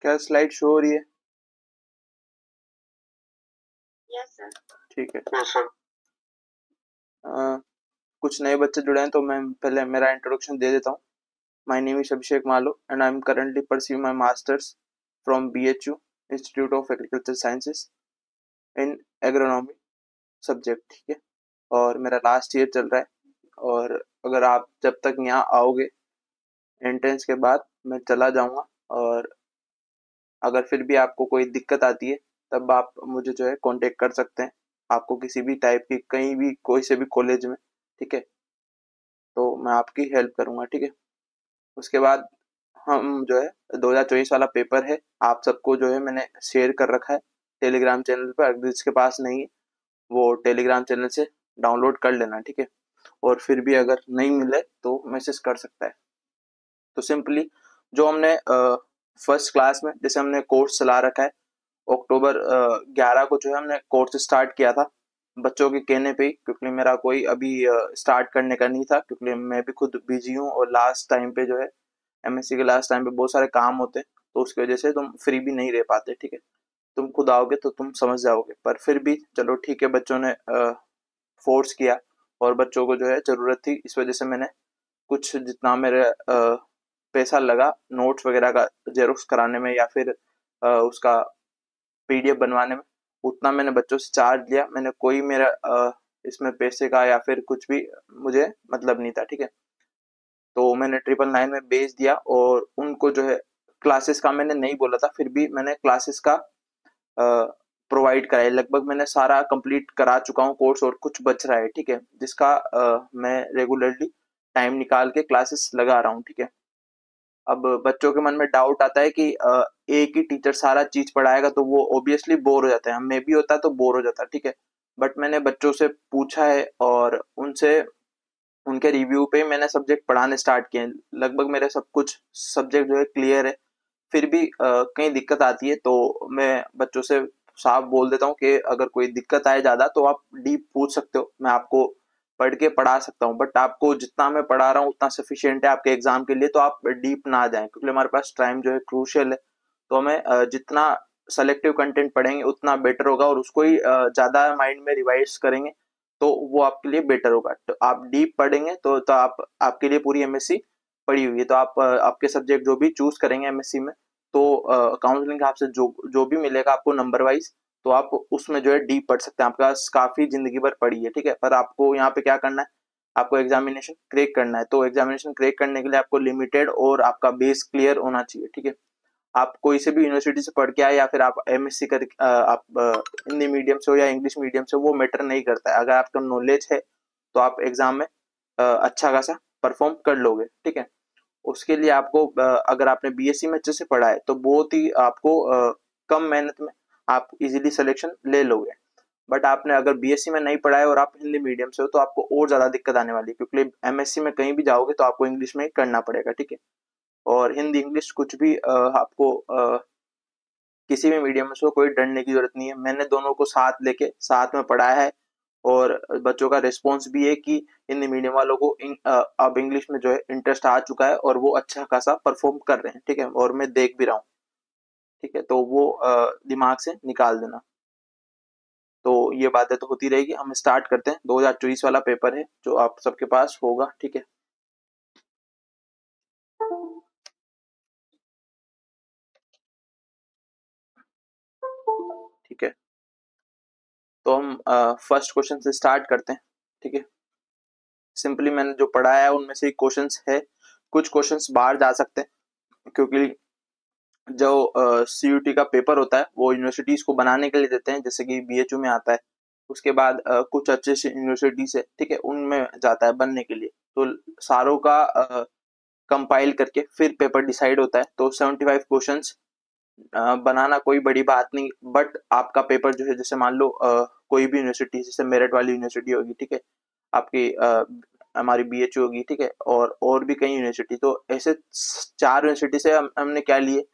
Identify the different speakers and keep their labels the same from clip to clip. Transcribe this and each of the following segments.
Speaker 1: क्या slide show हो रही है?
Speaker 2: Yes sir.
Speaker 1: ठीक है।
Speaker 2: Yes sir.
Speaker 1: कुछ नए बच्चे जुड़े हैं तो मैं पहले मेरा इंट्रोडक्शन दे देता हूँ। माय नेम इज अभिषेक मालो and I am currently pursuing my masters from BHU institute of agriculture sciences in agronomy subject. ठीक है, और मेरा लास्ट ईयर चल रहा है। और अगर आप जब तक यहाँ आओगे एंट्रेंस के बाद मैं चला जाऊँगा, और अगर फिर भी आपको कोई दिक्कत आती है तब आप मुझे जो है कांटेक्ट कर सकते हैं, आपको किसी भी टाइप की कहीं भी कोई से भी कॉलेज में। ठीक है, तो मैं आपकी हेल्प करूँगा। ठीक है, उसके बाद हम जो है 2024 वाला पेपर है, आप सबको जो है मैंने शेयर कर रखा है टेलीग्राम चैनल पर। अगर जिसके पास नहीं है वो टेलीग्राम चैनल से डाउनलोड कर लेना। ठीक है, और फिर भी अगर नहीं मिले तो मैसेज कर सकता है। तो सिंपली जो हमने फर्स्ट क्लास में जैसे हमने कोर्स चला रखा है, अक्टूबर 11 को जो है हमने कोर्स स्टार्ट किया था बच्चों के कहने पे ही, क्योंकि मेरा कोई अभी स्टार्ट करने का नहीं था, क्योंकि मैं भी खुद बिजी हूँ और लास्ट टाइम पे जो है MSc के लास्ट टाइम पे बहुत सारे काम होते हैं, तो उसकी वजह से तुम फ्री भी नहीं रह पाते। ठीक है, तुम खुद आओगे तो तुम समझ जाओगे, पर फिर भी चलो ठीक है, बच्चों ने फोर्स किया और बच्चों को जो है ज़रूरत थी, इस वजह से मैंने कुछ जितना मेरे पैसा लगा नोट्स वगैरह का जेरोक्स कराने में या फिर उसका PDF बनवाने में, उतना मैंने बच्चों से चार्ज लिया। मैंने कोई मेरा इसमें पैसे का या फिर कुछ भी मुझे मतलब नहीं था। ठीक है, तो मैंने 999 में भेज दिया और उनको जो है क्लासेस का मैंने नहीं बोला था, फिर भी मैंने क्लासेस का प्रोवाइड कराया। लगभग मैंने सारा कंप्लीट करा चुका हूँ कोर्स और कुछ बच रहा है। ठीक है, जिसका मैं रेगुलरली टाइम निकाल के क्लासेस लगा रहा हूँ। ठीक है, अब बच्चों के मन में डाउट आता है कि एक ही टीचर सारा चीज पढ़ाएगा तो वो ऑब्वियसली बोर हो जाते हैं, हमें भी होता है तो बोर हो जाता है। ठीक है, बट मैंने बच्चों से पूछा है और उनसे उनके रिव्यू पे मैंने सब्जेक्ट पढ़ाने स्टार्ट किए हैं। लगभग मेरे सब कुछ सब्जेक्ट जो है क्लियर है, फिर भी कहीं दिक्कत आती है तो मैं बच्चों से साफ बोल देता हूँ कि अगर कोई दिक्कत आए ज़्यादा तो आप डीप पूछ सकते हो, मैं आपको पढ़ के पढ़ा सकता हूँ, बट आपको जितना मैं पढ़ा रहा हूँ उतना सफिशियंट है आपके एग्जाम के लिए, तो आप डीप ना जाएं, क्योंकि हमारे पास टाइम जो है क्रूशियल है। तो हमें जितना सेलेक्टिव कंटेंट पढ़ेंगे उतना बेटर होगा, और उसको ही ज़्यादा माइंड में रिवाइज करेंगे तो वो आपके लिए बेटर होगा। तो आप डीप पढ़ेंगे तो आप आपके लिए पूरी MSc पड़ी हुई है। तो आप आपके सब्जेक्ट जो भी चूज करेंगे MSc में, तो काउंसलिंग के हिसाब से जो जो भी मिलेगा आपको नंबर वाइज, तो आप उसमें जो है डीप पढ़ सकते हैं। आपके पास काफी जिंदगी भर पड़ी है। ठीक है, पर आपको यहाँ पे क्या करना है, आपको एग्जामिनेशन क्रैक करना है। तो एग्जामिनेशन क्रैक करने के लिए आपको लिमिटेड और आपका बेस क्लियर होना चाहिए। ठीक है, आप कोई से भी यूनिवर्सिटी से पढ़ के आए या फिर आप MSc कर आप हिंदी मीडियम से हो या इंग्लिश मीडियम से, वो मैटर नहीं करता है। अगर आपका नॉलेज है तो आप एग्जाम में अच्छा खासा परफॉर्म कर लोगे। ठीक है, उसके लिए आपको अगर आपने BSc में अच्छे से पढ़ा है तो बहुत ही आपको कम मेहनत में आप इजीली सिलेक्शन ले लोगे। बट आपने अगर BSc में नहीं पढ़ा है और आप हिंदी मीडियम से हो तो आपको और ज्यादा दिक्कत आने वाली है, क्योंकि MSc में कहीं भी जाओगे तो आपको इंग्लिश में ही करना पड़ेगा। ठीक है, और हिंदी इंग्लिश कुछ भी आपको किसी भी मीडियम में से हो, कोई डरने की जरूरत नहीं है। मैंने दोनों को साथ लेके साथ में पढ़ाया है, और बच्चों का रिस्पॉन्स भी है कि हिंदी मीडियम वालों को अब इंग्लिश में जो है इंटरेस्ट आ चुका है और वो अच्छा खासा परफॉर्म कर रहे हैं। ठीक है, और मैं देख भी रहा हूँ। ठीक है, तो वो दिमाग से निकाल देना। तो ये बातें तो होती रहेगी, हम स्टार्ट करते हैं। 2024 वाला पेपर है जो आप सबके पास होगा। ठीक है, ठीक है, तो हम फर्स्ट क्वेश्चन से स्टार्ट करते हैं। ठीक है, सिंपली मैंने जो पढ़ाया है उनमें से क्वेश्चंस है, कुछ क्वेश्चंस बाहर जा सकते हैं, क्योंकि जो CUT का पेपर होता है वो यूनिवर्सिटीज को बनाने के लिए देते हैं, जैसे कि BHU में आता है। उसके बाद कुछ अच्छे से यूनिवर्सिटीज है, ठीक है, उनमें जाता है बनने के लिए। तो सारों का कंपाइल करके फिर पेपर डिसाइड होता है। तो 75 क्वेश्चंस बनाना कोई बड़ी बात नहीं, बट आपका पेपर जो है, जैसे मान लो कोई भी यूनिवर्सिटी, जैसे मेरिट वाली यूनिवर्सिटी होगी, ठीक है, आपकी हमारी BHU होगी, ठीक है, और भी कई यूनिवर्सिटी, तो ऐसे 4 यूनिवर्सिटी से हमने क्या लिए,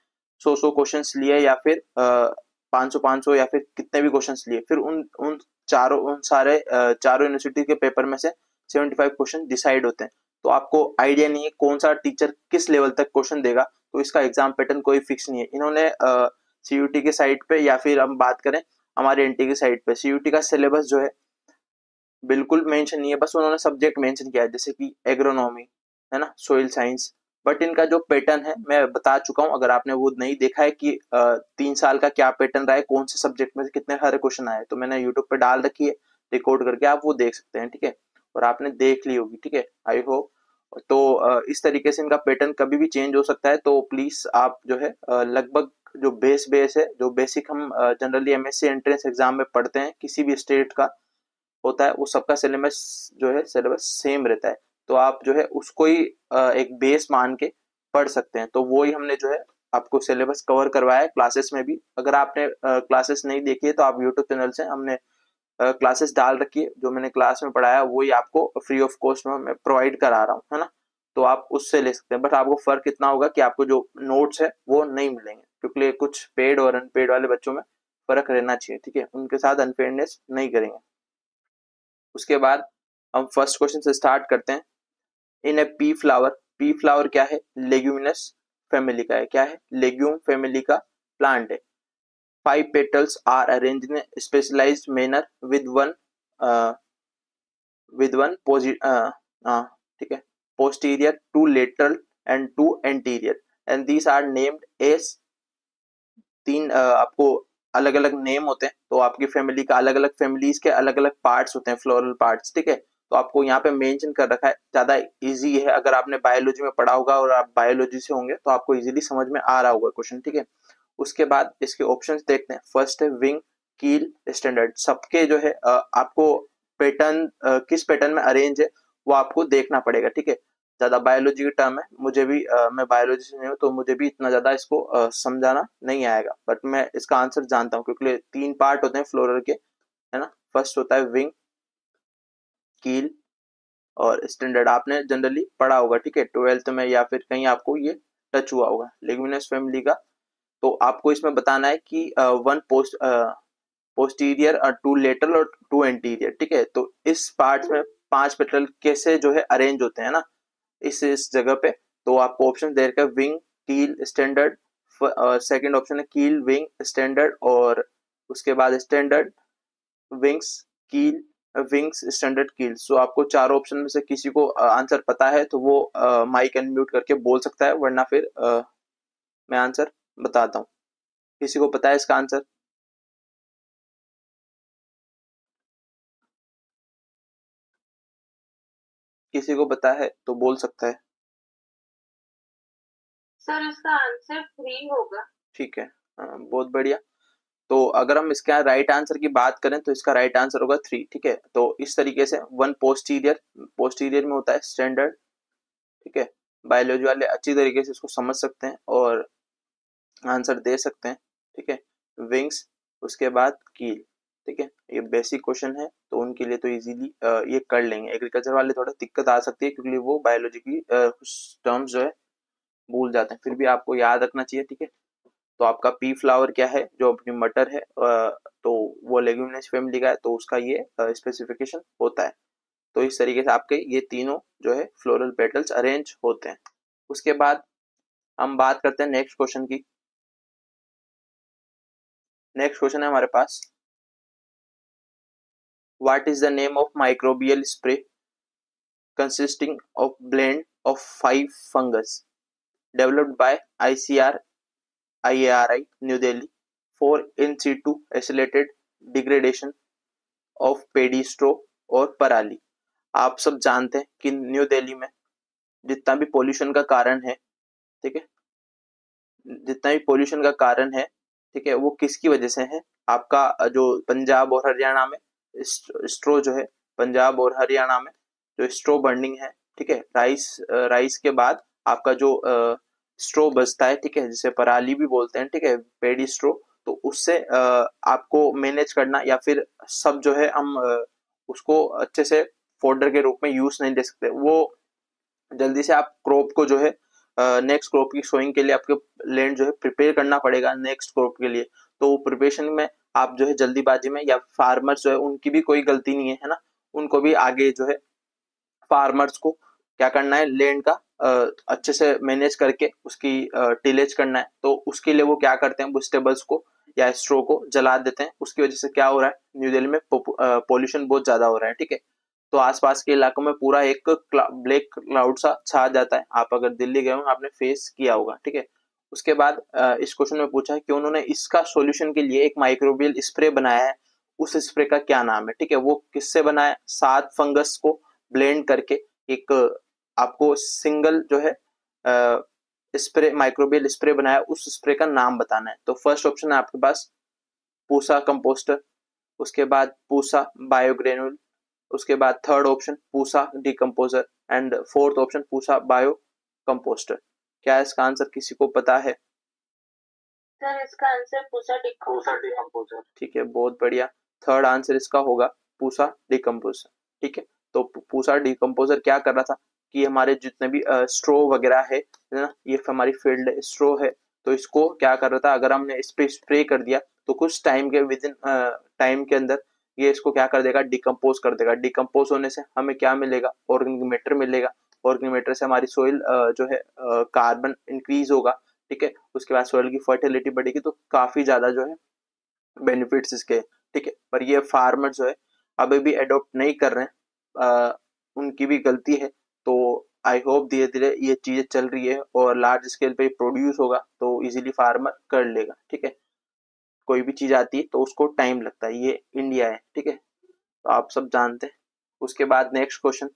Speaker 1: 100 क्वेश्चंस लिए, या फिर 500 या फिर कितने भी क्वेश्चंस लिए, फिर उन सारे चारों यूनिवर्सिटी के पेपर में से 75 क्वेश्चन डिसाइड होते हैं। तो आपको आइडिया नहीं है कौन सा टीचर किस लेवल तक क्वेश्चन देगा, तो इसका एग्जाम पैटर्न कोई फिक्स नहीं है। इन्होंने सीयूटी के साइट पे या फिर हम बात करें हमारे एनटी की साइट पे, सीयूटी का सिलेबस जो है बिल्कुल मेंशन नहीं है, बस उन्होंने सब्जेक्ट मेंशन किया है जैसे कि एग्रोनॉमी है ना, सोइल साइंस। बट इनका जो पैटर्न है मैं बता चुका हूँ, अगर आपने वो नहीं देखा है कि 3 साल का क्या पैटर्न रहा है, कौन से सब्जेक्ट में से कितने सारे क्वेश्चन आए, तो मैंने यूट्यूब पे डाल रखी है रिकॉर्ड करके, आप वो देख सकते हैं। ठीक है, और आपने देख ली होगी। ठीक है, आई होप। तो इस तरीके से इनका पैटर्न कभी भी चेंज हो सकता है, तो प्लीज आप जो है लगभग जो बेस है, जो बेसिक हम जनरली एमएससी एंट्रेंस एग्जाम में पढ़ते हैं किसी भी स्टेट का होता है, वो सबका सिलेबस जो है सिलेबस सेम रहता है। तो आप जो है उसको ही एक बेस मान के पढ़ सकते हैं। तो वो ही हमने जो है आपको सिलेबस कवर करवाया है क्लासेस में भी। अगर आपने क्लासेस नहीं देखी है तो आप यूट्यूब चैनल से हमने क्लासेस डाल रखी है, जो मैंने क्लास में पढ़ाया वही आपको फ्री ऑफ कॉस्ट में मैं प्रोवाइड करा रहा हूँ, है ना। तो आप उससे ले सकते हैं, बट आपको फर्क इतना होगा कि आपको जो नोट्स है वो नहीं मिलेंगे, क्योंकि कुछ पेड और अनपेड वाले बच्चों में फर्क रहना चाहिए। ठीक है, उनके साथ अनफेयरनेस नहीं करेंगे। उसके बाद हम फर्स्ट क्वेश्चन से स्टार्ट करते हैं। इन ए पी फ्लावर क्या है, लेग्यूमिनस फैमिली का है। क्या है, लेग्यूम फैमिली का प्लांट है। 5 petals are arrange in specialised manner with one ठीक है, posterior, 2 lateral and 2 anterior, and these are named as. 3 आपको अलग अलग नेम होते हैं, तो आपकी फैमिली का अलग अलग फैमिलीज के अलग अलग पार्ट्स होते हैं, फ्लोरल पार्ट्स। ठीक है, तो आपको यहाँ पे मेंशन कर रखा है, ज्यादा इजी है। अगर आपने बायोलॉजी में पढ़ा होगा और आप बायोलॉजी से होंगे तो आपको इजीली समझ में आ रहा होगा क्वेश्चन। ठीक है, उसके बाद इसके ऑप्शंस देखते हैं। फर्स्ट है विंग, कील, स्टैंडर्ड। सबके जो है आपको पैटर्न किस पैटर्न में अरेंज है वो आपको देखना पड़ेगा। ठीक है, ज्यादा बायोलॉजी की टर्म है, मुझे भी मैं बायोलॉजी से नहीं हूँ, तो मुझे भी इतना ज्यादा इसको समझाना नहीं आएगा, बट मैं इसका आंसर जानता हूँ, क्योंकि 3 पार्ट होते हैं फ्लोरल के, है ना। फर्स्ट होता है विंग, कील और स्टैंडर्ड। आपने जनरली पढ़ा होगा, ठीक है, 12th में या फिर कहीं आपको ये टच हुआ होगा लेग्यूमिनस फैमिली का। तो आपको इसमें बताना है कि वन पोस्टीरियर और 2 lateral और 2 anterior। ठीक है, तो इस पार्ट में 5 पेटल कैसे जो है अरेंज होते हैं ना इस जगह पे। तो आपको ऑप्शन दे रखा है विंग, कील, स्टैंडर्ड। सेकंड ऑप्शन है कील, विंग, स्टैंडर्ड, और उसके बाद स्टैंडर्ड, विंग्स, कील, विंग्स, स्टैंडर्ड, कील। सो आपको चारों ऑप्शन में से किसी को आंसर पता है तो वो माइक अनम्यूट करके बोल सकता है, वरना फिर मैं आंसर बताता हूँ। किसी को पता है इसका आंसर? किसी को पता है तो बोल सकता है।
Speaker 2: सर इसका आंसर 3 होगा।
Speaker 1: ठीक है, बहुत बढ़िया। तो अगर हम इसका राइट आंसर की बात करें तो इसका राइट आंसर होगा 3। ठीक है, तो इस तरीके से वन पोस्टीरियर, पोस्टीरियर में होता है स्टैंडर्ड। ठीक है, बायोलॉजी वाले अच्छी तरीके से इसको समझ सकते हैं और आंसर दे सकते हैं। ठीक है, विंग्स, उसके बाद कील। ठीक है, ये बेसिक क्वेश्चन है तो उनके लिए तो इजीली ये कर लेंगे। एग्रीकल्चर वाले थोड़ा दिक्कत आ सकती है, क्योंकि वो बायोलॉजी की कुछ टर्म्स जो है भूल जाते हैं, फिर भी आपको याद रखना चाहिए। ठीक है, तो आपका पी फ्लावर क्या है, जो अपनी मटर है, तो वो लेग्यूमिनस फैमिली का है, तो उसका ये स्पेसिफिकेशन होता है। तो इस तरीके से आपके ये तीनों जो है फ्लोरल पेटल्स अरेंज होते हैं। उसके बाद हम बात करते हैं नेक्स्ट क्वेश्चन की। नेक्स्ट क्वेश्चन है हमारे पास, what is the name of microbial spray consisting of blend of 5 fungus developed by IARI New Delhi for in situ accelerated degradation of paddy straw और पराली। आप सब जानते हैं कि न्यू दिल्ली में जितना भी पोल्यूशन का कारण है, ठीक है, जितना भी पोल्यूशन का कारण है, ठीक है, वो किसकी वजह से है? आपका जो पंजाब और हरियाणा में स्ट्रो जो है, पंजाब और हरियाणा में जो स्ट्रो बर्निंग है, ठीक है, राइस के बाद आपका जो स्ट्रो बचता है, ठीक है, जिसे पराली भी बोलते हैं, ठीक है, पेडी स्ट्रो। तो उससे आपको मैनेज करना, या फिर सब जो है हम उसको अच्छे से फोल्डर के रूप में यूज नहीं ले सकते। वो जल्दी से आप क्रॉप को जो है नेक्स्ट क्रॉप की सोइंग के लिए आपको लैंड जो है प्रिपेयर करना पड़ेगा नेक्स्ट क्रॉप के लिए। तो वो प्रिपरेशन में आप जो है जल्दीबाजी में, या फार्मर्स जो है उनकी भी कोई गलती नहीं है, है ना, उनको भी आगे जो है फार्मर्स को क्या करना है, लैंड का अच्छे से मैनेज करके उसकी टिलेज करना है। तो उसके लिए वो क्या करते हैं, वेजिटेबल्स को या स्ट्रो को जला देते हैं। उसकी वजह से क्या हो रहा है, न्यू दिल्ली में पॉल्यूशन बहुत ज्यादा हो रहा है, ठीक है। तो आसपास के इलाकों में पूरा एक ब्लैक क्लाउड सा छा जाता है। आप अगर दिल्ली गए हो आपने फेस किया होगा, ठीक है। उसके बाद इस क्वेश्चन में पूछा है कि उन्होंने इसका सॉल्यूशन के लिए एक माइक्रोबियल स्प्रे बनाया है, उस स्प्रे का क्या नाम है, ठीक है। वो किससे बनाया, 7 फंगस को ब्लेंड करके एक आपको सिंगल जो है स्प्रे, माइक्रोबियल स्प्रे बनाया, उस स्प्रे का नाम बताना है। तो फर्स्ट ऑप्शन है आपके पास पूसा कंपोस्टर, उसके बाद पूसा बायोग्रेनुल, उसके बाद third option Pusa decomposer and fourth option Pusa bio composter. क्या इसका आंसर किसी को पता है?
Speaker 2: सर इसका आंसर पूसा डिकम्पोजर।
Speaker 1: ठीक है, बहुत बढ़िया। थर्ड आंसर इसका होगा पूसा डिकम्पोजर, ठीक है। तो पूसा डिकम्पोजर क्या कर रहा था कि हमारे जितने भी स्ट्रो वगैरह है ना, ये हमारी फील्ड स्ट्रो है, तो इसको क्या कर रहा था, अगर हमने इस पे स्प्रे कर दिया तो कुछ टाइम के विद इन टाइम के अंदर ये इसको क्या कर देगा, डिकम्पोज कर देगा। डिकम्पोज होने से हमें क्या मिलेगा, ऑर्गेनिक मैटर मिलेगा। ऑर्गेनिक मैटर से हमारी सोइल जो है कार्बन इंक्रीज होगा, ठीक है। उसके बाद सोइल की फर्टिलिटी बढ़ेगी, तो काफी ज्यादा जो है बेनिफिट्स इसके, ठीक है। पर ये फार्मर जो है अभी भी अडॉप्ट नहीं कर रहे हैं, उनकी भी गलती है। तो आई होप धीरे धीरे ये चीजें चल रही है और लार्ज स्केल पे प्रोड्यूस होगा तो इजीली फार्मर कर लेगा, ठीक है। कोई भी चीज आती है तो उसको टाइम लगता है, ये इंडिया है, ठीक है। तो आप सब जानते हैं। उसके बाद नेक्स्ट क्वेश्चन।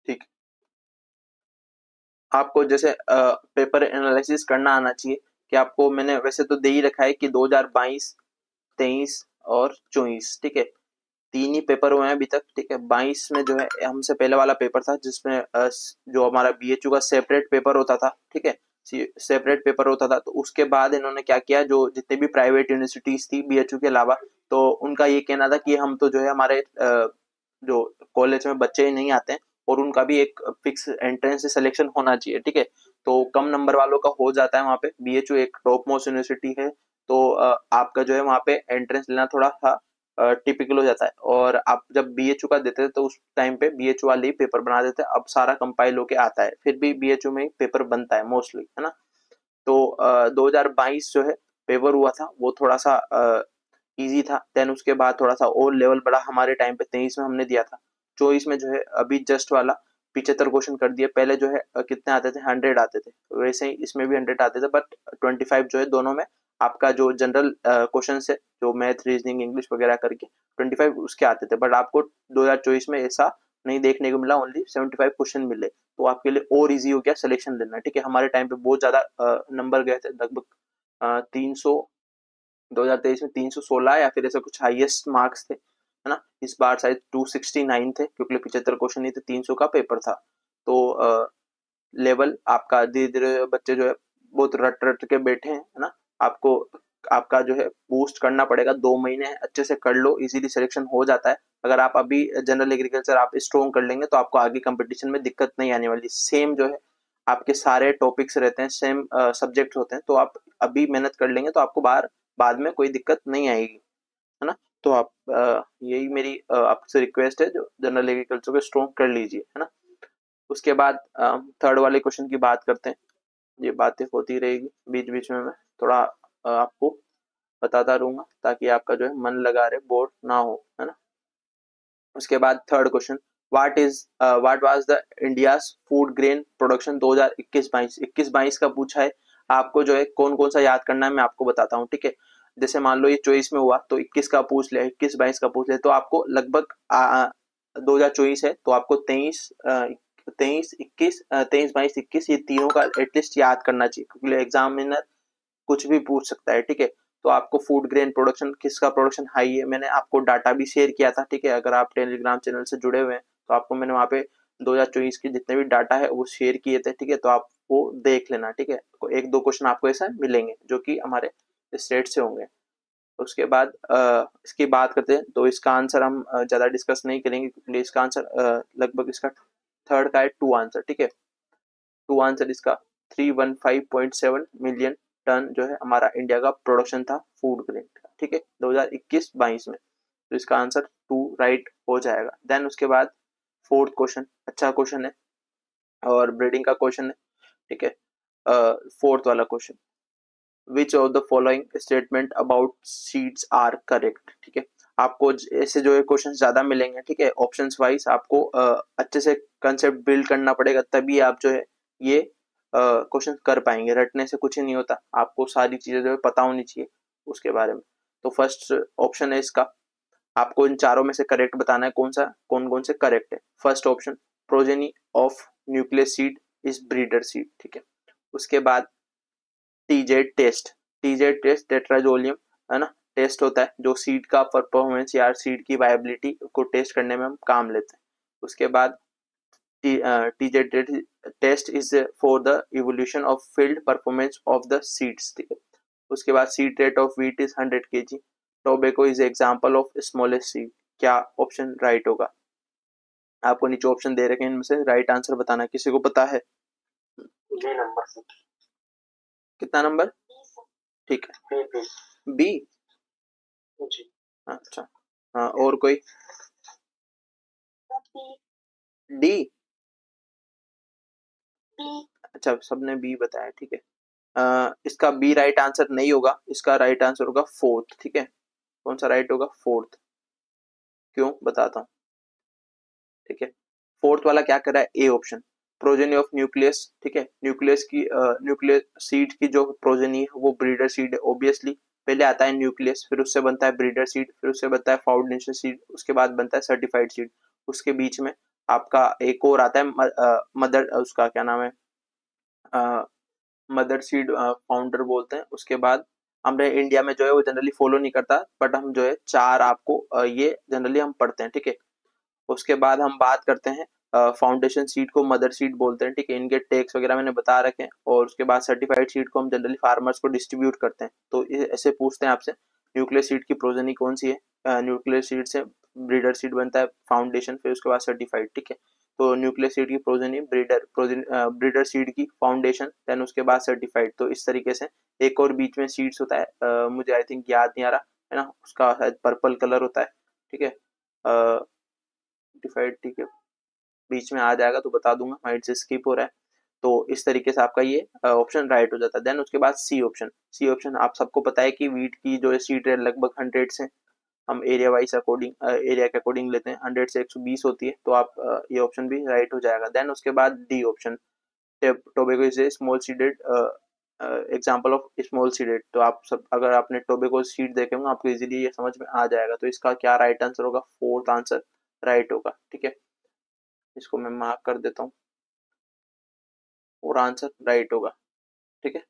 Speaker 1: ठीक, आपको जैसे पेपर एनालिसिस करना आना चाहिए कि आपको, मैंने वैसे तो दे ही रखा है कि 2022, 23 और 24, ठीक है। तीन ही पेपर हुए हैं अभी तक, ठीक है। 22 में जो है हमसे पहले वाला पेपर था जिसमें जो हमारा बीएचयू का सेपरेट पेपर होता था, ठीक है। सेपरेट पेपर होता था, तो उसके बाद इन्होंने क्या किया, जो जितने भी प्राइवेट यूनिवर्सिटीज थी बीएचयू के अलावा, तो उनका ये कहना था कि हम तो जो है हमारे जो कॉलेज में बच्चे ही नहीं आते हैं और उनका भी एक फिक्स एंट्रेंस से सिलेक्शन होना चाहिए, ठीक है। तो कम नंबर वालों का हो जाता है वहाँ पे। बीएचयू एक टॉप मोस्ट यूनिवर्सिटी है, तो आपका जो है वहाँ पे एंट्रेंस लेना थोड़ा सा टिपिकल हो जाता है। और आप जब बीएचयू का देते थे तो उस टाइम पे बीएचयू वाले ही पेपर बना देते हैं। अब सारा कंपाइल होके आता है, फिर भी बीएचयू में ही पेपर बनता है मोस्टली, है ना। तो 2022 जो है पेपर हुआ था वो थोड़ा सा इजी था। देन उसके बाद थोड़ा सा और लेवल बढ़ा हमारे टाइम पे, 23 में हमने दिया था। 24 में जो है अभी जस्ट वाला 75 क्वेश्चन कर दिए। पहले जो है कितने आते थे, 100 आते थे, वैसे ही इसमें भी 100 आते थे, बट 25 जो है दोनों में आपका जो जनरल क्वेश्चन है, जो मैथ रीजनिंग इंग्लिश वगैरह करके 25 उसके आते थे। बट आपको 2024 में ऐसा नहीं देखने को मिला, ओनली 75 क्वेश्चन मिले। तो आपके लिए और इजी हो गया सिलेक्शन लेना, ठीक है। हमारे टाइम पे बहुत ज्यादा नंबर गए थे, लगभग 300, 2023 में 316 या फिर ऐसा कुछ हाईएस्ट मार्क्स थे, है ना। इस बार शायद 269 थे क्योंकि 75 क्वेश्चन नहीं थे, 300 का पेपर था। तो लेवल आपका धीरे धीरे बच्चे जो है बहुत रट रट के बैठे हैं, है ना। आपको आपका जो है बूस्ट करना पड़ेगा, 2 महीने अच्छे से कर लो, इजीली सिलेक्शन हो जाता है। अगर आप अभी जनरल एग्रीकल्चर आप स्ट्रॉन्ग कर लेंगे तो आपको आगे कंपटीशन में दिक्कत नहीं आने वाली। सेम जो है आपके सारे टॉपिक्स रहते हैं, सेम सब्जेक्ट होते हैं, तो आप अभी मेहनत कर लेंगे तो आपको बाद में कोई दिक्कत नहीं आएगी, है ना। तो आप यही मेरी आपसे रिक्वेस्ट है, जो जनरल एग्रीकल्चर को स्ट्रॉन्ग कर लीजिए, है ना। उसके बाद थर्ड वाले क्वेश्चन की बात करते हैं। ये बातें होती रहेगी बीच बीच में, मैं थोड़ा आपको बताता रहूंगा ताकि आपका जो है मन लगा रहे, बोर ना हो, है ना। उसके बाद third question, what was the India's food grain production 2021-22, 21-22 का पूछा है। आपको जो है कौन कौन सा याद करना है मैं आपको बताता हूँ, ठीक है। जैसे मान लो ये 24 में हुआ तो 21 का पूछ लिया, 21-22 का पूछ लिया, तो आपको लगभग 2024 है तो आपको 23-22-21 ये तीनों का एटलीस्ट याद करना चाहिए, क्योंकि एग्जामिनर कुछ भी पूछ सकता है, ठीक है। तो आपको फूड ग्रेन प्रोडक्शन किसका प्रोडक्शन हाई है, मैंने आपको डाटा भी शेयर किया था, ठीक है। अगर आप टेलीग्राम चैनल से जुड़े हुए हैं तो आपको मैंने वहाँ पे 2024 के जितने भी डाटा है वो शेयर किए थे, ठीक है। तो आप वो देख लेना, ठीक है। एक दो क्वेश्चन आपको ऐसा मिलेंगे जो कि हमारे स्टेट से होंगे। उसके बाद इसकी बात करते हैं, तो इसका आंसर हम ज़्यादा डिस्कस नहीं करेंगे क्योंकि इसका आंसर लगभग इसका थर्ड का है टू आंसर, ठीक है। टू आंसर इसका 315.7 मिलियन टन जो है हमारा इंडिया का प्रोडक्शन था फूड ग्रेन का, ठीक है, 2021-22 में। तो इसका आंसर टू राइट हो जाएगा। देन उसके बाद फोर्थ क्वेश्चन, अच्छा क्वेश्चन है और ब्रीडिंग का क्वेश्चन है, ठीक है। फोर्थ वाला question, which of the following statement about seeds are correct, ठीक है। आपको ऐसे जो है क्वेश्चन ज्यादा मिलेंगे, ठीक है, ऑप्शंस वाइज आपको अच्छे से कंसेप्ट बिल्ड करना पड़ेगा, तभी आप जो है ये क्वेश्चन कर पाएंगे। रटने से कुछ ही नहीं होता, आपको सारी चीजें जो है पता होनी चाहिए उसके बारे में। तो फर्स्ट ऑप्शन है इसका, आपको इन चारों में से करेक्ट बताना है कौन कौन से करेक्ट है। First option, progeny of nucleus seed is breeder seed, ठीक है। उसके बाद TZ test, TZ test tetrazolium, है ना, टेस्ट होता है जो सीड का परफॉर्मेंस या सीड की वायबिलिटी को टेस्ट करने में हम काम लेते हैं। उसके बाद TZ test is for the evolution of field performance of the seeds, ठीक है। उसके बाद seed rate of wheat is 100 kg, tobacco is example of smallest seed. क्या ऑप्शन राइट होगा? आपको नीचे ऑप्शन दे रखे हैं, इनमें से राइट आंसर बताना। किसी को पता है?
Speaker 2: बी नंबर से।
Speaker 1: कितना नंबर? ठीक है, बी।
Speaker 2: जी।
Speaker 1: अच्छा, हाँ, और कोई? डी। अच्छा, सबने बी बताया, ठीक है। इसका बी राइट आंसर नहीं होगा, इसका राइट आंसर होगा फोर्थ, ठीक है। कौन सा राइट होगा? फोर्थ। क्यों, बताता हूँ, ठीक है। फोर्थ वाला क्या कर रहा है? A option, progeny of nucleus, ठीक है। न्यूक्लियस की न्यूक्लियस सीड की जो प्रोजेनी है वो ब्रीडर सीड है ऑब्वियसली। पहले आता है न्यूक्लियस, फिर उससे बनता है ब्रीडर सीड, फिर उससे बनता है फाउंडेशन सीड, उसके बाद बनता है सर्टिफाइड सीड। उसके बीच में आपका एक और आता है मदर, उसका क्या नाम है, मदर सीड फाउंडर बोलते हैं। उसके बाद हमारे इंडिया में जो है वो जनरली फॉलो नहीं करता, बट हम जो है चार आपको ये जनरली हम पढ़ते हैं, ठीक है। उसके बाद हम बात करते हैं फाउंडेशन सीड को मदर सीड बोलते हैं, ठीक है। इनके टैक्स वगैरह मैंने बता रखे हैं। और उसके बाद सर्टिफाइड सीड को हम जनरली फार्मर्स को डिस्ट्रीब्यूट करते हैं। तो ऐसे पूछते हैं आपसे, न्यूक्लियस सीड की प्रोजेनी कौन सी है? न्यूक्लियस सीड से ब्रीडर सीड बनता है, फाउंडेशन, फिर उसके बाद सर्टिफाइड, ठीक है। तो न्यूक्लियस सीड की प्रोजेनी ब्रीडर सीड की फाउंडेशन, देन उसके बाद सर्टिफाइड। तो इस तरीके से एक और बीच में सीड्स होता है, मुझे आई थिंक याद नहीं आ रहा है ना, उसका शायद पर्पल कलर होता है, ठीक है। सर्टिफाइड, ठीक है, बीच में आ जाएगा तो बता दूंगा, माइंड से स्किप हो रहा है। तो इस तरीके से आपका ये ऑप्शन राइट हो जाता है। देन उसके बाद सी ऑप्शन, सी ऑप्शन आप सबको पता है कि वीट की जो सीड है लगभग 100 से, हम एरिया वाइज अकॉर्डिंग एरिया के अकॉर्डिंग लेते हैं, 100 से 120 होती है। तो आप ये ऑप्शन भी राइट हो जाएगा। देन उसके बाद D option, tobacco is a small seeded example of small seeded. तो आप सब अगर आपने टोबैको सीड देखे होंगे आपको इजीली ये समझ में आ जाएगा। तो इसका क्या राइट आंसर होगा? फोर्थ आंसर राइट होगा, ठीक है। इसको मैं मार्क कर देता हूँ और आंसर राइट होगा, ठीक है।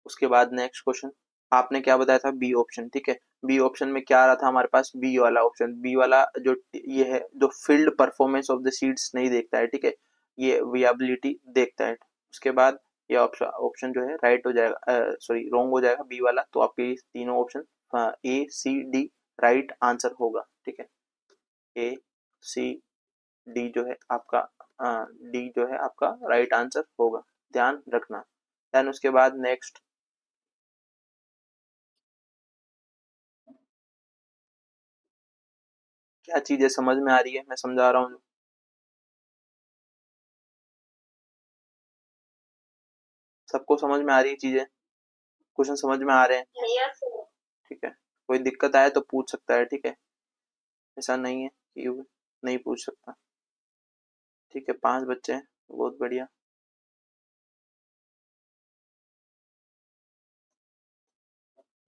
Speaker 1: उसके बाद नेक्स्ट क्वेश्चन, आपने क्या बताया था? बी ऑप्शन, ठीक है। बी ऑप्शन में क्या आ रहा था हमारे पास? बी वाला ऑप्शन, बी वाला जो ये है जो field performance of the seeds नहीं देखता है, ठीक है, ये वियाबिलिटी देखता है। उसके बाद ये ऑप्शन ऑप्शन जो है राइट हो जाएगा, सॉरी रॉन्ग हो जाएगा बी वाला। तो आपके तीनों option A C D right answer होगा, ठीक है। ए सी डी जो है आपका डी जो है आपका राइट आंसर होगा, ध्यान रखना। देन उसके बाद नेक्स्ट, क्या चीजें समझ में आ रही है? मैं समझा रहा हूँ, सबको समझ में आ रही है चीजें? क्वेश्चन समझ में आ रहे हैं?
Speaker 2: यस।
Speaker 1: ठीक है, कोई दिक्कत आए तो पूछ सकता है, ठीक है, ऐसा नहीं है कि नहीं पूछ सकता। ठीक है, 5 बच्चे हैं, बहुत बढ़िया।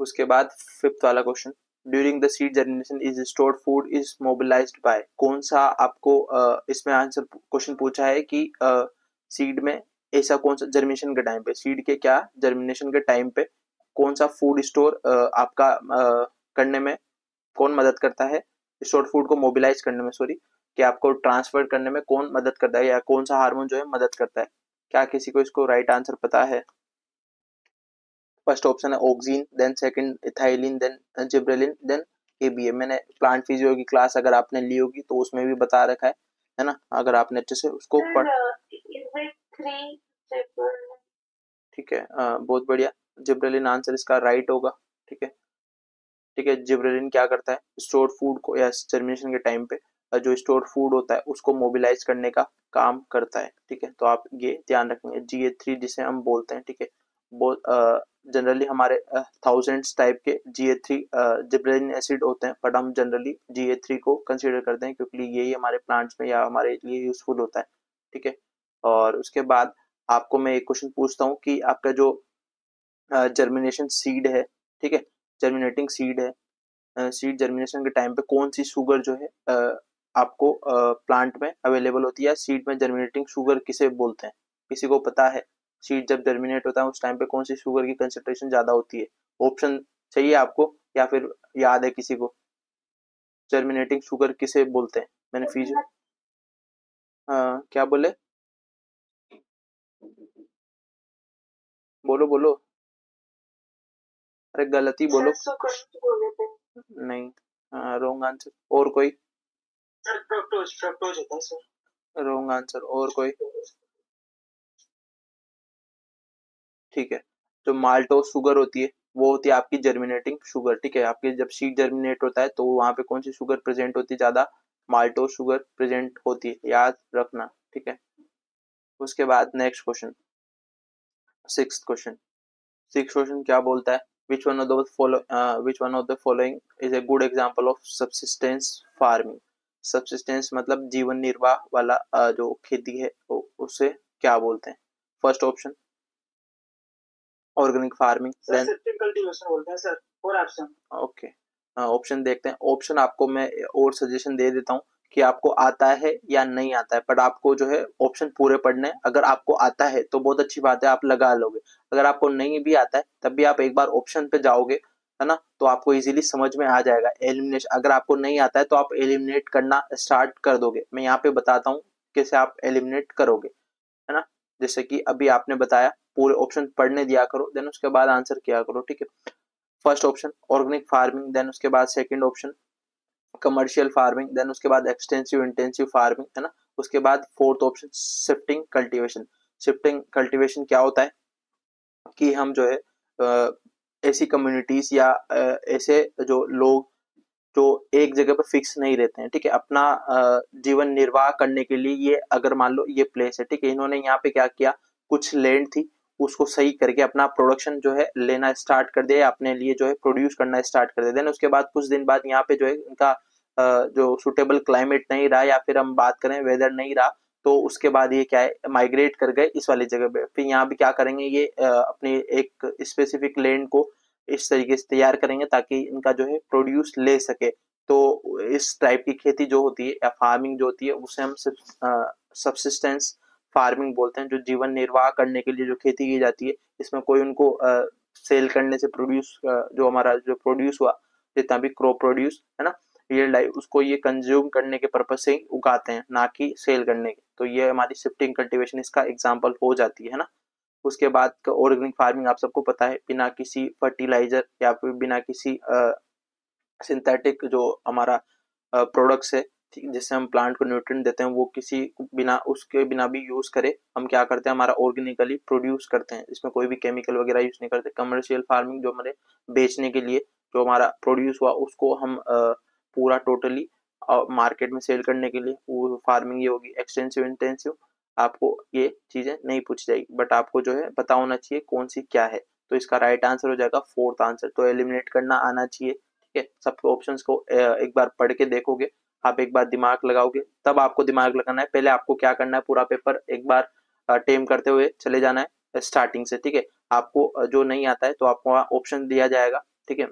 Speaker 1: उसके बाद फिफ्थ वाला question, during the seed germination is stored food is mobilised by. कौन सा आपको इसमें आंसर क्वेश्चन पूछा है कि सीड में ऐसा कौन सा जर्मिनेशन के टाइम पे, सीड के क्या जर्मिनेशन के टाइम पे कौन सा फूड स्टोर आपका करने में कौन मदद करता है? स्टोर फूड को मोबिलाइज करने में, सॉरी, कि आपको ट्रांसफर करने में कौन मदद करता है या कौन सा हार्मोन जो है मदद करता है? क्या किसी को इसको राइट आंसर पता है? फर्स्ट ऑप्शन है auxin, then second ethylene, then gibberellin, then ABA. मैंने प्लांट फिजियो की क्लास अगर आपने ली होगी तो उसमें भी बता रखा है ना, अगर आपने अच्छे से उसको पढ़। ठीक है, बहुत बढ़िया, जिब्रेलिन आंसर इसका राइट होगा। ठीक है, ठीक है। जिब्रेलिन क्या करता है, स्टोर्ड फूड को या जर्मिनेशन के टाइम पे जो स्टोर्ड फूड होता है उसको मोबिलाइज करने का काम करता है। ठीक है, तो आप ये ध्यान रखेंगे। GA3 जिसे हम बोलते हैं, ठीक है, बहुत जनरली हमारे थाउजेंड्स टाइप के GA3 जिब्रेलिन एसिड होते हैं, बट हम जनरली GA3 को कंसीडर करते हैं क्योंकि यही हमारे प्लांट्स में या हमारे लिए यूजफुल होता है। ठीक है, और उसके बाद आपको मैं एक क्वेश्चन पूछता हूँ कि आपका जो जर्मिनेशन सीड है, ठीक है, जर्मिनेटिंग सीड है, सीड जर्मिनेशन के टाइम पे कौन सी शुगर जो है आपको प्लांट में अवेलेबल होती है, सीड में जर्मिनेटिंग शुगर किसे बोलते हैं, किसी को पता है? सीड जब जर्मिनेट होता है उस टाइम पे कौन सी शुगर की कंसेंट्रेशन ज्यादा होती है? ऑप्शन चाहिए आपको या फिर याद है किसी को? जर्मिनेटिंग शुगर किसे बोलते हैं? मैंने फीज क्या बोले? बोलो बोलो, अरे गलती बोलो। नहीं, रॉन्ग आंसर। और कोई?
Speaker 2: सर फ्रक्टोज फ्रक्टोज होता है सर।
Speaker 1: Wrong answer. और कोई? ठीक है, जो माल्टोस शुगर होती है वो होती है आपकी जर्मिनेटिंग शुगर। ठीक है, आपकी जब सीड जर्मिनेट होता है तो वहां पे कौन सी शुगर प्रेजेंट होती है ज्यादा? माल्टोस शुगर प्रेजेंट होती है, याद रखना। ठीक है, उसके बाद next question, sixth question. Six question क्या बोलता है, which one of the following is a good example of subsistence farming? Subsistence मतलब जीवन निर्वाह वाला जो खेती है उसे क्या बोलते हैं? First option organic farming,
Speaker 2: sir system cultivation बोलते हैं सर। और ऑप्शन?
Speaker 1: ओके, ऑप्शन देखते हैं। ऑप्शन आपको मैं और सजेशन दे देता हूँ कि आपको आता है या नहीं आता है, बट आपको जो है ऑप्शन पूरे पढ़ने हैं। अगर आपको आता है तो बहुत अच्छी बात है, आप लगा लोगे। अगर आपको नहीं भी आता है तब भी आप एक बार ऑप्शन पे जाओगे, है ना, तो आपको इजीली समझ में आ जाएगा। एलिमिनेशन, अगर आपको नहीं आता है तो आप एलिमिनेट करना स्टार्ट कर दोगे। मैं यहाँ पे बताता हूँ कैसे आप एलिमिनेट करोगे, है ना। जैसे कि अभी आपने बताया, पूरे ऑप्शन पढ़ने दिया करो, देन उसके बाद आंसर किया करो। ठीक है, first option organic farming, then उसके बाद second option commercial farming, then उसके बाद एक्सटेंसिव इंटेंसिव फार्मिंग, है ना। उसके बाद fourth option shifting cultivation. Shifting cultivation क्या होता है कि हम जो है ऐसी कम्युनिटीज या ऐसे जो लोग जो एक जगह पर फिक्स नहीं रहते हैं, ठीक है, अपना जीवन निर्वाह करने के लिए, ये अगर मान लो ये प्लेस है, ठीक है, इन्होंने यहाँ पे क्या किया, कुछ लैंड थी उसको सही करके अपना प्रोडक्शन जो है लेना स्टार्ट कर दिया, अपने लिए जो है प्रोड्यूस करना स्टार्ट कर दिया। देन उसके बाद कुछ दिन बाद यहाँ पे जो है इनका जो सुटेबल क्लाइमेट नहीं रहा, या फिर हम बात करें वेदर नहीं रहा, तो उसके बाद ये क्या है, माइग्रेट कर गए इस वाली जगह पे। फिर यहाँ भी क्या करेंगे, ये अपने एक स्पेसिफिक लैंड को इस तरीके से तैयार करेंगे ताकि इनका जो है प्रोड्यूस ले सके। तो इस टाइप की खेती जो होती है या फार्मिंग जो होती है उसे हम सब्सिस्टेंस फार्मिंग बोलते हैं। जो जीवन निर्वाह करने के लिए जो खेती की जाती है, इसमें कोई उनको सेल करने से प्रोड्यूस, जो हमारा जो प्रोड्यूस हुआ, जितना भी क्रॉप प्रोड्यूस है ना, रियल लाइफ, उसको ये कंज्यूम करने के पर्पज से ही उगाते हैं, ना कि सेल करने के। तो ये हमारी शिफ्टिंग कल्टीवेशन इसका एग्जाम्पल हो जाती है ना। उसके बाद ऑर्गेनिक फार्मिंग आप सबको पता है, बिना किसी फर्टिलाइजर या फिर बिना किसी सिंथेटिक जो हमारा प्रोडक्ट्स है, जिससे हम प्लांट को न्यूट्रिएंट देते हैं, वो किसी बिना उसके बिना भी यूज करे, हम क्या करते हैं, हमारा ऑर्गेनिकली प्रोड्यूस करते हैं, इसमें कोई भी केमिकल वगैरह यूज नहीं करते। कमर्शियल फार्मिंग जो हमारे बेचने के लिए जो हमारा प्रोड्यूस हुआ उसको हम पूरा टोटली मार्केट में सेल करने के लिए, वो फार्मिंग ये होगी। एक्सटेंसिव इंटेंसिव आपको ये चीजें नहीं पूछी जाएगी, बट आपको जो है पता होना चाहिए कौन सी क्या है। तो इसका राइट आंसर हो जाएगा फोर्थ आंसर। तो एलिमिनेट करना आना चाहिए। ठीक है, सबके ऑप्शंस को एक बार पढ़ के देखोगे, आप एक बार दिमाग लगाओगे, तब आपको दिमाग लगाना है। पहले आपको क्या करना है, पूरा पेपर एक बार टेम करते हुए चले जाना है स्टार्टिंग से। ठीक है, आपको जो नहीं आता है तो आपको वहाँ ऑप्शन दिया जाएगा। ठीक है,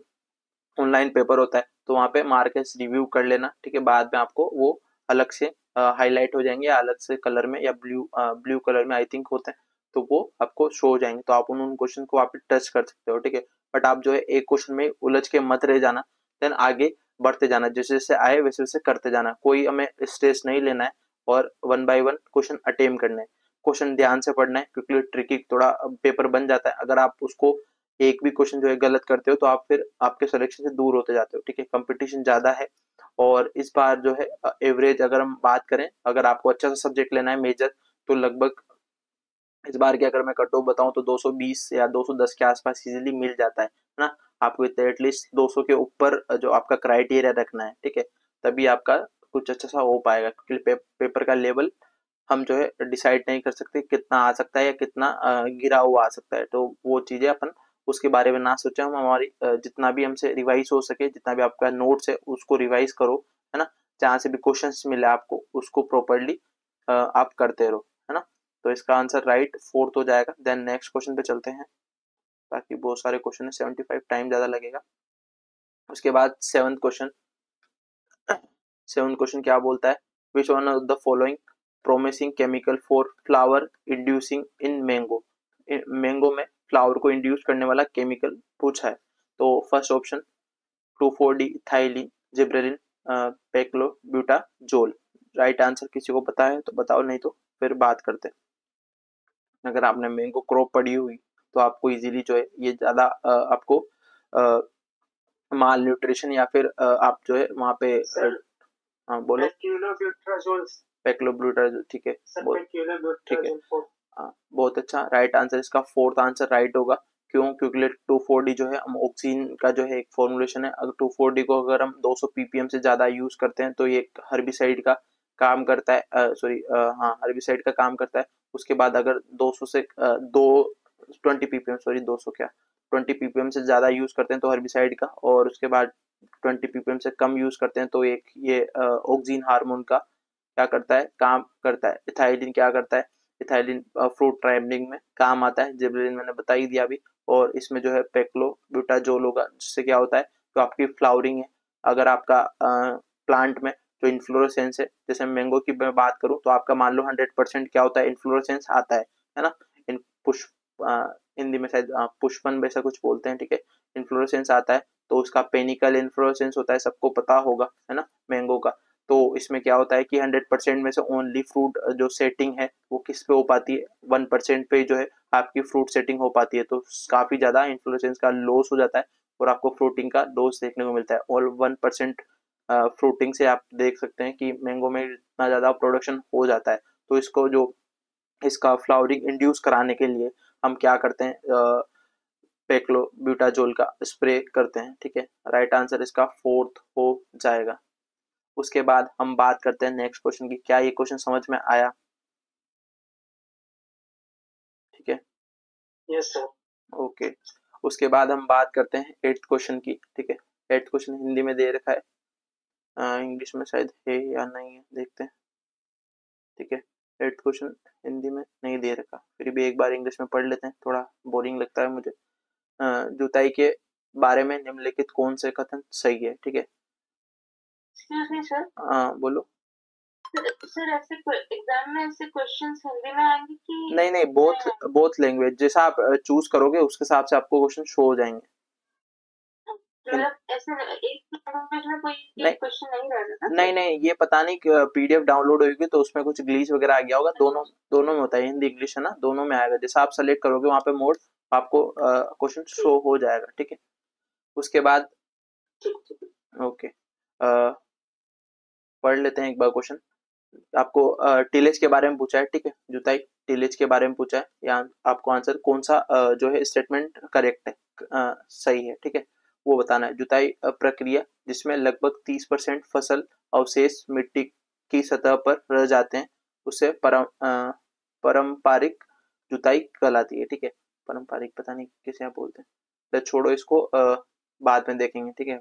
Speaker 1: ऑनलाइन पेपर होता है तो वहाँ पे मार्कर्स रिव्यू कर लेना। ठीक है, बाद में आपको वो अलग से हाईलाइट हो जाएंगे, अलग से कलर में, या ब्लू कलर में आई थिंक होते हैं, तो वो आपको शो हो जाएंगे। तो आप उन क्वेश्चन को आप टच कर सकते हो। ठीक है, बट आप जो है एक क्वेश्चन में उलझ के मत रह जाना, देन आगे बढ़ते जाना, जैसे जैसे आए वैसे वैसे करते जाना, कोई हमें स्ट्रेस नहीं लेना है, और one by one question attempt करना है। क्वेश्चन ध्यान से पढ़ना है क्योंकि ट्रिकी थोड़ा पेपर बन जाता है, अगर आप उसको एक भी क्वेश्चन जो है गलत करते हो तो आप फिर आपके सिलेक्शन से दूर होते जाते हो, ठीक है। कंपटीशन ज्यादा है और इस बार जो है एवरेज अगर हम बात करें, अगर आपको अच्छा सा सब्जेक्ट लेना है मेजर, तो लगभग इस बार की अगर मैं कट ऑफ बताऊं तो 220 या 210 के आसपास इजीली मिल जाता है ना। आपको इतने एटलीस्ट 200 के ऊपर जो आपका क्राइटेरिया रखना है, ठीक है, तभी आपका कुछ अच्छा सा हो पाएगा, क्योंकि पेपर का लेवल हम जो है डिसाइड नहीं कर सकते कितना आ सकता है या कितना गिरा हुआ आ सकता है। तो वो चीजें अपन उसके बारे में ना सोचे, हम हमारी जितना भी हमसे रिवाइज हो सके, जितना भी आपका नोट्स है उसको रिवाइज करो, है ना। जहाँ से भी क्वेश्चंस मिले आपको उसको प्रॉपरली आप करते रहो, है ना। तो इसका आंसर राइट फोर्थ हो जाएगा। देन नेक्स्ट क्वेश्चन पे चलते हैं, ताकि बहुत सारे क्वेश्चन है, 75 टाइम ज्यादा लगेगा। उसके बाद सेवंथ क्वेश्चन क्या बोलता है, which one of the following promising chemical for flower inducing in mango. Mango में फ्लावर को इंड्यूस करने वाला केमिकल पूछा है। तो first option 2,4-D ethylene, gibberellin, paclobutrazol. Right answer किसी को पता है तो बताओ, नहीं तो फिर बात करते हैं। अगर आपने मैंगो क्रॉप पढ़ी हुई तो आपको इजीली जो है ये ज्यादा आपको माल न्यूट्रिशन या फिर आप जो है वहाँ पे
Speaker 2: सर
Speaker 1: हाँ बोलो।
Speaker 2: पेक्लोब्यूटाजोल।
Speaker 1: पेक्लोब्यूटाजोल, ठीक है,
Speaker 2: सर
Speaker 1: बहुत ठीक है।
Speaker 2: पेक्लोब्यूटाजोल 4।
Speaker 1: हाँ बहुत अच्छा, राइट आंसर इसका फोर्थ आंसर राइट होगा। क्यों? क्योंकि 2,4-D जो है हम ऑक्सीजन का जो है एक फॉर्मुलेशन है, अगर 2,4-D को अगर हम 200 ppm से ज्यादा यूज करते हैं तो ये हर्बिसाइड का काम करता है, सॉरी हाँ हर्बिसाइड का काम करता है। उसके बाद अगर 200 से 20 ppm, सॉरी 200 क्या, 20 ppm से ज्यादा यूज करते हैं तो हर्बिसाइड का, और उसके बाद 20 ppm से कम यूज करते हैं तो एक ये ऑक्सीजन हार्मोन का क्या करता है, काम करता है। इथाइलिन क्या करता है, इथाइलिन फ्रूट ट्राइमलिंग में काम आता है। जिबरेलिन मैंने बता ही दिया अभी। और इसमें जो है पेक्लोब्यूटाजोल होगा, जिससे क्या होता है, तो आपकी फ्लावरिंग है, अगर आपका प्लांट में जो इन्फ्लोरेसेंस है, जैसे मैंगो की मैं बात करूं तो आपका मान लो 100% क्या होता है, इन्फ्लोरेसेंस आता है ना। इन पुष्प हिंदी में शायद पुष्पन वैसा कुछ बोलते हैं, ठीक है। इन्फ्लोरेसेंस आता है तो उसका पेनिकल इन्फ्लोरेसेंस होता है, सबको पता होगा, है ना, मैंगो का। तो इसमें क्या होता है कि 100% में से ओनली फ्रूट जो सेटिंग है वो किस पे हो पाती है, 1% पे जो है आपकी फ्रूट सेटिंग हो पाती है। तो काफी ज्यादा इन्फ्लोरेसेंस का लॉस हो जाता है और आपको फ्रूटिंग का लॉस देखने को मिलता है। और 1% फ्रूटिंग से आप देख सकते हैं कि मैंगो में इतना ज्यादा प्रोडक्शन हो जाता है। तो इसको जो इसका फ्लावरिंग इंड्यूस कराने के लिए हम क्या करते हैं, पेक्लोब्यूटाजोल का स्प्रे करते हैं, ठीक है। राइट आंसर इसका फोर्थ हो जाएगा। उसके बाद हम बात करते हैं नेक्स्ट क्वेश्चन की। क्या ये क्वेश्चन समझ में आया? ठीक है,
Speaker 2: यस सर।
Speaker 1: ओके। उसके बाद हम बात करते हैं एट्थ क्वेश्चन की, ठीक है। एट्थ क्वेश्चन हिंदी में दे रखा है, इंग्लिश में शायद है या नहीं है, देखते हैं, ठीक है। एट्थ क्वेश्चन हिंदी में नहीं दे रखा, फिर भी एक बार इंग्लिश में पढ़ लेते हैं, थोड़ा बोरिंग लगता है मुझे। जुताई के बारे में निम्नलिखित कौन से कथन सही है, ठीक है।
Speaker 2: Excuse me sir.
Speaker 1: बोलो।
Speaker 2: सर ऐसे एग्जाम में ऐसे क्वेश्चंस हिंदी में आएंगे कि
Speaker 1: नहीं नहीं, बोथ बोथ लैंग्वेज, जैसा आप चूज करोगे उसके हिसाब से आपको क्वेश्चन शो हो जाएंगे।
Speaker 2: मतलब ऐसे एक लैंग्वेज में कोई
Speaker 1: नहीं
Speaker 2: क्वेश्चन नहीं रहेगा ना?
Speaker 1: नहीं नहीं, ये पता नहीं पीडीएफ डाउनलोड होगी तो उसमें कुछ ग्लिच वगैरह आ गया होगा। दोनों दोनों में होता है, हिंदी इंग्लिश है ना, दोनों में आएगा। जैसा आप सेलेक्ट करोगे वहां पे मोड, आपको क्वेश्चन शो हो जाएगा, ठीक है। उसके बाद ओके, पढ़ लेते हैं एक बार क्वेश्चन। आपको टिलेज के बारे में पूछा है, ठीक है, जुताई टिलेज के बारे में पूछा है। यहाँ आपको आंसर कौन सा जो है स्टेटमेंट करेक्ट है, सही है, ठीक है, वो बताना है। जुताई प्रक्रिया जिसमें लगभग 30% फसल अवशेष मिट्टी की सतह पर रह जाते हैं, उसे पारंपरिक जुताई कहलाती है, ठीक है। पारंपरिक पता नहीं किसे आप बोलते हैं, तो छोड़ो इसको, बाद में देखेंगे, ठीक है।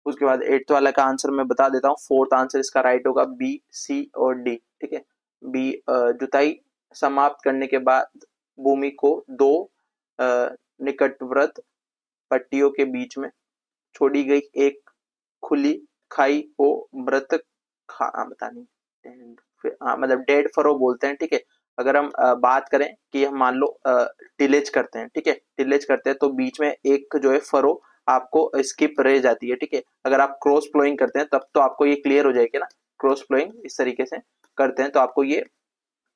Speaker 1: उसके बाद एट्थ वाला का आंसर मैं बता देता हूँ। फोर्थ आंसर इसका राइट होगा बी, सी और डी, ठीक है। बी, जुताई समाप्त करने के बाद भूमि को दो निकटवर्त पट्टियों के बीच में छोड़ी गई एक खुली खाई को मृत बता नहीं, मतलब डेड फरो बोलते हैं, ठीक है। अगर हम बात करें कि हम मान लो टिलेज करते हैं, ठीक है, टिलेज करते हैं तो बीच में एक जो है फरो आपको स्किप रह जाती है, ठीक है। अगर आप क्रॉस फ्लोइंग करते हैं तब तो आपको ये क्लियर हो जाएगी ना, क्रॉस फ्लोइंग इस तरीके से करते हैं तो आपको ये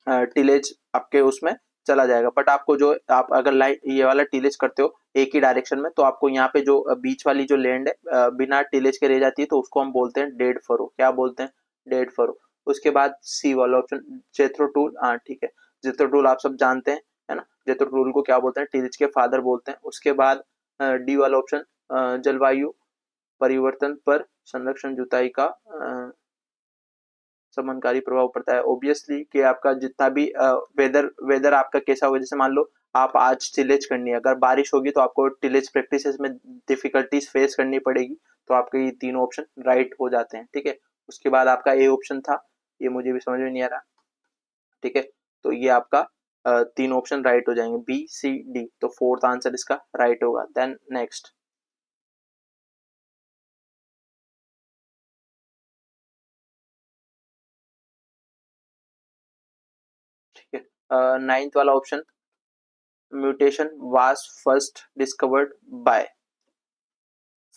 Speaker 1: टिलेज आपके उसमें चला जाएगा। बट आपको जो आप अगर लाइट ये वाला टिलेज करते हो एक ही डायरेक्शन में, तो आपको यहाँ पे जो बीच वाली जो लैंड है बिना टिलेज के रह जाती है, तो उसको हम बोलते हैं डेड फरो। क्या बोलते हैं? Dead furrow. उसके बाद सी वाला ऑप्शन जेथरो टूल, हाँ ठीक है, जेथरो टूल आप सब जानते हैं, है ना। जेथरो टूल को क्या बोलते हैं? टिलेज के फादर बोलते हैं। उसके बाद डी वाला ऑप्शन जलवायु परिवर्तन पर संरक्षण जुताई का समनकारी प्रभाव पड़ता है। ऑब्वियसली कि आपका जितना भी वेदर वेदर आपका कैसा होगा, जैसे मान लो आप आज टिलेज करनी है, अगर बारिश होगी तो आपको टिलेज प्रैक्टिसेस में डिफिकल्टीज फेस करनी पड़ेगी, तो आपके ये तीनों ऑप्शन राइट हो जाते हैं, ठीक है। उसके बाद आपका ए ऑप्शन था, ये मुझे भी समझ में नहीं आ रहा, ठीक है। तो ये आपका तीन ऑप्शन राइट हो जाएंगे, बी सी डी, तो फोर्थ आंसर इसका राइट होगा। देन नेक्स्ट, ठीक है। नाइन्थ वाला option, mutation was first discovered by.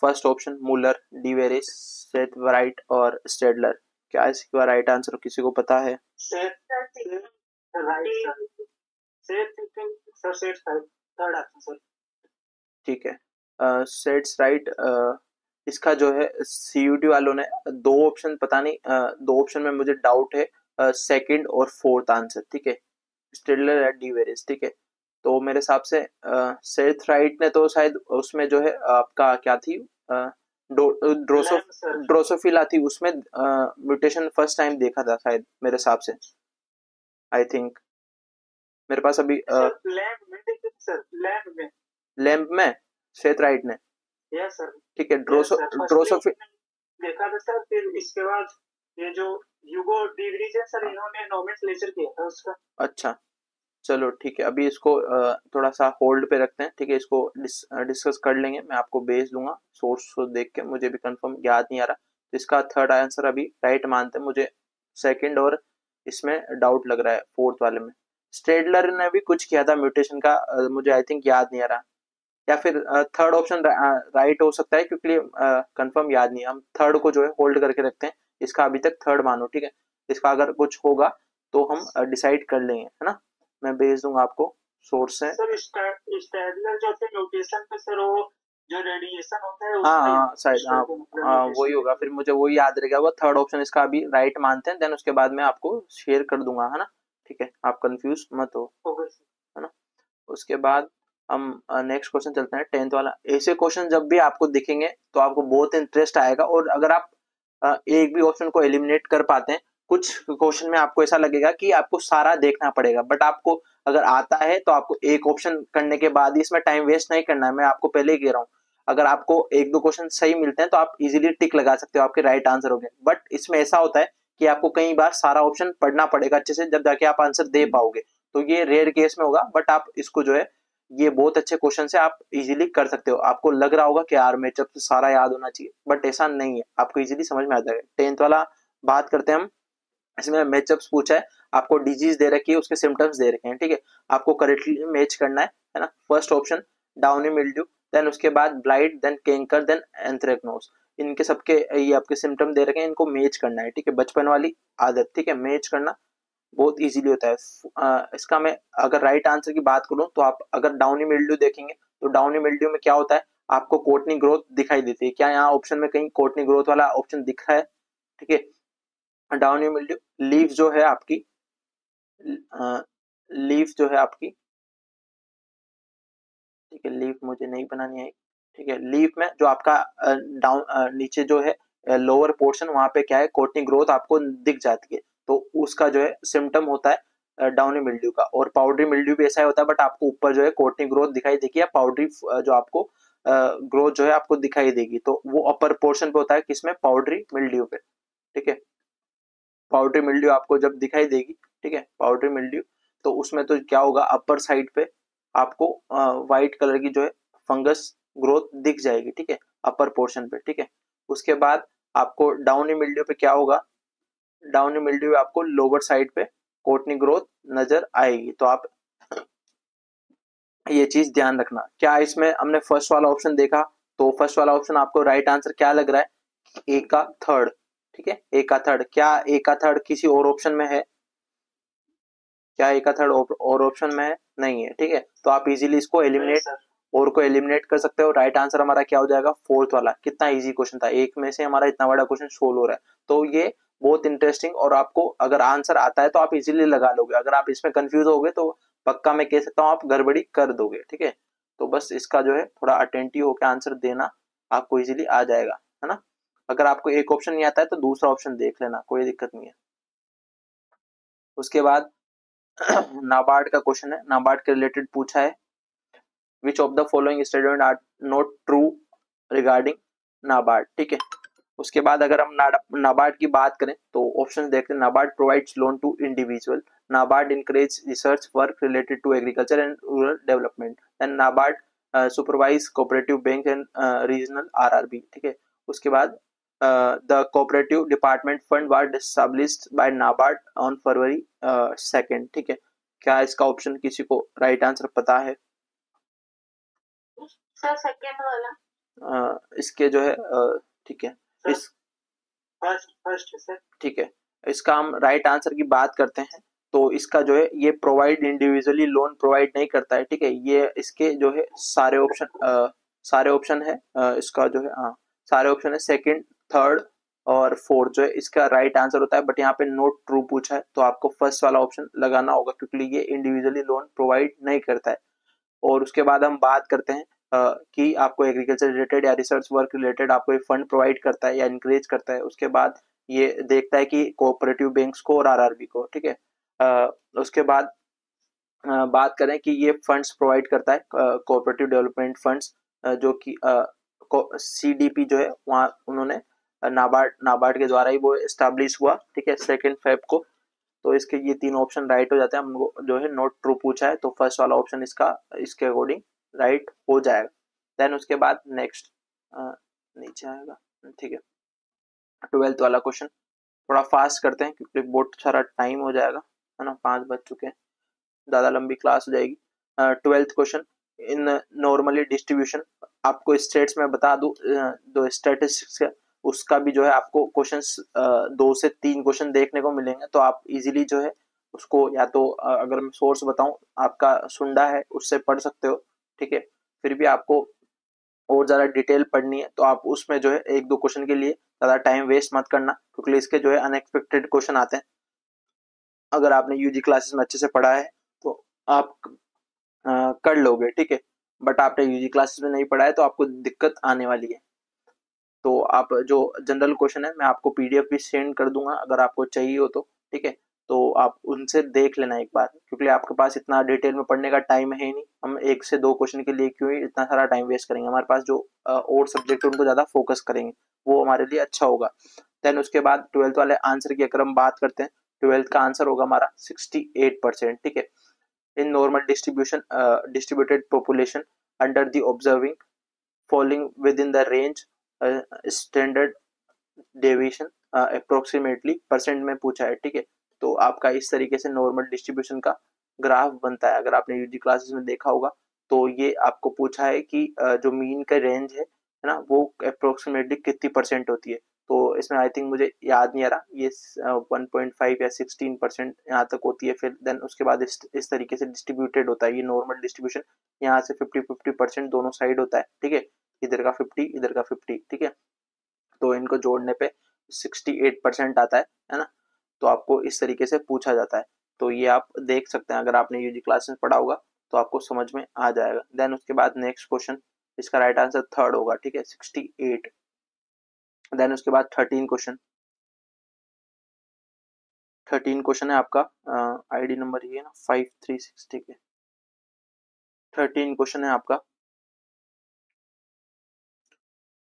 Speaker 1: First option Muller, de Vries, सेथ वराइट और स्टेडलर। क्या इसका राइट आंसर किसी को पता है? ठीक है, सेट्स राइट। इसका जो है सीयूटी वालों ने दो ऑप्शन, पता नहीं दो ऑप्शन में मुझे डाउट है, सेकंड और फोर्थ आंसर, ठीक है, स्टेडलर या डीवेरिस, ठीक है। तो मेरे हिसाब से सेथ राइट ने तो शायद उसमें जो है आपका क्या थी, ड्रोसोफिला थी, उसमें म्यूटेशन फर्स्ट टाइम देखा था शायद मेरे हिसाब से, आई थिंक। मेरे पास अभी लैम्प में सेथ राइट ने,
Speaker 2: यस सर,
Speaker 1: ठीक है, ड्रोसोफिल
Speaker 2: देखा था सर। फिर इसके बाद ये जो ह्यूगो डिवरीज है सर, इन्होंने नोमेनक्लेचर किया था उसका। अच्छा, चलो ठीक है, अभी इसको थोड़ा सा होल्ड पे रखते हैं, ठीक है, इसको डिस्कस कर लेंगे, मैं आपको भेज दूंगा सोर्स को देख के, मुझे भी कंफर्म याद नहीं आ रहा। तो इसका थर्ड आंसर अभी राइट मानते हैं, मुझे सेकंड और इसमें डाउट लग रहा है फोर्थ वाले में। स्ट्रेडलर ने भी कुछ किया था म्यूटेशन का, मुझे आई थिंक याद नहीं आ रहा, या फिर थर्ड ऑप्शन राइट हो सकता है, क्योंकि कंफर्म याद नहीं है। हम थर्ड को जो है होल्ड करके रखते हैं, इसका अभी तक थर्ड मानो, ठीक है। इसका अगर कुछ होगा तो हम डिसाइड कर लेंगे, है ना। मैं भेज दूंगा आपको सोर्स से। सर स्टैडलर जो थे म्यूटेशन पे सर, वो जो रेडिएशन होता है
Speaker 1: हाँ हाँ शायद, हाँ वही होगा, फिर मुझे वही याद रहेगा, वो थर्ड ऑप्शन इसका अभी राइट मानते हैं, देन उसके बाद मैं आपको शेयर कर दूंगा, है ना, ठीक है, आप कंफ्यूज मत हो, है ना। उसके बाद हम नेक्स्ट क्वेश्चन चलते हैं, टेंथ वाला। ऐसे क्वेश्चन जब भी आपको दिखेंगे तो आपको बहुत इंटरेस्ट आएगा, और अगर आप एक भी ऑप्शन को एलिमिनेट कर पाते हैं, कुछ क्वेश्चन में आपको ऐसा लगेगा कि आपको सारा देखना पड़ेगा, बट आपको अगर आता है तो आपको एक ऑप्शन करने के बाद ही इसमें टाइम वेस्ट नहीं करना है, मैं आपको पहले ही कह रहा हूँ। अगर आपको एक दो क्वेश्चन सही मिलते हैं तो आप इजीली टिक लगा सकते हो, आपके राइट आंसर हो गए। बट इसमें ऐसा होता है कि आपको कई बार सारा ऑप्शन पढ़ना पड़ेगा अच्छे से, जब जाके आप आंसर दे पाओगे। तो ये रेयर केस में होगा, बट आप इसको जो है, ये बहुत अच्छे क्वेश्चन है, आप इजीली कर सकते हो। आपको लग रहा होगा कि यार मैचअप से सारा याद होना चाहिए, बट ऐसा नहीं है, आपको इजीली समझ में आ जाएगा। टेंथ वाला बात करते हैं हम, इसमें मैचअप्स पूछा है, आपको डिजीज दे रखी है, उसके सिम्टम्स दे रखे हैं, ठीक है, आपको करेक्टली मैच करना है ना। First option downy mildew, then उसके बाद blight, then canker, then anthracnose. इनके सबके ये आपके सिम्टम दे रखे हैं, इनको मैच करना है, ठीक है, बचपन वाली आदत, ठीक है, मैच करना बहुत इजीली होता है। इसका मैं अगर राइट आंसर की बात करूं, तो आप अगर डाउनी मिल्ड्यू देखेंगे, तो डाउनी मिल्ड्यू में क्या होता है, आपको कोटनी ग्रोथ दिखाई देती है। क्या यहाँ ऑप्शन में कहीं कोटनी ग्रोथ वाला ऑप्शन दिख रहा है? ठीक है, डाउनी मिल्ड्यू, लीफ जो है आपकी, लीफ जो है आपकी, ठीक है, लीफ मुझे नहीं बनानी है, ठीक है, लीफ में जो आपका डाउन नीचे जो है लोअर पोर्शन, वहां पे क्या है, कोटनी ग्रोथ आपको दिख जाती है, तो उसका जो है सिम्टम होता है डाउनी मिल्ड्यू का। और पाउडरी मिल्ड्यू भी ऐसा ही होता है, बट आपको ऊपर जो है कोटनी ग्रोथ दिखाई देगी, या पाउडरी जो आपको ग्रोथ जो है आपको दिखाई देगी, तो वो अपर पोर्शन पे होता है, किसमें, पाउडरी मिल्ड्यू पे, ठीक है। पाउडरी मिल्ड्यू आपको जब दिखाई देगी, ठीक है, पाउडरी मिल्ड्यू, तो उसमें तो क्या होगा, अपर साइड पे आपको व्हाइट कलर की जो है फंगस ग्रोथ दिख जाएगी, ठीक है, अपर पोर्शन पे, ठीक है। उसके बाद आपको डाउनी मिल्ड्यू पे क्या होगा, डाउनी मिल्ड्यू आपको लोअर साइड पे कोटनी ग्रोथ नजर आएगी। तो आप ये चीज ध्यान रखना। क्या इसमें हमने फर्स्ट वाला ऑप्शन देखा, तो फर्स्ट वाला ऑप्शन आपको राइट आंसर क्या लग रहा है, ए का थर्ड, ठीक है, ए का थर्ड। क्या ए का थर्ड किसी और ऑप्शन में है? क्या एक का थर्ड और ऑप्शन में नहीं है, ठीक है। तो आप इजीली इसको एलिमिनेट और को एलिमिनेट कर सकते हो। राइट आंसर हमारा क्या हो जाएगा, फोर्थ वाला। कितना इजी क्वेश्चन था, एक में से हमारा इतना बड़ा क्वेश्चन सोल्व हो रहा है। तो ये बहुत इंटरेस्टिंग, और आपको अगर आंसर आता है तो आप इजीली लगा लोगे। अगर आप इसमें कंफ्यूज होगे तो पक्का मैं कह सकता हूँ आप गड़बड़ी कर दोगे, ठीक है। तो बस इसका जो है थोड़ा अटेंटिव होकर आंसर देना, आपको इजीली आ जाएगा, है ना। अगर आपको एक ऑप्शन नहीं आता है तो दूसरा ऑप्शन देख लेना, कोई दिक्कत नहीं है। उसके बाद नाबार्ड का क्वेश्चन है, नाबार्ड के रिलेटेड पूछा है। Which of the following statement are not true regarding NABARD, ठीक है। उसके बाद अगर हम नाबार्ड की बात करें तो ऑप्शन देखते हैं। NABARD provides loan to individual, NABARD encourage research work related to agriculture and rural development, and NABARD supervise cooperative bank and regional RRB, ठीक है। उसके बाद the cooperative department fund was established by NABARD on February 2, ठीक है। क्या इसका ऑप्शन किसी को राइट आंसर पता है?
Speaker 2: सर सेकंड वाला।
Speaker 1: इसके जो है ठीक है, इस
Speaker 2: फर्स्ट सर,
Speaker 1: ठीक है। इसका हम राइट आंसर की बात करते हैं तो इसका जो है ये प्रोवाइड इंडिविजुअली लोन प्रोवाइड नहीं करता है, ठीक है। ये इसके जो है सारे ऑप्शन है इसका जो है, हाँ सारे ऑप्शन है, सेकंड, थर्ड और फोर्थ जो है इसका राइट आंसर होता है। बट यहाँ पे नोट ट्रू पूछा है तो आपको फर्स्ट वाला ऑप्शन लगाना होगा, क्योंकि ये इंडिविजुअली लोन प्रोवाइड नहीं करता है। और उसके बाद हम बात करते हैं कि आपको एग्रीकल्चर रिलेटेड या रिसर्च वर्क रिलेटेड आपको एक फंड प्रोवाइड करता है या इंकरेज करता है। उसके बाद ये देखता है कि कोऑपरेटिव बैंक्स को और आरआरबी को, ठीक है। उसके बाद बात करें कि ये फंड्स प्रोवाइड करता है कोऑपरेटिव डेवलपमेंट फंड्स, जो कि सीडीपी जो है वहाँ उन्होंने नाबार्ड के द्वारा ही वो एस्टैब्लिश हुआ, ठीक है, 2 फेब को। तो इसके ये 3 ऑप्शन राइट हो जाते हैं। हमको जो है नोट ट्रू पूछा है तो फर्स्ट वाला ऑप्शन इसका इसके अकॉर्डिंग राइट हो जाएगा। देन उसके बाद नेक्स्ट नीचे आएगा, ठीक है। 12th वाला क्वेश्चन थोड़ा फास्ट करते हैं क्योंकि बहुत सारा टाइम हो जाएगा, है ना, 5 बज चुके हैं, ज़्यादा लंबी क्लास हो जाएगी। 12th क्वेश्चन, इन नॉर्मली डिस्ट्रीब्यूशन, आपको स्टेट्स में बता दूं, दो स्टैटिस्टिक्स है उसका भी जो है आपको क्वेश्चंस 2 से 3 क्वेश्चन देखने को मिलेंगे। तो आप इजीली जो है उसको या तो अगर मैं सोर्स बताऊं आपका सुंडा है उससे पढ़ सकते हो, ठीक है। फिर भी आपको और ज़्यादा डिटेल पढ़नी है तो आप उसमें जो है 1-2 क्वेश्चन के लिए ज़्यादा टाइम वेस्ट मत करना, क्योंकि इसके जो है अनएक्सपेक्टेड क्वेश्चन आते हैं। अगर आपने यूजी क्लासेस में अच्छे से पढ़ा है तो आप कर लोगे, ठीक है। बट आपने यूजी क्लासेस में नहीं पढ़ा है तो आपको दिक्कत आने वाली है। तो आप जो जनरल क्वेश्चन है मैं आपको पीडीएफ भी सेंड कर दूंगा अगर आपको चाहिए हो तो, ठीक है। तो आप उनसे देख लेना एक बार, क्योंकि आपके पास इतना डिटेल में पढ़ने का टाइम है ही नहीं। हम 1 से 2 क्वेश्चन के लिए क्यों ही इतना सारा टाइम वेस्ट करेंगे, हमारे पास जो और सब्जेक्ट है उनको ज़्यादा फोकस करेंगे, वो हमारे लिए अच्छा होगा। देन उसके बाद 12th वाले आंसर की अगर हम बात करते हैं, 12th का आंसर होगा हमारा 68%, ठीक है। In normal distributed population under the observing falling within the range standard deviation approximately percent में पूछा है, ठीक है। तो आपका इस तरीके से नॉर्मल डिस्ट्रीब्यूशन का ग्राफ बनता है। अगर आपने यूजी क्लासेस में देखा होगा तो ये आपको पूछा है कि जो मीन का रेंज है ना, वो अप्रोक्सीमेटली कितनी परसेंट होती है। तो इसमें आई थिंक मुझे याद नहीं आ रहा, ये 1.5 या 16% यहाँ तक होती है। फिर देन उसके बाद इस तरीके से डिस्ट्रीब्यूटेड होता है ये नॉर्मल डिस्ट्रीब्यूशन, यहाँ से 50-50% दोनों साइड होता है, ठीक है। इधर का 50 इधर का 50, ठीक है। तो इनको जोड़ने पे 68% आता है ना। तो आपको इस तरीके से पूछा जाता है। तो ये आप देख सकते हैं, अगर आपने यूजी क्लास में पढ़ा होगा तो आपको समझ में आ जाएगा। देन उसके बाद नेक्स्ट क्वेश्चन, इसका राइट आंसर थर्ड होगा, ठीक है, 68। देन उसके बाद 13 क्वेश्चन, 13 क्वेश्चन है आपका, आईडी नंबर ये है ना 536, ठीक है। 13 क्वेश्चन है आपका,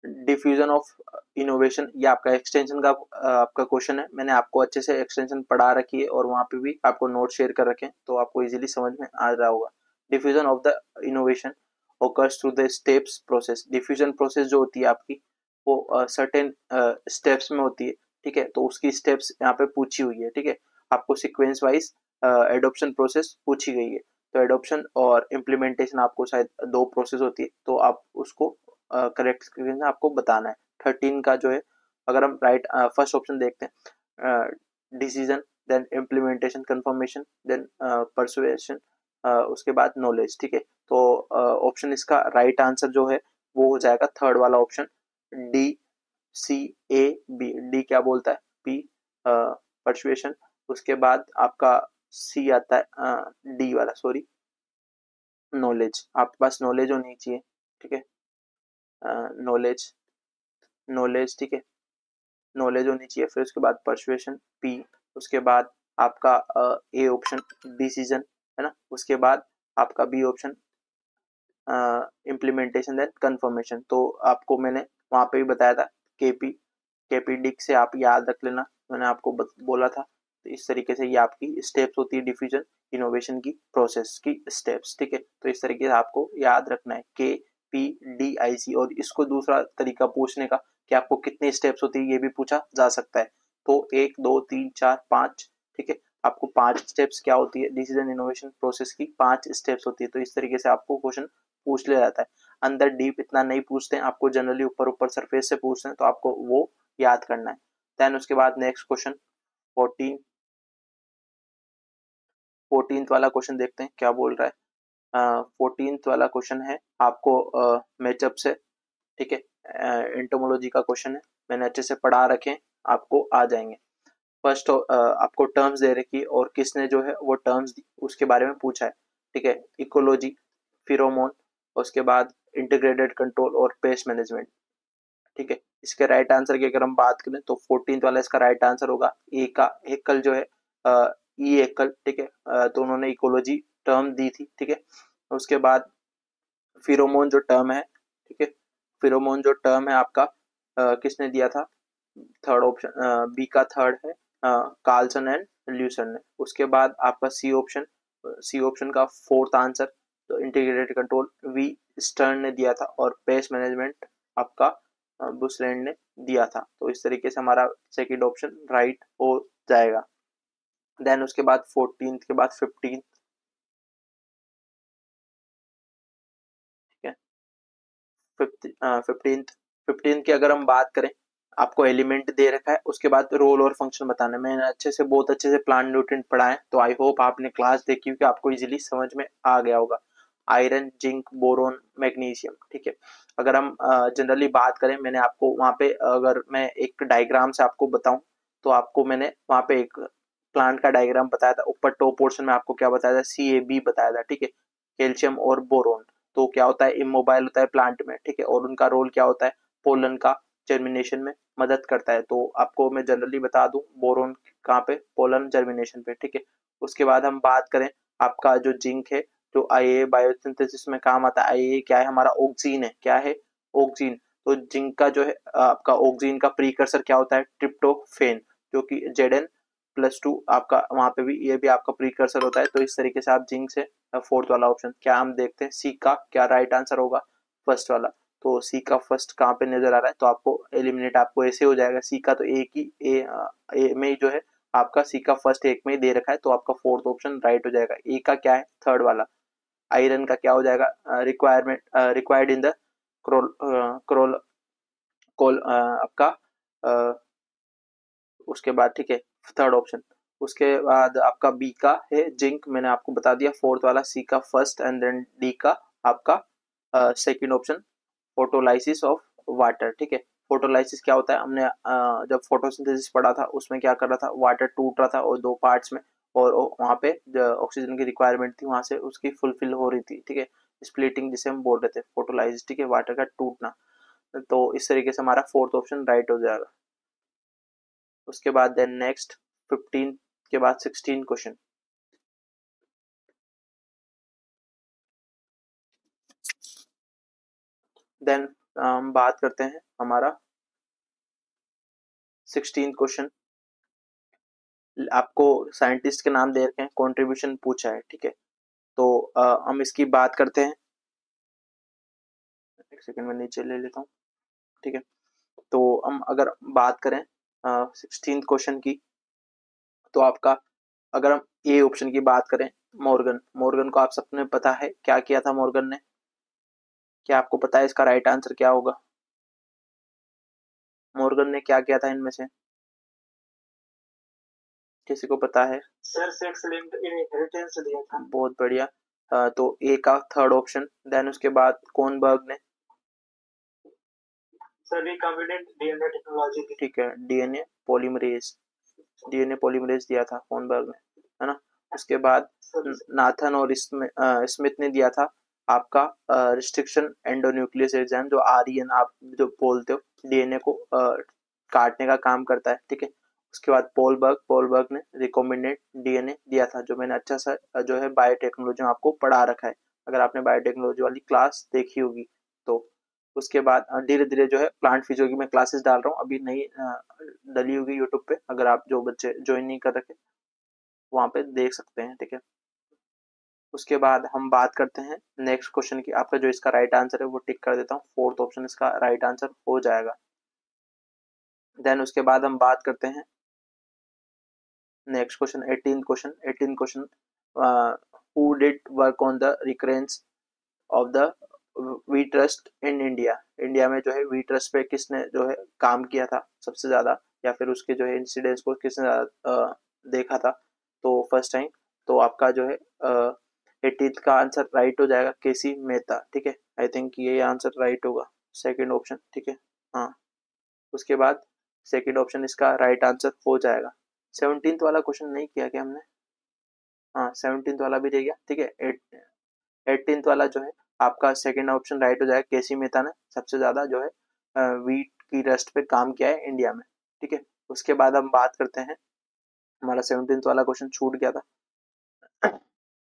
Speaker 1: डिफ्यूजन ऑफ इनोवेशन, ये आपका एक्सटेंशन का आपका क्वेश्चन है। मैंने आपको अच्छे से एक्सटेंशन पढ़ा रखी है और वहाँ पे भी आपको नोट शेयर कर रखे हैं, तो आपको इजीली समझ में आ रहा होगा। Diffusion of the innovation occurs through the steps process। Diffusion process जो होती है आपकी वो सर्टेन स्टेप्स में होती है, ठीक है। तो उसकी स्टेप्स यहाँ पे पूछी हुई है, ठीक है। आपको सीक्वेंस वाइज एडॉप्शन प्रोसेस पूछी गई है। तो एडॉप्शन और इम्प्लीमेंटेशन आपको शायद 2 प्रोसेस होती है, तो आप उसको करेक्ट आपको बताना है। 13 का जो है, अगर हम राइट फर्स्ट ऑप्शन देखते हैं, decision then implementation, confirmation, then persuasion, उसके बाद नॉलेज। ठीक है, तो ऑप्शन इसका राइट आंसर जो है वो हो जाएगा थर्ड वाला option, D C A B. D क्या बोलता है, पी परसुएशन, उसके बाद आपका सी आता है डी वाला, सॉरी, नॉलेज। आपके पास नॉलेज होनी चाहिए। ठीक है, नॉलेज, नॉलेज, ठीक है, नॉलेज होनी चाहिए। फिर उसके बाद परसुएशन, पी, उसके बाद आपका ए ऑप्शन डिसीजन, है ना, उसके बाद आपका B option implementation, then confirmation. तो आपको मैंने वहां पे भी बताया था केपी, केपीडिक से आप याद रख लेना, मैंने आपको बोला था। तो इस तरीके से ये आपकी स्टेप्स होती है डिफ्यूजन इनोवेशन की प्रोसेस की स्टेप्स। ठीक है, तो इस तरीके से आपको याद रखना है के पी डी आई सी। और इसको दूसरा तरीका पूछने का कि आपको कितनी स्टेप्स होती है ये भी पूछा जा सकता है। तो 1 2 3 4 5, ठीक है, आपको 5 स्टेप्स क्या होती है डिसीजन इनोवेशन प्रोसेस की, 5 स्टेप्स होती है। तो इस तरीके से आपको क्वेश्चन पूछ लिया जाता है। अंदर डीप इतना नहीं पूछते हैं आपको, जनरली ऊपर ऊपर सरफेस से पूछते हैं, तो आपको वो याद करना है। देन उसके बाद नेक्स्ट क्वेश्चन 14, 14th वाला क्वेश्चन देखते हैं क्या बोल रहा है। 14th वाला क्वेश्चन है आपको मैचअप से, ठीक है, एंटोमोलॉजी का क्वेश्चन है, मैंने अच्छे से पढ़ा रखे हैं, आपको आ जाएंगे। फर्स्ट आपको टर्म्स दे रखी है और किसने जो है वो टर्म्स उसके बारे में पूछा है। ठीक है, इकोलॉजी, फिरोमोन, उसके बाद इंटीग्रेटेड कंट्रोल और पेस्ट मैनेजमेंट। ठीक है, इसके राइट आंसर की अगर हम बात करें तो 14th वाला इसका राइट आंसर होगा ए का एकल जो है, ई एकल। ठीक है, तो उन्होंने इकोलॉजी टर्म दी थी। ठीक है, उसके बाद फिरोमोन जो टर्म है, ठीक है, फिरोमोन जो टर्म है आपका किसने दिया था, थर्ड ऑप्शन बी का थर्ड है कार्लसन एंड ल्यूसन ने। उसके बाद आपका सी ऑप्शन, सी ऑप्शन का फोर्थ आंसर तो इंटीग्रेटेड कंट्रोल वी स्टर्न ने दिया था, और पेस्ट मैनेजमेंट आपका बुसलैंड ने दिया था। तो इस तरीके से हमारा सेकंड ऑप्शन राइट हो जाएगा। देन उसके बाद 14th के बाद 15th, ठीक है, 15th, 15th की अगर हम बात करें, आपको एलिमेंट दे रखा है, उसके बाद रोल और फंक्शन बताना है। मैंने अच्छे से, बहुत अच्छे से प्लांट न्यूट्रिएंट पढ़ा है, तो आई होप आपने क्लास देखी होगी, आपको इजीली समझ में आ गया होगा। Iron, zinc, boron, magnesium. ठीक है, अगर हम जनरली बात करें, मैंने आपको वहां पे, अगर मैं एक डायग्राम से आपको बताऊं, तो आपको मैंने वहां पे एक प्लांट का डायग्राम बताया था। ऊपर टॉप पोर्शन में आपको क्या बताया था, CAB बताया था। ठीक है, कैल्शियम और बोरोन। तो क्या होता है, इमोबाइल होता है प्लांट में, ठीक है, और उनका रोल क्या होता है, पोलन का जर्मिनेशन में मदद करता है। तो आपको मैं जनरली बता दूं, बोरोन कहाँ पे, पोलन जर्मिनेशन पे। ठीक है, उसके बाद हम बात करें, आपका जो जिंक है, जो आईए बायोसिंथेसिस में काम आता है, आईए क्या है हमारा, ऑक्सीन है, क्या है, ऑक्सीन। तो जिंक का जो है आपका ऑक्सीन का प्रीकर्सर क्या होता है, ट्रिप्टोफेन, जो कि Zn+2 आपका वहां पे भी, ये भी आपका प्रीकर्सर होता है। तो इस तरीके से आप जिंक से, फोर्थ वाला ऑप्शन क्या हम देखते हैं, सी का क्या राइट आंसर होगा, फर्स्ट वाला। तो सी का फर्स्ट कहाँ पे नजर आ रहा है, तो आपको एलिमिनेट आपको ऐसे हो जाएगा, सी का तो एक ही ए में ही जो है आपका, सी का फर्स्ट एक में ही दे रखा है, तो आपका फोर्थ ऑप्शन राइट हो जाएगा। ए का क्या है, थर्ड वाला। आयरन का क्या हो जाएगा, requirement, required in the crawl, crawl, coal आपका उसके बाद, ठीक है, थर्ड ऑप्शन। उसके बाद आपका बी का है जिंक, मैंने आपको बता दिया फोर्थ वाला। सी का फर्स्ट, एंड देन डी का आपका second option, photolysis of water. ठीक है, फोटोलाइसिस क्या होता है, हमने जब फोटोसिंथेसिस पढ़ा था उसमें क्या कर रहा था, वाटर टूट रहा था और दो पार्ट्स में, और वहां पे ऑक्सीजन की रिक्वायरमेंट थी, वहां से उसकी फुलफिल हो रही थी। ठीक है, स्प्लिटिंग जिसे हम बोल रहे थे, फोटोलाइसिस। ठीक है, वाटर का टूटना। तो इस तरीके से हमारा फोर्थ ऑप्शन राइट हो जाएगा। उसके बाद देन नेक्स्ट 15 के बाद 16 क्वेश्चन। देन हम बात करते हैं हमारा 16 क्वेश्चन। आपको साइंटिस्ट के नाम दे रखे हैं, कंट्रीब्यूशन पूछा है। ठीक है, तो हम इसकी बात करते हैं, एक सेकंड में नीचे ले लेता हूँ। ठीक है, तो हम अगर बात करें 16 क्वेश्चन की, तो आपका, अगर हम ए ऑप्शन की बात करें, मॉर्गन, मॉर्गन को आप सबने पता है क्या किया था मॉर्गन ने, क्या आपको पता है इसका राइट आंसर क्या होगा, मॉर्गन ने क्या किया था इनमें से। किसी को पता है?
Speaker 2: सर सेक्स लिंक्ड इनहेरिटेंस दिया था।
Speaker 1: बहुत बढ़िया। तो ए का थर्ड ऑप्शन। देन उसके बाद कोनबर्ग ने?
Speaker 2: सर रिकॉम्बिनेंट डीएनए टेक्नोलॉजी की।
Speaker 1: ठीक है, डीएनए पॉलीमरेज दिया था कोनबर्ग ने, है ना। उसके बाद नाथन और स्मिथ ने दिया था आपका रिस्ट्रिक्शन एंडोन्यूक्लियस एंजाइम, जो आरईएन आप जो बोलते हो, डीएनए को काटने का काम करता है, ठीक है। उसके बाद पोलबर्ग ने रिकॉम्बिनेंट डीएनए दिया था, जो मैंने अच्छा सा जो है बायोटेक्नोलॉजी में आपको पढ़ा रखा है, अगर आपने बायोटेक्नोलॉजी वाली क्लास देखी होगी तो। उसके बाद धीरे धीरे जो है प्लांट फिजियोलॉजी में क्लासेस डाल रहा हूँ, अभी नई डली होगी यूट्यूब पे, अगर आप जो बच्चे ज्वाइन नहीं कर रखे वहां पे देख सकते हैं, ठीक है। उसके बाद हम बात करते हैं नेक्स्ट क्वेश्चन की। आपका जो इसका राइट आंसर है वो टिक कर देता हूँ, फोर्थ ऑप्शन इसका राइट आंसर हो जाएगा। देन उसके बाद हम बात करते हैं नेक्स्ट क्वेश्चन, 18th क्वेश्चन, who did work on the recurrence of the we trust in India. India में जो है वी ट्रस्ट पे किसने जो है काम किया था सबसे ज्यादा, या फिर उसके जो है इंसिडेंट्स को किसने ज्यादा देखा था, तो फर्स्ट टाइम। तो आपका जो है 18th का आंसर राइट हो जाएगा, केसी मेहता, ठीक है। आई थिंक ये आंसर राइट होगा, सेकंड ऑप्शन, ठीक है। हाँ, उसके बाद सेकंड ऑप्शन इसका राइट आंसर हो जाएगा। 17th वाला क्वेश्चन नहीं किया क्या हमने? हाँ, 17th वाला भी रह गया, ठीक है। 18th वाला जो है आपका सेकंड ऑप्शन राइट हो जाएगा, केसी मेहता ने सबसे ज्यादा जो है वीट की रस्ट पे काम किया है इंडिया में, ठीक है। उसके बाद हम बात करते हैं, हमारा 17th वाला क्वेश्चन छूट गया था।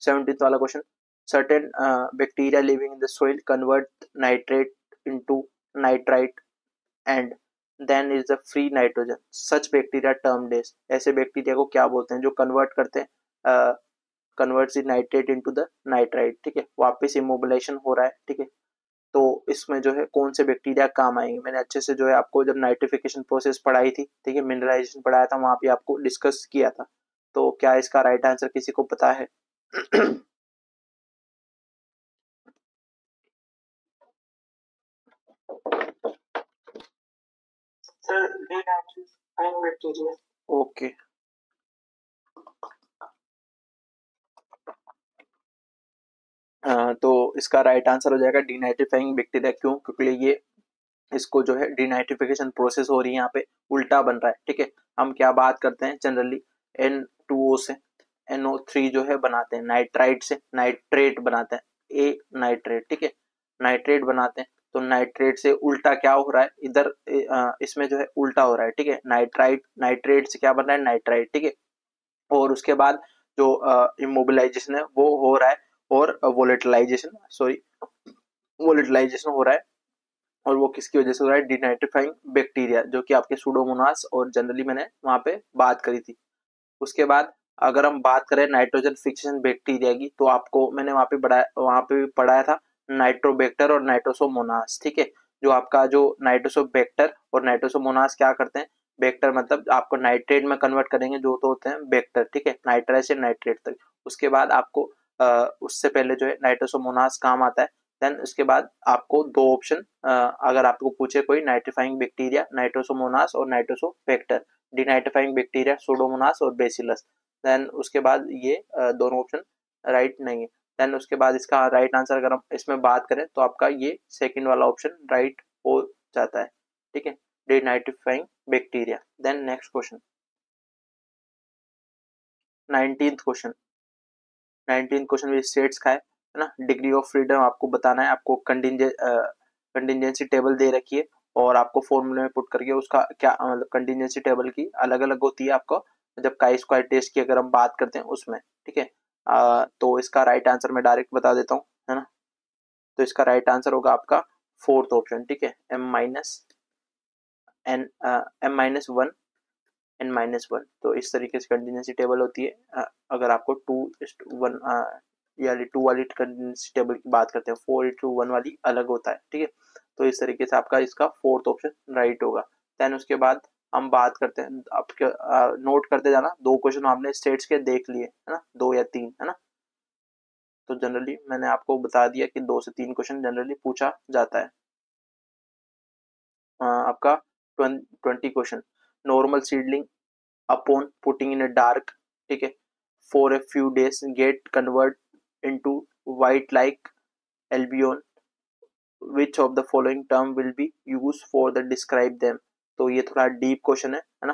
Speaker 1: 17th वाला क्वेश्चन, certain bacteria living in the soil convert nitrate into nitrite and then is the free nitrogen, such bacteria termed as, ऐसे बैक्टीरिया को क्या बोलते हैं जो कन्वर्ट करते हैं, converts the nitrate into the nitrite, ठीक है। वापस इमोबिलाइजेशन हो रहा है, ठीक है। तो इसमें जो है कौन से बैक्टीरिया काम आएंगे, मैंने अच्छे से जो है आपको जब नाइट्रिफिकेशन प्रोसेस पढ़ाई थी, ठीक है, मिनरलाइजेशन पढ़ाया था, वहां पे आपको डिस्कस किया था। तो क्या इसका राइट आंसर किसी को पता है?
Speaker 2: Sir डीनाइट्रिफाइंग bacteria.
Speaker 1: ओके, तो इसका राइट आंसर हो जाएगा डीनाइट्रिफाइंग बैक्टीरिया। क्यों? क्योंकि ये इसको जो है डीनाइट्रिफिकेशन प्रोसेस हो रही है यहाँ पे, उल्टा बन रहा है, ठीक है। हम क्या बात करते हैं जनरली, N2O से NO3 जो है बनाते हैं, नाइट्राइट से नाइट्रेट बनाते हैं, ए नाइट्रेट, ठीक है, नाइट्रेट बनाते हैं। तो नाइट्रेट से उल्टा क्या हो रहा है इधर, इसमें जो है उल्टा हो रहा है, ठीक है। नाइट्रेट से क्या बन रहा है, नाइट्राइट, ठीक है। और उसके बाद जो इमोबिलाइजेशन है वो हो रहा है, और वोलेटिलाइजेशन हो रहा है, और वो किसकी वजह से हो रहा है, डिनाइट्रीफाइंग बैक्टीरिया, जो कि आपके सुडोमोनास, और जनरली मैंने वहां पे बात करी थी। उसके बाद अगर हम बात करें नाइट्रोजन फिक्सेशन बैक्टीरिया की, तो आपको मैंने वहां पे भी पढ़ाया था नाइट्रोबैक्टर और नाइट्रोसोमोनास, ठीक है। जो आपका जो नाइट्रोसोबैक्टर और नाइट्रोसोमोनास क्या करते हैं, बैक्टर मतलब आपको नाइट्रेट में कन्वर्ट करेंगे, जो तो होते हैं बैक्टर, ठीक है, नाइट्राइट से नाइट्रेट तक। उसके बाद आपको उससे पहले जो है नाइट्रोसोमोनास काम आता है। देन उसके बाद आपको दो ऑप्शन, अगर आपको पूछे कोई, नाइट्रीफाइंग बैक्टीरिया नाइट्रोसोमोनास और नाइट्रोसोबैक्टर, डिनाइट्रीफाइंग बैक्टीरिया सुडोमोनास और बेसिलस। देन उसके बाद ये दोनों ऑप्शन राइट नहीं है। देन उसके बाद इसका राइट आंसर अगर हम इसमें बात करें तो आपका ये सेकंड वाला ऑप्शन राइट हो जाता है, ठीक है, denitrifying bacteria. Then next question, 19th question. 19th question में स्टेट्स का है ना, डिग्री ऑफ फ्रीडम आपको बताना है, आपको कंटिजेंसी टेबल दे रखी है, और आपको फॉर्मूले में पुट करके उसका क्या मतलब कंटिजेंसी टेबल की अलग अलग होती है आपको, जब काई स्क्वायर टेस्ट की अगर हम बात करते हैं उसमें, ठीक है। तो इसका राइट आंसर मैं डायरेक्ट बता देता हूँ, है ना। तो इसका राइट आंसर होगा आपका फोर्थ ऑप्शन, ठीक है, M-1 N-1। तो इस तरीके से कंटिजेंसी टेबल होती है। अगर आपको 2:1 यानी 2 वाली कंटिजेंसी टेबल की बात करते हैं, 4:1 वाली अलग होता है, ठीक है। तो इस तरीके से आपका इसका फोर्थ ऑप्शन राइट होगा। देन उसके बाद हम बात करते हैं, आपके नोट करते जाना, दो क्वेश्चन आपने स्टेट्स के देख लिए, है ना, 2 या 3, है ना। तो जनरली मैंने आपको बता दिया कि 2 से 3 क्वेश्चन जनरली पूछा जाता है। आपका 20 question, normal seedling upon putting in a dark, ठीक है, for a few days gate convert into white like Albion, which of the following term will be use for the describe them. तो ये थोड़ा deep question है ना,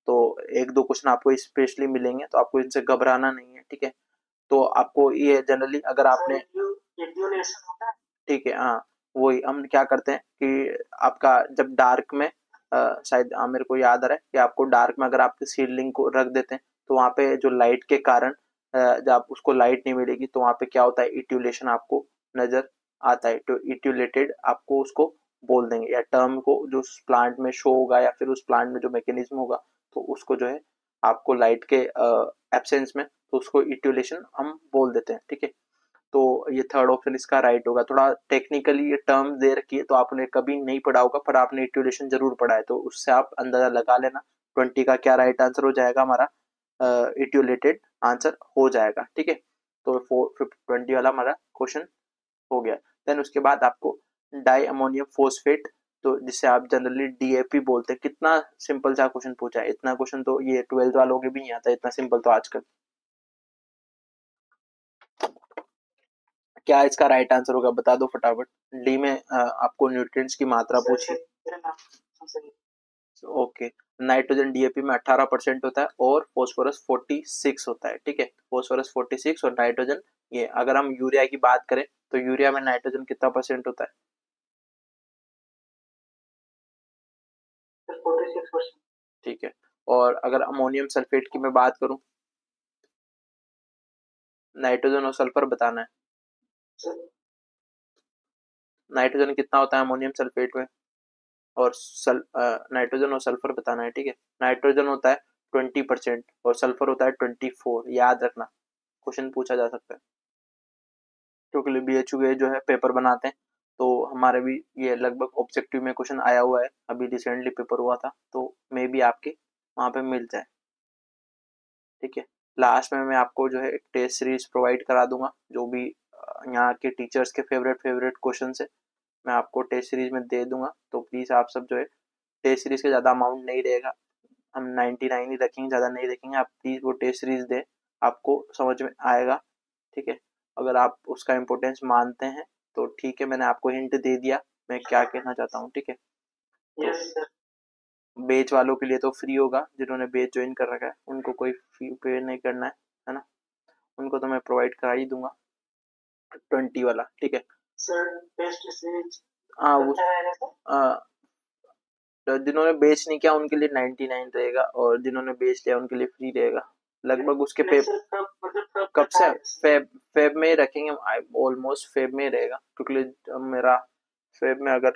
Speaker 1: तो एक दो क्वेश्चन आपको स्पेशली मिलेंगे, तो आपको इनसे घबराना नहीं है, ठीक है। तो आपको ये जनरली अगर आपने, ठीक है, हाँ, वही हम क्या करते हैं कि आपका जब डार्क में शायद मेरे को याद आ रहा है कि आपको डार्क में अगर आप सीडलिंग को रख देते हैं तो वहाँ पे जो लाइट के कारण जब उसको लाइट नहीं मिलेगी तो वहाँ पे क्या होता है, इट्यूलेशन आपको नजर आता है। तो इट्यूलेटेड आपको उसको बोल देंगे, या टर्म को जो उस प्लांट में शो होगा या फिर उस प्लांट में जो मैकेनिज्म होगा तो उसको जो है आपको लाइट के एब्सेंस में तो उसको इट्यूलेशन हम बोल देते हैं, ठीक है। तो ये थर्ड ऑप्शन इसका राइट होगा। थोड़ा टेक्निकली ये टर्म दे रखी है तो आपने कभी नहीं पढ़ा होगा, पर आपने इट्यूलेशन जरूर पढ़ा है, तो उससे आप अंदाजा लगा लेना 20 का क्या राइट आंसर हो जाएगा हमारा। इट्यूलेटेड आंसर हो जाएगा, ठीक है। तो 20 वाला हमारा क्वेश्चन हो गया। देन उसके बाद आपको डाई अमोनियम फोस्फेट, तो जिसे आप जनरली डीएपी बोलते हैं, कितना सिंपल सा क्वेश्चन पूछा है, इतना क्वेश्चन तो ये 12th वालों के भी नहीं आता, इतना सिंपल तो आजकल। क्या इसका राइट आंसर होगा, बता दो फटाफट। डी में आपको न्यूट्रिएंट्स की मात्रा पूछी। ओके, नाइट्रोजन डीएपी में 18% होता है और फोस्फोरस 46 होता है, ठीक है। फोस्फोरस 46 और नाइट्रोजन ये। अगर हम यूरिया की बात करें तो यूरिया में नाइट्रोजन कितना परसेंट होता है? 46%, ठीक है। और अगर अमोनियम सल्फेट की मैं बात करूं, नाइट्रोजन और सल्फर बताना है। नाइट्रोजन कितना होता है अमोनियम सल्फेट में, और नाइट्रोजन और सल्फर बताना है, ठीक है। नाइट्रोजन होता है 20% और सल्फर होता है 24, याद रखना, क्वेश्चन पूछा जा सकता है। क्योंकि बीएचयू के जो है पेपर बनाते हैं तो हमारे भी ये लगभग ऑब्जेक्टिव में क्वेश्चन आया हुआ है, अभी रिसेंटली पेपर हुआ था, तो मे भी आपके वहां पे मिल जाए, ठीक है। लास्ट में मैं आपको जो है एक टेस्ट सीरीज प्रोवाइड करा दूंगा, जो भी यहाँ के टीचर्स के फेवरेट फेवरेट क्वेश्चन है मैं आपको टेस्ट सीरीज में दे दूंगा। तो प्लीज आप सब जो है, टेस्ट सीरीज का ज़्यादा अमाउंट नहीं रहेगा, हम 99 ही रखेंगे, ज़्यादा नहीं रखेंगे। आप प्लीज़ वो टेस्ट सीरीज दें, आपको समझ में आएगा, ठीक है। अगर आप उसका इम्पोर्टेंस मानते हैं तो ठीक है, मैंने आपको हिंट दे दिया मैं क्या कहना चाहता हूँ, ठीक है। Yes sir. बेच वालों के लिए तो फ्री होगा, जिन्होंने बेच ज्वाइन कर रखा है उनको कोई फी पे नहीं करना है ना, उनको तो मैं प्रोवाइड करा ही दूंगा 20 वाला, ठीक है सर। टेस्ट सीरीज, हाँ वो तो जिन्होंने बेच नहीं किया उनके लिए 99 रहेगा, और जिन्होंने बेच लिया उनके लिए फ्री रहेगा। लगभग उसके पे कब से फेब में ही रखेंगे, ऑलमोस्ट फेब में ही रहेगा, क्योंकि मेरा फेब में, अगर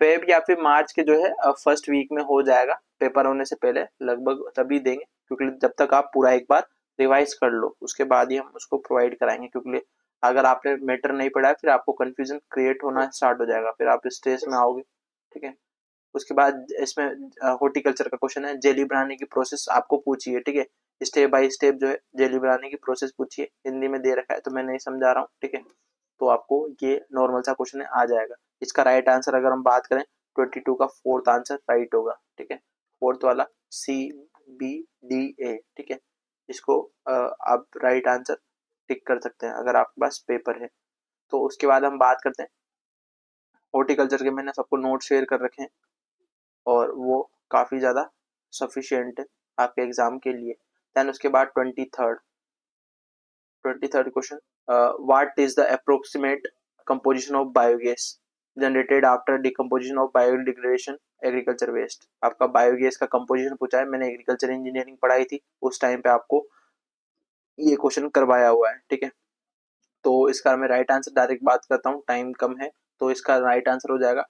Speaker 1: फेब या फिर मार्च के जो है फर्स्ट वीक में हो जाएगा, पेपर होने से पहले लगभग तभी देंगे, क्योंकि जब तक आप पूरा एक बार रिवाइज कर लो उसके बाद ही हम उसको प्रोवाइड कराएंगे, क्योंकि अगर आपने मैटर नहीं पढ़ा है फिर आपको कंफ्यूजन क्रिएट होना स्टार्ट हो जाएगा, फिर आप स्ट्रेस में आओगे, ठीक है। उसके बाद इसमें हॉर्टिकल्चर का क्वेश्चन है, जेली बनाने की प्रोसेस आपको पूछी है, ठीक है। स्टेप बाय स्टेप जो है जेली बनाने की प्रोसेस पूछी है, हिंदी में दे रखा है तो मैं नहीं समझा रहा हूँ, ठीक है। तो आपको ये नॉर्मल सा क्वेश्चन है, आ जाएगा। इसका राइट आंसर अगर हम बात करें 22 का फोर्थ आंसर राइट होगा, ठीक है। फोर्थ वाला CBDA, ठीक है। इसको आप राइट आंसर टिक कर सकते हैं अगर आपके पास पेपर है। तो उसके बाद हम बात करते हैं हॉर्टिकल्चर के, मैंने सबको नोट शेयर कर रखे हैं और वो काफ़ी ज़्यादा सफिशियंट है आपके एग्जाम के लिए। देन उसके बाद 23rd question, what is the approximate composition of biogas generated after decomposition of biodegradation agriculture waste. आपका बायोगैस का कंपोजिशन पूछा है, मैंने एग्रीकल्चर इंजीनियरिंग पढ़ाई थी उस टाइम पे आपको ये क्वेश्चन करवाया हुआ है, ठीक है। तो इसका मैं राइट आंसर डायरेक्ट बात करता हूँ, टाइम कम है, तो इसका राइट आंसर हो जाएगा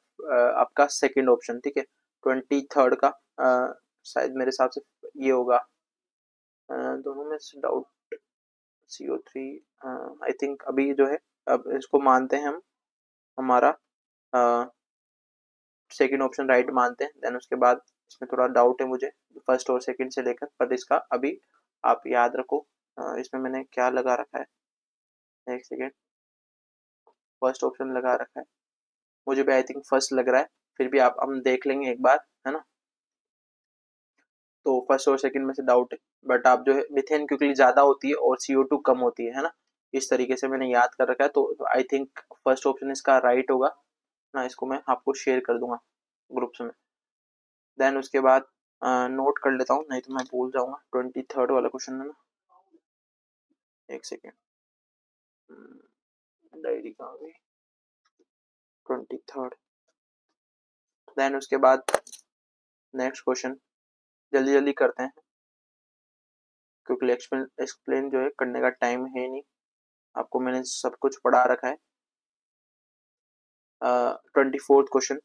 Speaker 1: आपका सेकेंड ऑप्शन, ठीक है। 23rd का शायद मेरे हिसाब से ये होगा, दोनों में डाउट, CO3 आई थिंक अभी जो है, अब इसको मानते हैं हम हमारा सेकंड ऑप्शन राइट मानते हैं। देन उसके बाद इसमें थोड़ा डाउट है मुझे फर्स्ट और सेकंड से लेकर, पर इसका अभी आप याद रखो, इसमें मैंने क्या लगा रखा है, एक सेकेंड, फर्स्ट ऑप्शन लगा रखा है, मुझे भी आई थिंक फर्स्ट लग रहा है, फिर भी आप हम देख लेंगे एक बार, है ना। तो फर्स्ट और सेकंड में से डाउट है, बट आप जो है मीथेन क्योंकि ज़्यादा होती है और CO2 कम होती है ना, इस तरीके से मैंने याद कर रखा है, तो आई थिंक फर्स्ट ऑप्शन इसका राइट होगा ना। इसको मैं आपको शेयर कर दूंगा ग्रुप्स में। देन उसके बाद नोट कर लेता हूँ, नहीं तो मैं भूल जाऊंगा। 23rd वाला क्वेश्चन है ना, एक सेकेंड, डायरी कहाँ गई? 23rd। देन उसके बाद नेक्स्ट क्वेश्चन जल्दी जल्दी करते हैं क्योंकि एक्सप्लेन जो है करने का टाइम है नहीं, आपको मैंने सब कुछ पढ़ा रखा है। 24th question,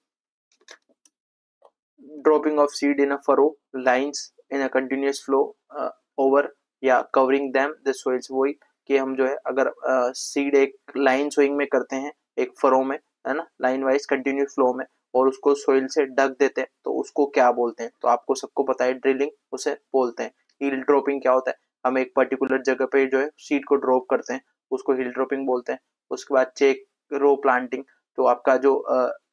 Speaker 1: dropping of seed in a furrow lines in a continuous flow over या कवरिंग देम द सोइल्स। वही कि हम जो है अगर सीड एक लाइन सोइंग में करते हैं एक फरो में, है ना, लाइन वाइज कंटिन्यूअस फ्लो में, और उसको सोइल से ढक देते हैं तो उसको क्या बोलते हैं? तो आपको सबको पता है ड्रिलिंग उसे बोलते हैं। हिल ड्रॉपिंग क्या होता है? हम एक पर्टिकुलर जगह पे जो है सीड को ड्रॉप करते हैं, उसको हिल ड्रॉपिंग बोलते हैं। उसके बाद चेक रो प्लांटिंग, तो आपका जो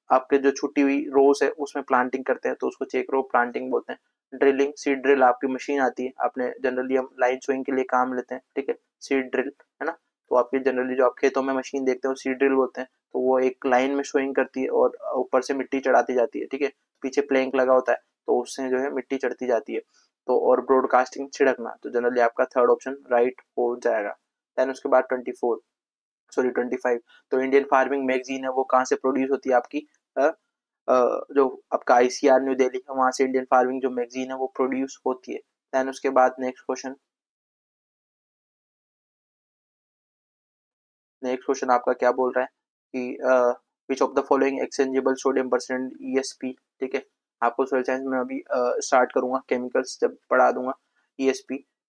Speaker 1: आपके जो छुट्टी हुई रोज है उसमें प्लांटिंग करते हैं तो उसको चेक रो प्लांटिंग बोलते हैं। ड्रिलिंग, सीड ड्रिल आपकी मशीन आती है, आपने जनरली हम लाइन सोइंग के लिए काम लेते हैं, ठीक है, सीड ड्रिल, है ना। तो आपकी जनरली जो आप खेतों में मशीन देखते हो सीड ड्रिल बोलते हैं। तो वो एक लाइन में सोइंग करती है और ऊपर से मिट्टी चढ़ाती जाती है, ठीक है, पीछे प्लैंक लगा होता है तो उससे जो है मिट्टी चढ़ती जाती है। तो और ब्रॉडकास्टिंग, छिड़कना, तो जनरली आपका थर्ड ऑप्शन राइट हो जाएगा। देन उसके बाद 25, तो इंडियन फार्मिंग मैगजीन है वो कहाँ से प्रोड्यूस होती है आपकी? जो आपका ICR न्यू दिल्ली है वहां से इंडियन फार्मिंग जो मैगजीन है वो प्रोड्यूस होती है। देन उसके बाद नेक्स्ट क्वेश्चन आपका क्या बोल रहा है कि विच of the following exchangeable sodium percent ESP, ठीक है। आपको सोयल साइंस में अभी स्टार्ट करूंगा, केमिकल्स जब पढ़ा दूंगा।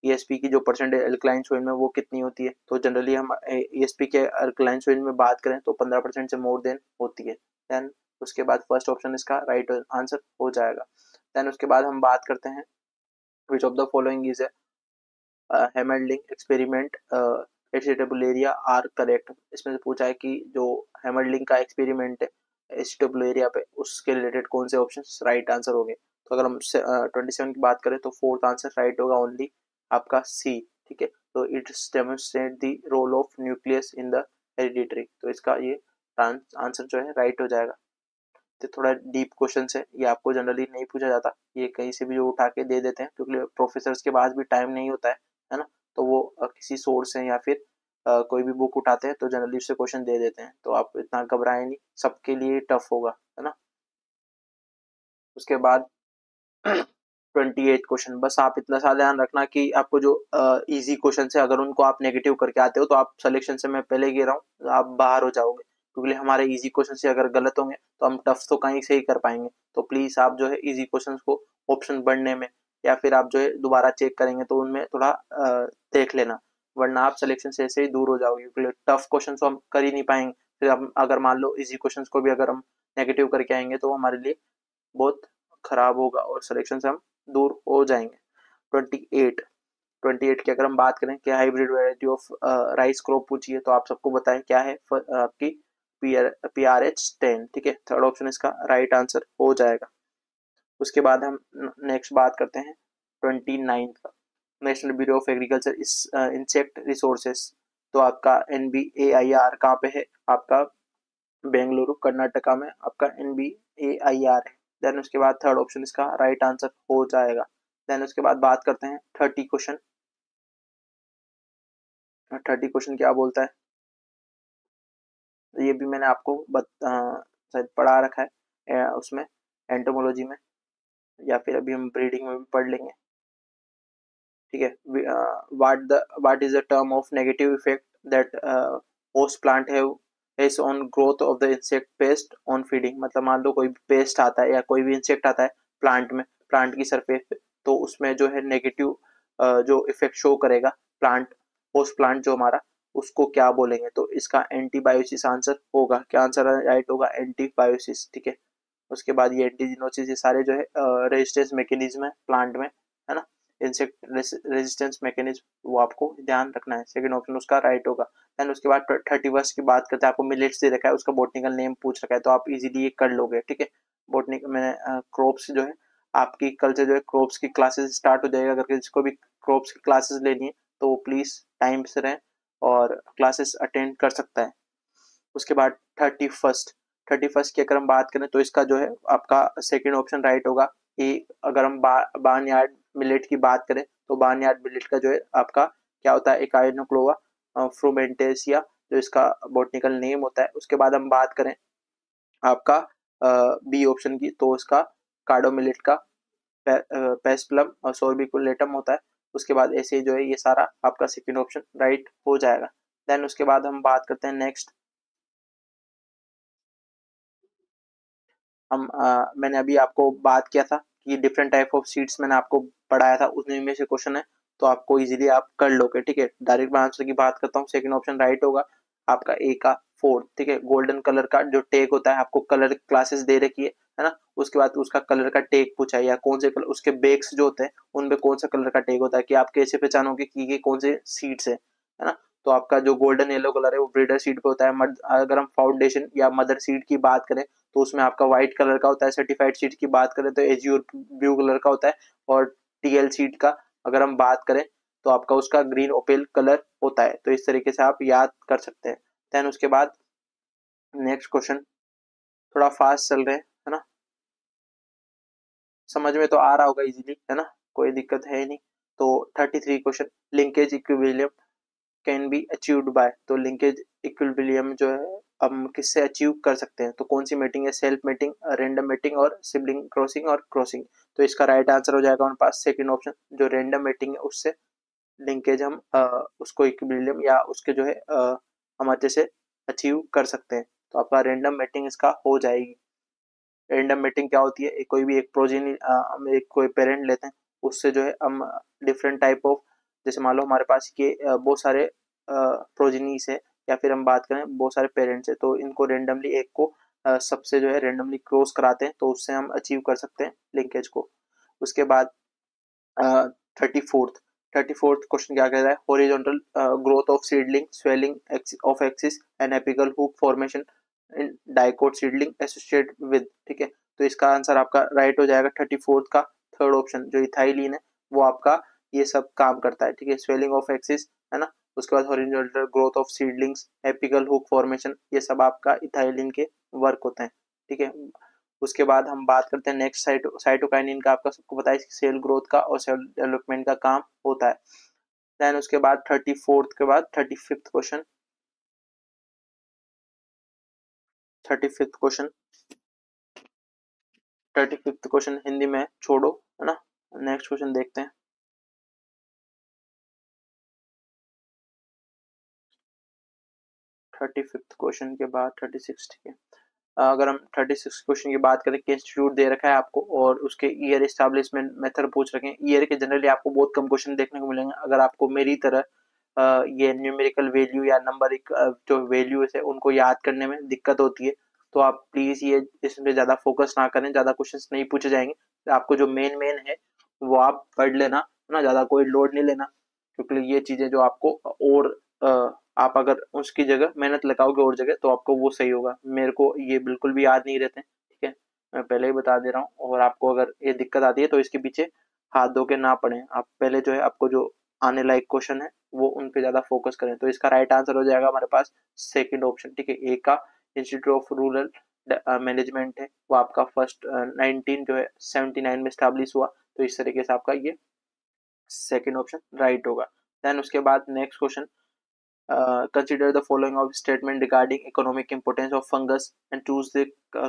Speaker 1: ESP की जो परसेंट है अल्कलाइन सोइल में वो कितनी होती है? तो जनरली हम ESP के अल्कलाइन सोइल में बात करें तो 15% से मोर देन होती है। देन उसके बाद फर्स्ट ऑप्शन इसका राइट आंसर हो जाएगा। देन उसके बाद हम बात करते हैं which of the following is Hammerling experiment Acetabularia are correct. इसमें से पूछा है कि जो हेमरलिंग का एक्सपेरिमेंट है एसिटाबुलेरिया पे, उसके रिलेटेड कौन से ऑप्शन राइट आंसर होंगे? तो अगर हम 27 की बात करें तो फोर्थ आंसर राइट होगा ओनली आपका सी, ठीक है। तो it's demonstrate the role of nucleus in the hereditary, तो इसका ये आंसर जो है राइट हो जाएगा। तो थोड़ा डीप क्वेश्चन है, ये आपको जनरली नहीं पूछा जाता, ये कहीं से भी जो उठा के दे देते हैं क्योंकि प्रोफेसर्स के पास भी टाइम नहीं होता है ना। तो वो किसी सोर्स से या फिर कोई भी बुक उठाते हैं तो जनरली उससे क्वेश्चन दे देते हैं, तो आप इतना घबराएं नहीं, सबके लिए टफ होगा, है ना। उसके बाद 28 क्वेश्चन, बस आप इतना सा ध्यान रखना कि आपको जो इजी क्वेश्चन है अगर उनको आप नेगेटिव करके आते हो तो आप सिलेक्शन से, मैं पहले कह रहा हूँ, आप बाहर हो जाओगे क्योंकि हमारे इजी क्वेश्चन से अगर गलत होंगे तो हम टफ तो कहीं से ही कर पाएंगे। तो प्लीज आप जो है इजी क्वेश्चन को ऑप्शन बढ़ने में या फिर आप जो है दोबारा चेक करेंगे तो उनमें थोड़ा देख लेना, वरना आप सिलेक्शन से ऐसे ही दूर हो जाओगे क्योंकि टफ क्वेश्चन तो हम कर ही नहीं पाएंगे। फिर हम अगर मान लो इजी क्वेश्चन को भी अगर हम नेगेटिव करके आएंगे तो हमारे लिए बहुत खराब होगा और सिलेक्शन से हम दूर हो जाएंगे। 28 की अगर हम बात करें क्या hybrid variety of rice crop पूछी है तो आप सबको बताएं क्या है आपकी PRH10, ठीक है, थर्ड ऑप्शन इसका राइट आंसर हो जाएगा। उसके बाद हम नेक्स्ट बात करते हैं 29 का, national bureau of agriculture insect resources. तो आपका NBAIR कहाँ पे है? आपका बेंगलुरु कर्नाटका में आपका NBAIR है। देन उसके बाद थर्ड ऑप्शन इसका राइट आंसर हो जाएगा। देन उसके बाद बात करते हैं 30 क्वेश्चन क्या बोलता है, ये भी मैंने आपको शायद पढ़ा रखा है उसमें एंटोमोलॉजी में, या फिर अभी हम ब्रीडिंग में भी पढ़ लेंगे, ठीक है। What is the term of negative effect that host plant have face on growth of the insect pest on feeding. मतलब मान लो कोई पेस्ट आता है या कोई भी इंसेक्ट आता है प्लांट में, प्लांट की सरफेस पे, तो उसमें जो है नेगेटिव जो इफेक्ट शो करेगा प्लांट, होस्ट प्लांट जो हमारा, उसको क्या बोलेंगे? तो इसका एंटीबायोसिस आंसर होगा। क्या आंसर राइट होगा? एंटीबायोसिस, ठीक है। उसके बाद ये एंटीजिनोसिस, ये सारे जो है रेजिस्टेंस मैकेनिज्म है प्लांट में, है ना, इंसेक्ट रेजिस्टेंस मैकेनिज्म, वो आपको ध्यान रखना है। सेकंड ऑप्शन उसका राइट होगा। देन उसके बाद 31 की बात करते हैं, आपको मिलेट्स दे रखा है, उसका बॉटनिकल नेम पूछ रखा है तो आप इजीली ये कर लोगे, ठीक है। बॉटनिक में क्रॉप्स जो है आपकी कल से जो है क्रॉप्स की क्लासेस स्टार्ट हो जाएगा। अगर किसी भी क्रॉप्स की क्लासेस लेनी है तो वो प्लीज़ टाइम से रहें और क्लासेस अटेंड कर सकता है। उसके बाद 31st की अगर हम बात करें तो इसका जो है आपका सेकेंड ऑप्शन राइट होगा। कि अगर हम बार्नयार्ड मिलेट की बात करें तो बार्नयार्ड मिलेट का जो है आपका क्या होता है, एकाइनोक्लोआ फ्रूमेंटेसिया जो इसका बॉटनिकल नेम होता है। उसके बाद हम बात करें आपका बी ऑप्शन की तो इसका कार्डो मिलेट का पेस्प्लम और सोर्बिकुलेटम होता है। उसके बाद ऐसे ही जो है ये सारा आपका सेकेंड ऑप्शन राइट हो जाएगा। देन उसके बाद हम बात करते हैं नेक्स्ट। मैंने अभी आपको बात किया था कि डिफरेंट टाइप ऑफ सीड्स मैंने आपको पढ़ाया था, उसमें में से क्वेश्चन है तो आपको इजीली आप कर लोगे। ठीक है, डायरेक्ट मैं आंसर की बात करता हूँ, सेकंड ऑप्शन राइट होगा आपका ए का फोर्थ। ठीक है, गोल्डन कलर का जो टेग होता है, आपको कलर क्लासेस दे रखी है ना, उसके बाद उसका कलर का टेग पूछा है या कौन से कलर उसके बेक्स जो होते हैं उनमें कौन सा कलर का टेग होता है, कि आप कैसे पहचानोगे कि ये कौन से सीड्स है ना। तो आपका जो गोल्डन येलो कलर है वो ब्रीडर सीड पे होता है। अगर हम फाउंडेशन या मदर सीड की बात करें तो उसमें आपका व्हाइट कलर का होता है। सर्टिफाइड सीड की बात करें तो एज्यूर ब्लू कलर का होता है। और टीएल सीड का अगर हम बात करें तो आपका उसका ग्रीन ओपेल कलर होता है। तो इस तरीके से आप याद कर सकते हैं। देन उसके बाद नेक्स्ट क्वेश्चन, थोड़ा फास्ट चल रहे हैं है ना, समझ में तो आ रहा होगा इजीली है ना, कोई दिक्कत है ही नहीं। तो 33 question, linkage equilibrium can be achieved by. तो लिंकेज इक्विलिब्रियम जो है हम किससे अचीव कर सकते हैं, तो कौन सी मीटिंग है, सेल्फ मीटिंग, रैंडम मीटिंग और सिबलिंग क्रॉसिंग और क्रॉसिंग। तो इसका राइट आंसर हो जाएगा हमारे पास सेकंड ऑप्शन, जो रैंडम मीटिंग है उससे लिंकेज हम उसको इक्विलिब्रियम या उसके जो है हम अच्छे से अचीव कर सकते हैं। तो आपका रैंडम मीटिंग इसका हो जाएगी। रैंडम मीटिंग क्या होती है, कोई भी एक प्रोजेनी हम एक कोई पेरेंट लेते हैं, उससे जो है हम डिफरेंट टाइप ऑफ, जैसे मान लो हमारे पास के बहुत सारे प्रोजेनीज है या फिर हम बात करें बहुत सारे पेरेंट्स है, तो इनको रेंडमली एक को सबसे जो है रेंडमली क्रॉस कराते हैं तो उससे हम अचीव कर सकते हैं लिंकेज को। उसके बाद 34th 34th क्वेश्चन क्या कह रहा है, horizontal growth of seedling swelling of axis and apical hook formation in dicot seedling associate with. ठीक है, तो इसका आंसर आपका राइट हो जाएगा 34th का थर्ड ऑप्शन, जो इथाइलिन है वो आपका ये सब काम करता है। ठीक है, स्वेलिंग ऑफ एक्सिस है ना, उसके बाद horizontal growth of seedlings, apical hook formation, ये सब आपका इथाइलिन के वर्क होते हैं। ठीक है, उसके बाद हम बात करते हैं नेक्स्ट साइटोकाइनिन का, आपका सबको पता है सेल ग्रोथ का और सेल डेवलपमेंट का काम होता है। देन उसके बाद 34th के बाद 35th question, 35th question 35th question Hindi में छोड़ो है ना, नेक्स्ट क्वेश्चन देखते हैं। 35th क्वेश्चन के बाद 36, ठीक है। अगर हम 36 क्वेश्चन की बात करें कि इंस्टीट्यूट दे रखा है आपको और उसके ईयर एस्टैब्लिशमेंट मेथड पूछ रखे हैं। ईयर के जनरली आपको बहुत कम क्वेश्चन देखने को मिलेंगे। अगर आपको मेरी तरह ये न्यूमेरिकल वैल्यू या नंबर जो वैल्यूज है उनको याद करने में दिक्कत होती है तो आप प्लीज ये इसमें ज्यादा फोकस ना करें, ज्यादा क्वेश्चंस नहीं पूछे जाएंगे। तो आपको जो मेन मेन है वो आप पढ़ लेना है ना, ज्यादा कोई लोड नहीं लेना, क्योंकि ये चीजें जो आपको और आप अगर उसकी जगह मेहनत लगाओगे और जगह तो आपको वो सही होगा। मेरे को ये बिल्कुल भी याद नहीं रहते, ठीक है, मैं पहले ही बता दे रहा हूँ। और आपको अगर ये दिक्कत आती है तो इसके पीछे हाथ धो के ना पड़े, आप पहले जो है आपको जो आने लायक क्वेश्चन है वो उन पे ज्यादा फोकस करें। तो इसका राइट आंसर हो जाएगा हमारे पास सेकंड ऑप्शन। ठीक है, ए का इंस्टीट्यूट ऑफ रूरल मैनेजमेंट है वो आपका फर्स्ट 19 जो है 79 में स्टैब्लिश हुआ। तो इस तरीके से आपका ये सेकंड ऑप्शन राइट होगा। देन उसके बाद next question, consider the following of statement regarding economic importance of fungus and choose the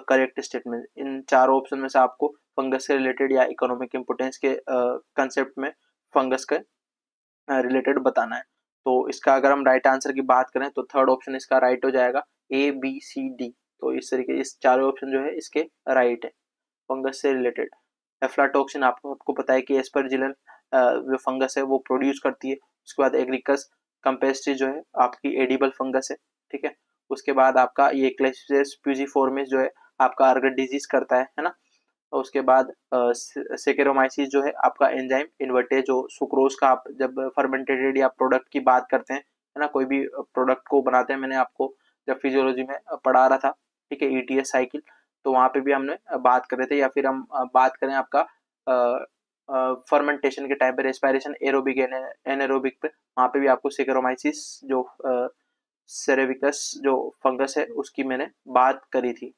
Speaker 1: correct statement। इन चारों ऑप्शन में से आपको फंगस से रिलेटेड या इकोनॉमिक इंपोर्टेंस के कंसेप्ट में फंगस के रिलेटेड बताना है। तो इसका अगर हम राइट आंसर की बात करें तो थर्ड ऑप्शन इसका राइट हो जाएगा, ए बी सी डी। तो इस तरीके इस चारों ऑप्शन जो है इसके राइट है फंगस से रिलेटेड। एफ्लाटॉक्सिन आपको पता है कि एस्परजिलन जो फंगस है वो प्रोड्यूस करती है। उसके बाद एग्रिकस कंपेस्ट्री जो है आपकी एडिबल फंगस है, ठीक है। उसके बाद आपका ये क्लेसियस फ्यूजिफॉर्मिस जो है आपका अर्गट डिजीज करता है ना। और उसके बाद सेकेरोमाइसिस जो है आपका एंजाइम इन्वर्टेज, जो सुक्रोज का आप जब फर्मेंटेटेड या प्रोडक्ट की बात करते हैं है ना, कोई भी प्रोडक्ट को बनाते हैं, मैंने आपको जब फिजियोलॉजी में पढ़ा रहा था, ठीक है, ईटीएस साइकिल, तो वहां पे भी हमने बात कर रहे थे। या फिर हम बात करें आपका फर्मेंटेशन के टाइम पे, रेस्पिरेशन एरोबिक एनारोबिक पे, वहाँ पे भी आपको सेकेरोमाइसिस जो सेरेविकस जो फंगस है उसकी मैंने बात करी थी।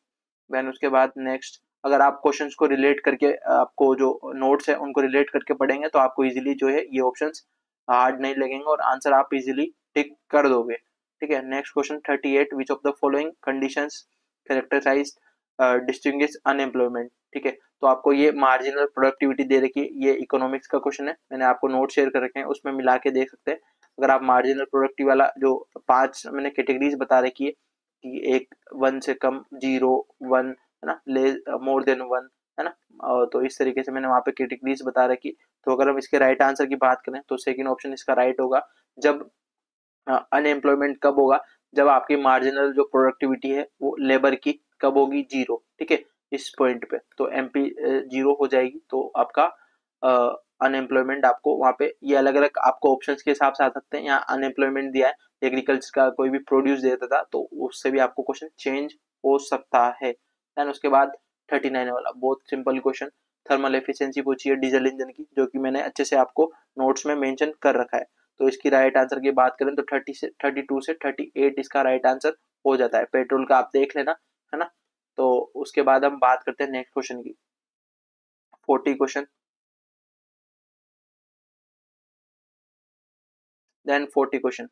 Speaker 1: देन उसके बाद नेक्स्ट, अगर आप क्वेश्चंस को रिलेट करके आपको जो नोट्स है उनको रिलेट करके पढ़ेंगे तो आपको इजीली जो है ये ऑप्शंस हार्ड नहीं लगेंगे और आंसर आप इजीली टिक कर दोगे। ठीक है, next question 38, which of the following conditions characterise distinguish unemployment. ठीक है, तो आपको ये मार्जिनल प्रोडक्टिविटी दे रखी है, ये इकोनॉमिक्स का क्वेश्चन है, मैंने आपको नोट शेयर कर रखे हैं, उसमें मिला के देख सकते हैं। अगर आप मार्जिनल प्रोडक्टिव वाला जो 5 मैंने कैटेगरीज बता रखी है कि एक 1 से कम, 0, 1 है ना, ले मोर देन 1 है ना, तो इस तरीके से मैंने वहाँ पे कैटेगरीज बता रखी। तो अगर हम इसके राइट आंसर की बात करें तो सेकंड ऑप्शन इसका राइट होगा। जब अनएम्प्लॉयमेंट कब होगा, जब आपकी मार्जिनल जो प्रोडक्टिविटी है वो लेबर की कब होगी, 0। ठीक है, इस पॉइंट पे तो एमपी 0 हो जाएगी, तो आपका अनएम्प्लॉयमेंट आपको वहाँ पे, ये अलग अलग आपको ऑप्शंस के हिसाब से आ सकते हैं। यहाँ अनएम्प्लॉयमेंट दिया है, एग्रीकल्चर का कोई भी प्रोड्यूस देता था तो उससे भी आपको क्वेश्चन चेंज हो सकता है। देन उसके बाद 39 वाला बहुत सिंपल क्वेश्चन, थर्मल एफिशिएंसी पूछी है डीजल इंजन की, जो कि मैंने अच्छे से आपको नोट्स में मेंशन कर रखा है। तो इसकी राइट आंसर की बात करें तो 32 से 38 इसका राइट आंसर हो जाता है। पेट्रोल का आप देख लेना, है ना। तो उसके बाद हम बात करते हैं नेक्स्ट क्वेश्चन की, 40 question. Then 40 question,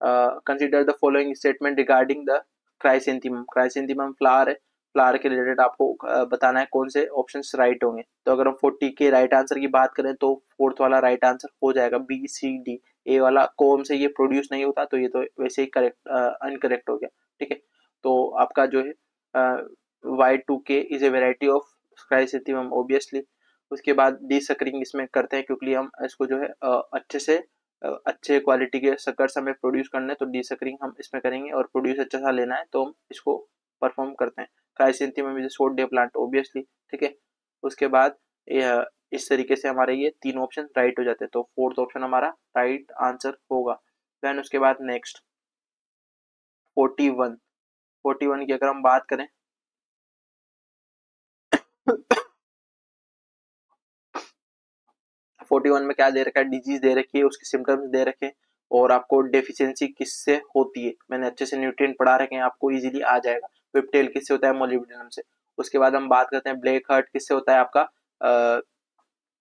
Speaker 1: consider the following statement regarding the chrysanthemum. Chrysanthemum flower है, फ्लावर के रिलेटेड आपको बताना है कौन से ऑप्शंस राइट होंगे। तो अगर हम 40 के राइट आंसर की बात करें तो फोर्थ वाला राइट आंसर हो जाएगा, बी सी डी। ए वाला कोम से ये प्रोड्यूस नहीं होता, तो ये तो वैसे ही करेक्ट अनकरेक्ट हो गया। ठीक है, तो आपका जो है Y2K is a variety of chrysanthemum obviously. उसके बाद डी सकरिंग इसमें करते हैं, क्योंकि हम इसको जो है अच्छे से अच्छे क्वालिटी के सकर्स हमें प्रोड्यूस करने, तो डी सकरिंग हम इसमें करेंगे, और प्रोड्यूस अच्छा सा लेना है तो हम इसको परफॉर्म करते हैं। Chrysanthemum is short day plant obviously. ठीक है, उसके बाद इस तरीके से हमारे ये 3 ऑप्शन राइट हो जाते हैं, तो फोर्थ ऑप्शन हमारा राइट आंसर होगा। देन उसके बाद नेक्स्ट 41, 41 की अगर हम बात करें 41 में क्या दे रखा है, डिजीज दे रखी है, उसके सिम्टम्स दे रखे हैं, और आपको डेफिशिएंसी किससे होती है, मैंने अच्छे से न्यूट्रिएंट पढ़ा रखे हैं, आपको इजीली आ जाएगा। विपटेल किससे होता है, मोलिब्डेनम से। उसके बाद हम बात करते हैं ब्लैक हार्ट किससे होता है आपका,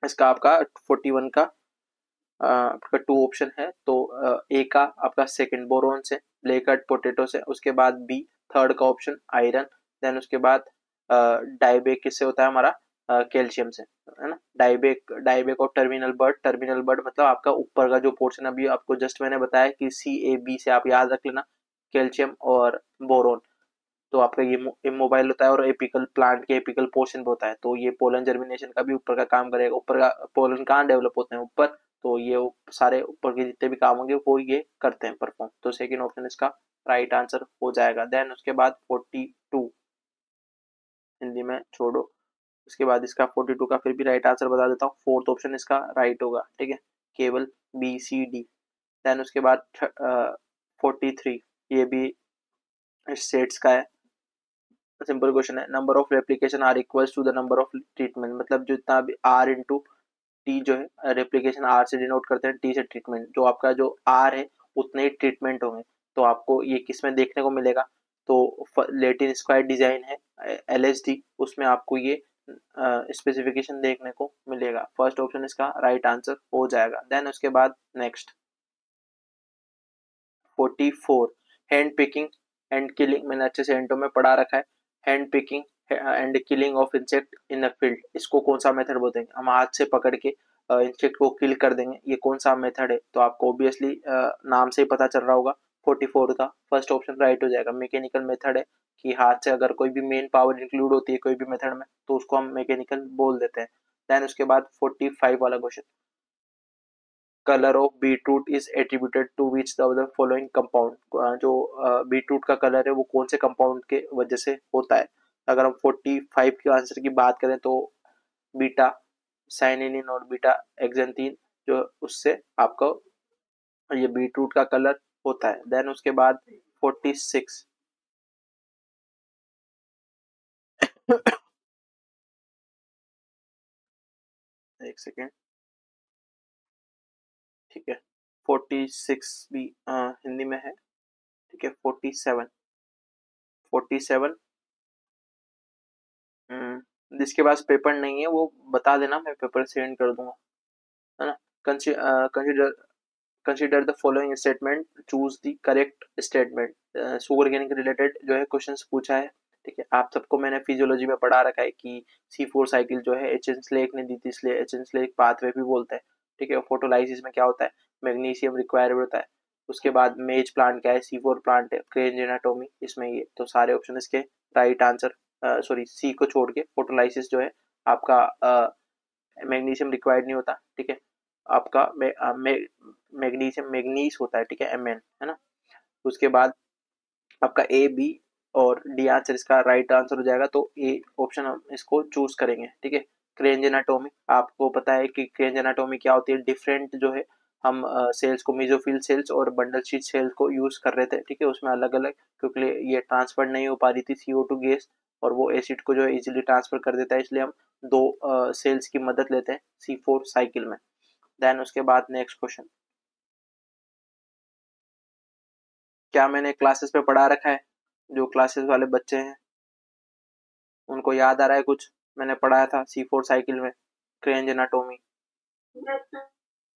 Speaker 1: इसका आपका 41 का आपका 2 ऑप्शन है, तो ए का आपका सेकंड बोरोन से, ब्लैक हार्ट पोटैटो से। उसके बाद बी थर्ड का ऑप्शन आयरन। देन उसके बाद डाइबेक किससे होता है हमारा, कैल्शियम से, है ना। डाइबेक, डाइबेक और टर्मिनल बर्ड मतलब आपका ऊपर का जो पोर्शन, अभी आपको जस्ट मैंने बताया कि सी ए बी से आप याद रख लेना, कैल्शियम और बोरोन। तो आपका ये इमोबाइल होता है और एपिकल, प्लांट के एपिकल पोर्शन पे होता है, तो ये पोलन जर्मिनेशन का भी ऊपर का काम करेगा। ऊपर का पोलन कहाँ डेवलप होते हैं, ऊपर, तो ये सारे ऊपर के जितने भी काम होंगे वो ये करते हैं परफॉर्म, तो सेकंड ऑप्शन इसका राइट आंसर हो जाएगा। देन उसके बाद 42, हिंदी में छोड़ो, उसके बाद इसका 42 का फिर भी राइट आंसर बता देता हूँ, फोर्थ ऑप्शन इसका राइट होगा। ठीक है, केवल बी सी डी। देन उसके बाद 43, ये भी स्टेट्स का है, सिंपल क्वेश्चन है, number of replication are equals to the number of treatment, मतलब जितना भी आर इंटू टी जो है, रेप्लिकेशन आर से डिनोट करते हैं, टी से ट्रीटमेंट, जो आपका जो आर है उतने ही ट्रीटमेंट होंगे। तो आपको ये किस में देखने को मिलेगा, तो लेटिन स्क्वायर डिजाइन है LSD, उसमें आपको ये स्पेसिफिकेशन देखने को मिलेगा। फर्स्ट ऑप्शन इसका राइट आंसर हो जाएगा। देन उसके बाद next 44, hand picking and killing, मैंने अच्छे से एंटो में पढ़ा रखा है। Hand picking and killing of insect in a field, इसको कौन सा मेथड बोलते हैं, हम हाथ से पकड़ के इंसेक्ट को किल कर देंगे, ये कौन सा मेथड है, तो आपको ऑब्वियसली नाम से ही पता चल रहा होगा। 44 का फर्स्ट ऑप्शन राइट हो जाएगा, मैकेनिकल मेथड है, कि हाथ से अगर कोई भी मेन पावर इंक्लूड होती है कोई भी मेथड में तो उसको हम मैकेनिकल बोल देते हैं। देन उसके बाद 45 वाला question, colour of beetroot is attributed to which of the following compound, जो बीटरूट का कलर है वो कौन से कंपाउंड के वजह से होता है। अगर हम 45 के आंसर की बात करें तो बीटा साइनिन और बीटा एक्जेंथीन, जो उससे आपको ये बीटरूट का कलर होता है। देन उसके बाद 46, एक सेकेंड, ठीक है। 46 भी हिंदी में है, ठीक है। 47 जिसके पास पेपर नहीं है वो बता देना, मैं पेपर सेंड कर दूंगा, है ना। Consider consider the following statement, choose the correct statement. Sugar cane के रिलेटेड जो है क्वेश्चंस पूछा है, ठीक है। आप सबको मैंने फिजियोलॉजी में पढ़ा रखा है कि C4 साइकिल जो है एच एन स्लेक ने दी थी, इसलिए एच एन स्लेक पाथवे भी बोलते हैं, ठीक है। फोटोलाइसिस में क्या होता है, मैग्नीशियम रिक्वायर्ड होता है। उसके बाद मेज प्लांट क्या है, C4 प्लांट है। क्रेंज एनाटोमी इसमें ये, तो सारे ऑप्शन इसके राइट आंसर, सॉरी सी को छोड़ के फोटोलाइसिस जो है आपका मैग्नीशियम रिक्वायर्ड नहीं होता, ठीक है। आपका मैग्नीशियम मैग्नीस होता है, ठीक है, Mn, है ना। उसके बाद आपका ए बी और डी आंसर इसका राइट आंसर हो जाएगा, तो ए ऑप्शन हम इसको चूज करेंगे, ठीक है। क्रेंज एनाटोमी, आपको पता है कि क्रेंज एनाटोमी क्या होती है, डिफरेंट जो है हम सेल्स को मेसोफिल सेल्स और बंडल शीट सेल्स को यूज कर रहे थे, ठीक है। उसमें अलग अलग, क्योंकि ये ट्रांसफर नहीं हो पा रही थी CO2 गैस, और वो एसिड को जो है इजीली ट्रांसफर कर देता है, इसलिए हम दो सेल्स की मदद लेते हैं C4 साइकिल में। देन उसके बाद नेक्स्ट क्वेश्चन, क्या मैंने क्लासेस पे पढ़ा रखा है, जो क्लासेस वाले बच्चे हैं उनको याद आ रहा है कुछ, मैंने पढ़ाया था C4 साइकिल में क्रेंज एनाटोमी,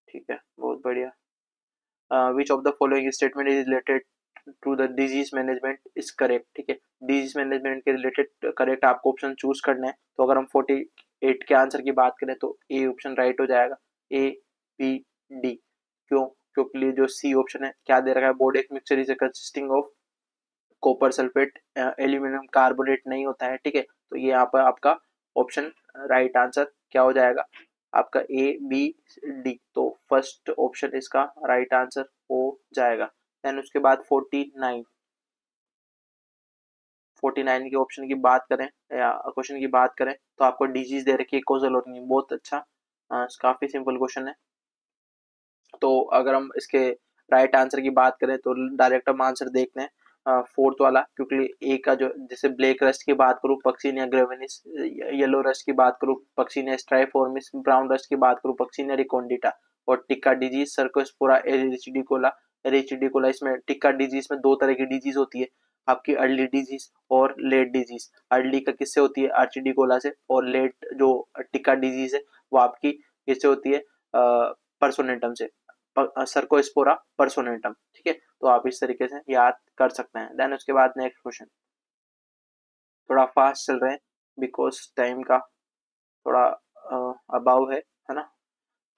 Speaker 1: ठीक है, बहुत बढ़िया। Which of the following statement is related to the disease management is correct, ठीक है। डिजीज मैनेजमेंट के रिलेटेड करेक्ट आपको ऑप्शन चूज करना है, तो अगर हम 48 के आंसर की बात करें तो ए ऑप्शन राइट हो जाएगा, ए बी डी। क्यों, क्योंकि जो सी ऑप्शन है क्या दे रखा है, board mixture is consisting of copper sulphate aluminium carbonate नहीं होता है, ठीक है। तो ये यहाँ पर आपका ऑप्शन राइट आंसर क्या हो जाएगा, आपका ए बी डी, तो फर्स्ट ऑप्शन इसका राइट आंसर हो जाएगा। देन उसके बाद 49 के ऑप्शन की बात करें या क्वेश्चन की बात करें, तो आपको डिजीज दे रखी है कोजल ऑर्गेनिक, बहुत अच्छा, काफी सिंपल क्वेश्चन है। तो अगर हम इसके राइट आंसर की बात करें तो डायरेक्ट हम आंसर देखते हैं फोर्थ वाला, क्योंकि ए का जो, जैसे ब्लैक रस्ट की बात करूँ पक्सीनिया ग्रेविनिस, येलो रस्ट की बात करूँ पक्सीनिया स्ट्राइफॉर्मिस, ब्राउन रस्ट की बात करूँ पक्सीनिया रिकोंडिटा, और टिक्का डिजीज सर्कोस्पोरा एरिचिडिकोला। एरिचिडिकोला, इसमें टिक्का डिजीज में दो तरह की डिजीज होती है, आपकी अर्ली डिजीज और लेट डिजीज। अर्ली का किससे होती है, आर्चिडिकोला से, और लेट जो टिक्का डिजीज है वो आपकी किससे होती है, पर्सोनेंटम से, सर्कोस्पोरा पर्सोनेंटम, ठीक है। तो आप इस तरीके से याद कर सकते हैं। देन उसके बाद नेक्स्ट क्वेश्चन, थोड़ा फास्ट चल रहे हैं बिकॉज टाइम का थोड़ा अभाव है ना।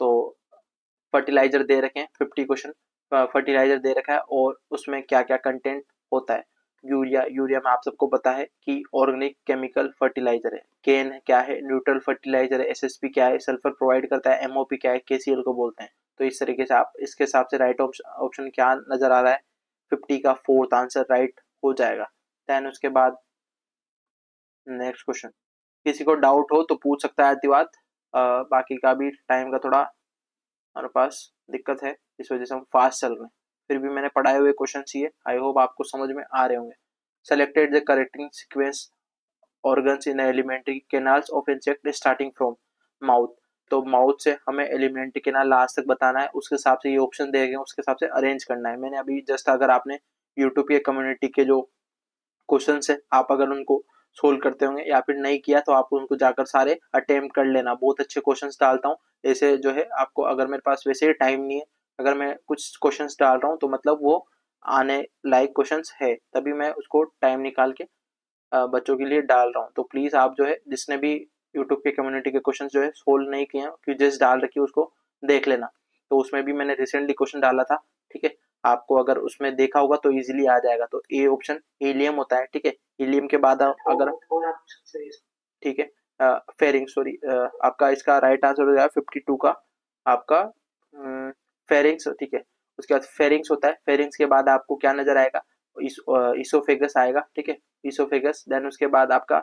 Speaker 1: तो फर्टिलाइजर दे रखे हैं 50 क्वेश्चन, फर्टिलाइजर दे रखा है और उसमें क्या क्या कंटेंट होता है। यूरिया, यूरिया में आप सबको पता है कि ऑर्गेनिक केमिकल फर्टिलाइजर है। केन क्या है, न्यूट्रल फर्टिलाइजर है। एसएसपी क्या है, सल्फर प्रोवाइड करता है। एमओपी क्या है, केसीएल को बोलते हैं। तो इस तरीके से आप इसके हिसाब से राइट ऑप्शन क्या नजर आ रहा है, 50 का फोर्थ आंसर राइट हो जाएगा। देन उसके बाद नेक्स्ट क्वेश्चन, किसी को डाउट हो तो पूछ सकता है अतिवाद, बाकी का भी टाइम का थोड़ा हमारे पास दिक्कत है, इस वजह से हम फास्ट चल रहे हैं। फिर भी मैंने पढ़ाए हुए क्वेश्चन ये आई होप आपको समझ में आ रहे होंगे। Selected the correcting sequence organs in elementary canals of insect starting from mouth. तो माउथ से हमें एलिमेंट्री कैनाल लास्ट तक बताना है, उसके हिसाब से ये ऑप्शन दिए गए उसके हिसाब से अरेंज करना है। मैंने अभी जस्ट, अगर आपने यूट्यूब के कम्युनिटी के जो क्वेश्चन है आप अगर उनको सोल्व करते होंगे या फिर नहीं किया तो आप उनको जाकर सारे अटेम्प्ट कर लेना, बहुत अच्छे क्वेश्चंस डालता हूँ। ऐसे जो है आपको, अगर मेरे पास वैसे ही टाइम नहीं है, अगर मैं कुछ क्वेश्चंस डाल रहा हूँ तो मतलब वो आने लायक क्वेश्चंस है, तभी मैं उसको टाइम निकाल के बच्चों के लिए डाल रहा हूँ। तो प्लीज आप जो है जिसने भी यूट्यूब के कम्युनिटी के क्वेश्चन जो है सोल्व नहीं किए हैं, क्विज़ेस डाल रखी है उसको देख लेना। तो उसमें भी मैंने रिसेंटली क्वेश्चन डाला था, ठीक है। आपको अगर उसमें देखा होगा तो इजीली आ जाएगा। तो ए ऑप्शन हीलियम होता है, ठीक है। हीलियम के बाद अगर, ठीक है, फेरिंग, सॉरी, आपका इसका राइट आंसर हो जाएगा 52 का आपका फेरिंग्स, ठीक है। उसके बाद फेरिंग्स होता है, फेरिंग्स के बाद आपको क्या नजर आएगा, इसोफेगस आएगा, ठीक है, इसोफेगस। देन उसके बाद आपका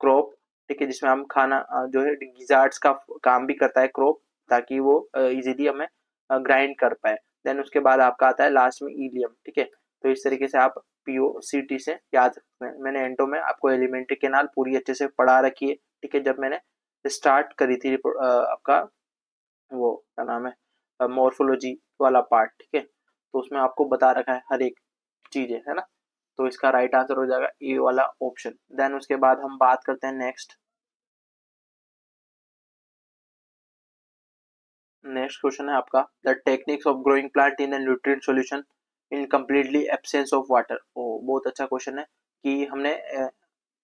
Speaker 1: क्रोप, ठीक है, जिसमें हम खाना जो है गिजार्ड्स का काम भी करता है क्रोप, ताकि वो इजीली हमें ग्राइंड कर पाए। देन उसके बाद आपका आता है लास्ट में इलियम, ठीक है। तो इस तरीके से आप POCT से याद रखते हैं। मैंने एंटो में आपको एलिमेंट्री कैनाल पूरी अच्छे से पढ़ा रखी है, ठीक है, जब मैंने स्टार्ट करी थी आपका वो क्या नाम है मॉर्फोलॉजी वाला पार्ट, ठीक है। तो उसमें आपको बता रखा है हर एक चीजें, है ना। तो इसका राइट आंसर हो जाएगा ए वाला ऑप्शन। देन उसके बाद हम बात करते हैं नेक्स्ट क्वेश्चन है आपका, the techniques of growing plant in nutrient solution in completely absence of water. ओ बहुत अच्छा क्वेश्चन है कि हमने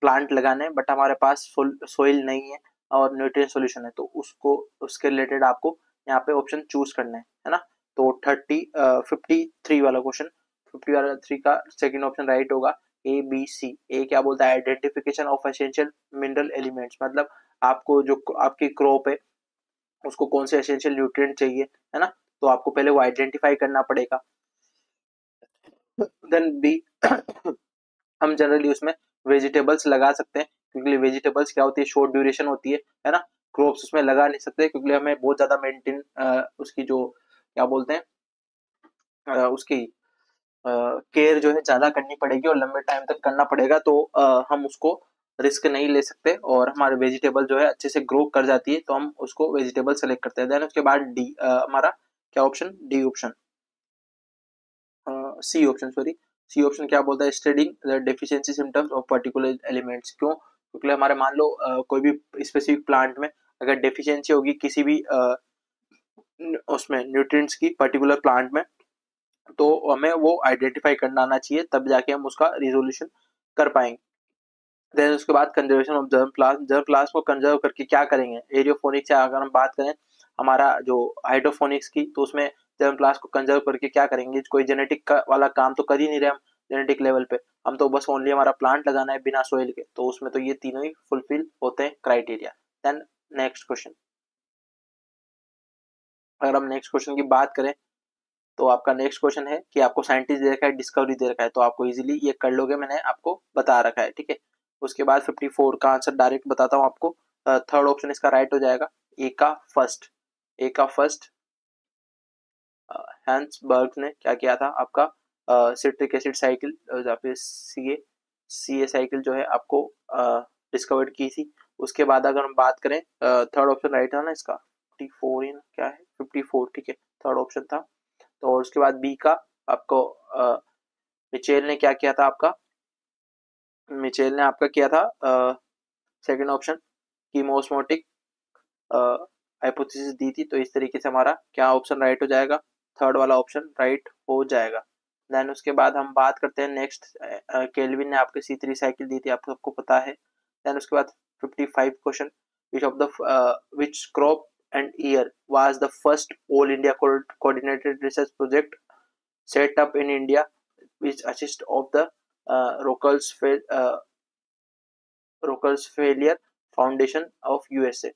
Speaker 1: प्लांट लगाना है बट हमारे पास सोइल नहीं है और न्यूट्रिएंट सॉल्यूशन है, तो उसको उसके रिलेटेड आपको यहाँ पे ऑप्शन चूज करना है ना। तो 53 वाला क्वेश्चन, 50 वाला 3 का सेकंड ऑप्शन राइट होगा, ए बी सी। ए क्या बोलता है, identification of essential mineral elements, मतलब आपको जो आपकी क्रॉप है उसको कौन से एसेंशियल न्यूट्रिएंट चाहिए, है ना। तो आपको पहले वो आइडेंटिफाई करना पड़ेगा। देन बी हम जनरली उसमें वेजिटेबल्स लगा सकते हैं, क्योंकि वेजिटेबल्स क्या होती है, शॉर्ट ड्यूरेशन होती है ना। क्रॉप्स उसमें लगा नहीं सकते क्योंकि हमें बहुत ज्यादा मेंटेन उसकी जो क्या बोलते हैं उसकी केयर जो है ज्यादा करनी पड़ेगी और लंबे टाइम तक करना पड़ेगा, तो हम उसको रिस्क नहीं ले सकते और हमारे वेजिटेबल जो है अच्छे से ग्रो कर जाती है, तो हम उसको वेजिटेबल सेलेक्ट करते हैं। देन उसके बाद डी हमारा क्या option, D option, C option sorry, C option क्या बोलता है, studying the deficiency symptoms of particular elements. क्यों, क्योंकि हमारे मान लो कोई भी स्पेसिफिक प्लांट में अगर डेफिशिएंसी होगी किसी भी उसमें न्यूट्रिएंट्स की पर्टिकुलर प्लांट में, तो हमें वो आइडेंटिफाई करना आना चाहिए, तब जाके हम उसका रिजोल्यूशन कर पाएंगे। देन उसके बाद कंजर्वेशन ऑफ जर्म प्लाज्म को कंजर्व करके क्या करेंगे, एरियोफोनिक्स से अगर हम बात करें हमारा जो हाइड्रोफोनिक्स की, तो उसमें जर्म प्लाज्म को कंजर्व करके क्या करेंगे, कोई जेनेटिक वाला काम तो कर ही नहीं रहे हम जेनेटिक लेवल पे, हम तो बस ओनली हमारा प्लांट लगाना है बिना सोइल के, तो उसमें तो ये तीनों ही फुलफिल होते हैं क्राइटेरिया। देन नेक्स्ट क्वेश्चन, अगर हम नेक्स्ट क्वेश्चन की बात करें तो आपका नेक्स्ट क्वेश्चन है कि आपको साइंटिस्ट दे रखा है, डिस्कवरी दे रखा है, तो आपको इजीली ये कर लोगे, मैंने आपको बता रखा है, ठीक है। उसके बाद 54 का आंसर डायरेक्ट बताता हूँ आपको, थर्ड ऑप्शन इसका राइट हो जाएगा, ए का फर्स्ट। ए का फर्स्ट, हैंस बर्ग ने क्या किया था आपका, सिट्रिक एसिड साइकिल या फिर सी ए साइकिल जो है आपको डिस्कवर्ड की थी। उसके बाद अगर हम बात करें, थर्ड ऑप्शन राइट था ना इसका, 54 इन क्या है 54, ठीक है, थर्ड ऑप्शन था। तो उसके बाद बी का आपको मिचेल ने क्या किया था आपका, मिचेल ने आपका किया था सेकंड ऑप्शन कीमोस्मोटिक हाइपोथेसिस दी थी, तो इस तरीके से हमारा क्या ऑप्शन राइट हो जाएगा, थर्ड वाला ऑप्शन राइट हो जाएगा। देन उसके बाद हम बात करते हैं नेक्स्ट, केल्विन ने आपको C3 साइकिल दी थी, आपको सबको पता है। देन उसके बाद 55 question, which of the which crop and year was the first all India coordinated research project set up in India which assist of the Rockefeller Foundation of USA।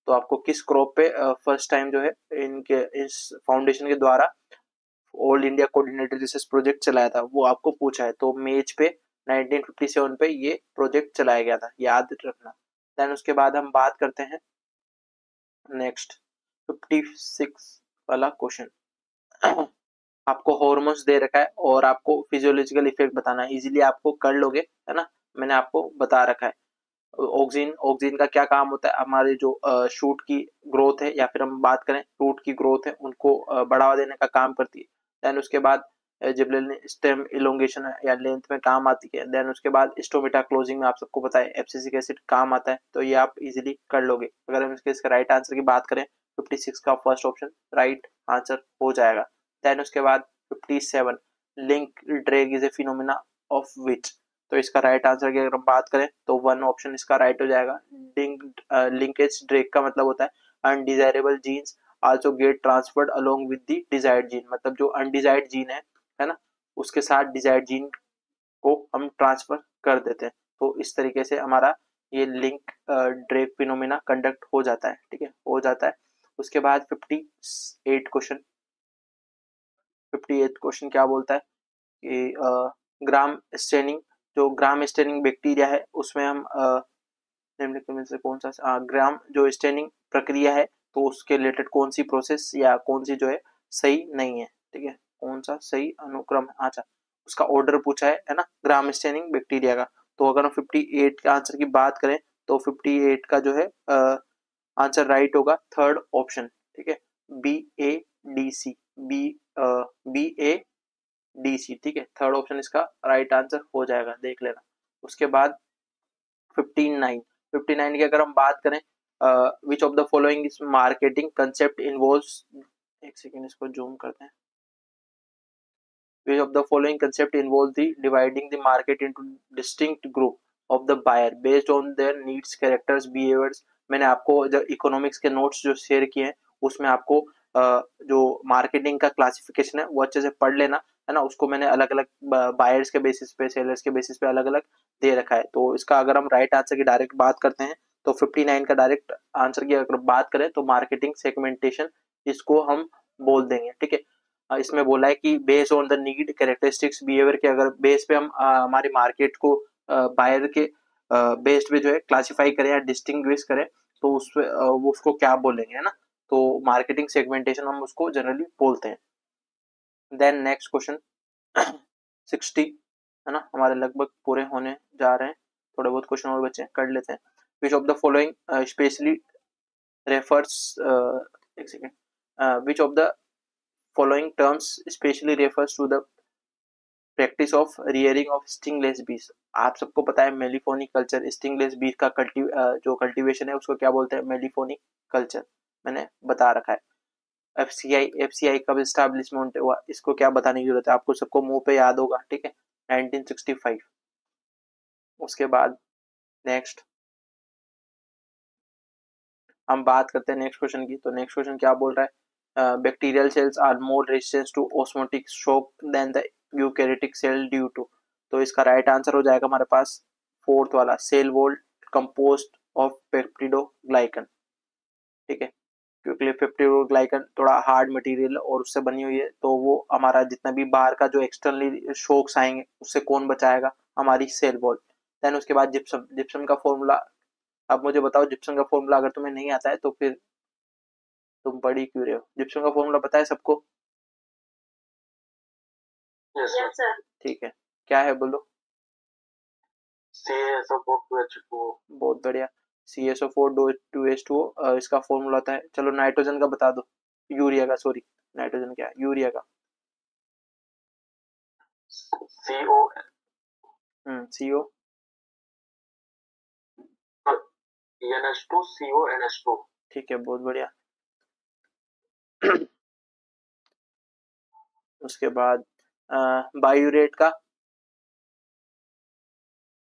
Speaker 1: तो आपको किस क्रॉप पे फर्स्ट टाइम जो है इनके इस foundation के द्वारा all India coordinated research project चलाया था, वो आपको पूछा है। तो मेज पे 1957 पे ये प्रोजेक्ट चलाया गया था, याद रखना। देन उसके बाद हम बात करते हैं नेक्स्ट 56 वाला क्वेश्चन, आपको हॉर्मोन्स दे रखा है और आपको फिजियोलॉजिकल इफेक्ट बताना है, इजीली आपको कर लोगे, है ना। मैंने आपको बता रखा है ऑक्सीजन, ऑक्सीजन का क्या काम होता है, हमारे जो शूट की ग्रोथ है या फिर हम बात करें रूट की ग्रोथ है उनको बढ़ावा देने का काम करती है। देन उसके बाद जिबरेलिन स्टेम इलोंगेशन या लेंथ में काम आती है। देन उसके बाद स्टोमेटा क्लोजिंग में आप सबको पता है एब्सिसिक एसिड काम आता है, तो ये आप इजीली कर लोगे। अगर हम इसके राइट आंसर की बात करें 56 का फर्स्ट ऑप्शन राइट आंसर हो जाएगा। देन उसके बाद 57, link drag is a phenomena of which, तो इसका राइट आंसर की अगर हम बात करें तो वन ऑप्शन इसका राइट हो जाएगा। लिंकेज ड्रैग का मतलब होता है undesirable genes also get transferred along with the desired gene, मतलब जो अनडिजायर्ड जीन है ना, उसके साथ डिजायर्ड जीन को हम ट्रांसफर कर देते हैं। तो इस तरीके से हमारा ये लिंक ड्रैग फिनोमेना कंडक्ट हो जाता है, ठीक है, हो जाता है। उसके बाद 58 क्वेश्चन, 58 क्वेश्चन क्या बोलता है कि ग्राम स्टेनिंग, जो ग्राम स्टेनिंग बैक्टीरिया है उसमें हम निम्नलिखित में से कौन सा ग्राम जो स्टेनिंग प्रक्रिया है, तो उसके रिलेटेड कौन सी प्रोसेस या कौन सी जो है सही नहीं है, ठीक है, कौन सा सही अनुक्रम है, अच्छा उसका ऑर्डर पूछा है ना, ग्राम स्टेनिंग बैक्टीरिया का। तो अगर हम 58 के आंसर की बात करें तो 58 का जो है आंसर राइट होगा थर्ड ऑप्शन, ठीक है, BADC, BADC, ठीक है, थर्ड ऑप्शन इसका राइट आंसर हो जाएगा, देख लेना। उसके बाद 59 की अगर हम बात करें, विच of the following is marketing concept involves, एक सेकेंड इसको जूम करते हैं, which of the following concept involve the dividing the market into distinct group of the buyer based on their needs, characters, behaviors। मैंने आपको जो economics के notes जो share किए हैं उसमें आपको जो मार्केटिंग का क्लासिफिकेशन है वो अच्छे से पढ़ लेना, है ना। उसको मैंने अलग अलग बायर्स के बेसिस पे, सेलर्स के बेसिस पे अलग अलग दे रखा है। तो इसका अगर हम राइट आंसर की डायरेक्ट बात करते हैं तो 59 का डायरेक्ट आंसर की अगर बात करें तो मार्केटिंग सेगमेंटेशन इसको हम बोल देंगे, ठीक है। इसमें बोला है कि based on the need, characteristics, behaviour के अगर बेस पे हम हमारी मार्केट को बायर के बेस्ड पे जो है क्लासिफाई करें या डिस्टिंग्विश करें तो वो उसको क्या बोलेंगे, है ना। तो मार्केटिंग सेगमेंटेशन हम उसको जनरली बोलते हैं। देन नेक्स्ट क्वेश्चन 60, है ना, हमारे लगभग पूरे होने जा रहे हैं, थोड़े बहुत क्वेश्चन और बचे हैं, कर लेते हैं। Which of the following specially refers, एक second, which of the following terms especially refers to the practice of rearing of stingless bees। आप सबको पता है मेलिफोनी कल्चर, स्टिंगलेस बीज का जो कल्टीवेशन है उसको क्या बोलते हैं, मेलिफोनी कल्चर, मैंने बता रखा है। एफसीआई कब एस्टैब्लिशमेंट हुआ इसको क्या बताने की जरूरत है, आपको सबको मुंह पे याद होगा, ठीक है, 1965। उसके बाद नेक्स्ट हम बात करते हैं नेक्स्ट क्वेश्चन की। तो नेक्स्ट क्वेश्चन क्या बोल रहा है, bacterial cells are more resistant to osmotic shock than the eukaryotic cell due to। तो इसका राइट आंसर हो जाएगा हमारे पास फोर्थ वाला, cell wall compost of peptidoglycan, ठीक है, क्योंकि पेप्टिडोग्लाइकन थोड़ा हार्ड मटेरियल और उससे बनी हुई है, तो वो हमारा जितना भी बाहर का जो एक्सटर्नली शॉक्स आएंगे उससे कौन बचाएगा, हमारी सेल वॉल। देन उसके बाद जिप्सम का फॉर्मूला, अब मुझे बताओ जिप्सम का फॉर्मूला अगर तुम्हें नहीं आता है तो फिर तुम पढ़ी क्यों रहे हो। जिप्सम का फॉर्मूला पता है सबको?
Speaker 2: Yes sir.
Speaker 1: ठीक है, क्या है बोलो।
Speaker 2: CaSO4
Speaker 1: बहुत बढ़िया, CaSO4 इसका फॉर्मूला होता है। चलो नाइट्रोजन का बता दो, यूरिया का, सॉरी नाइट्रोजन क्या, यूरिया का।
Speaker 2: CO
Speaker 1: CO
Speaker 2: NH2 CO NH2,
Speaker 1: ठीक है, बहुत बढ़िया। उसके बाद बायोरेट का,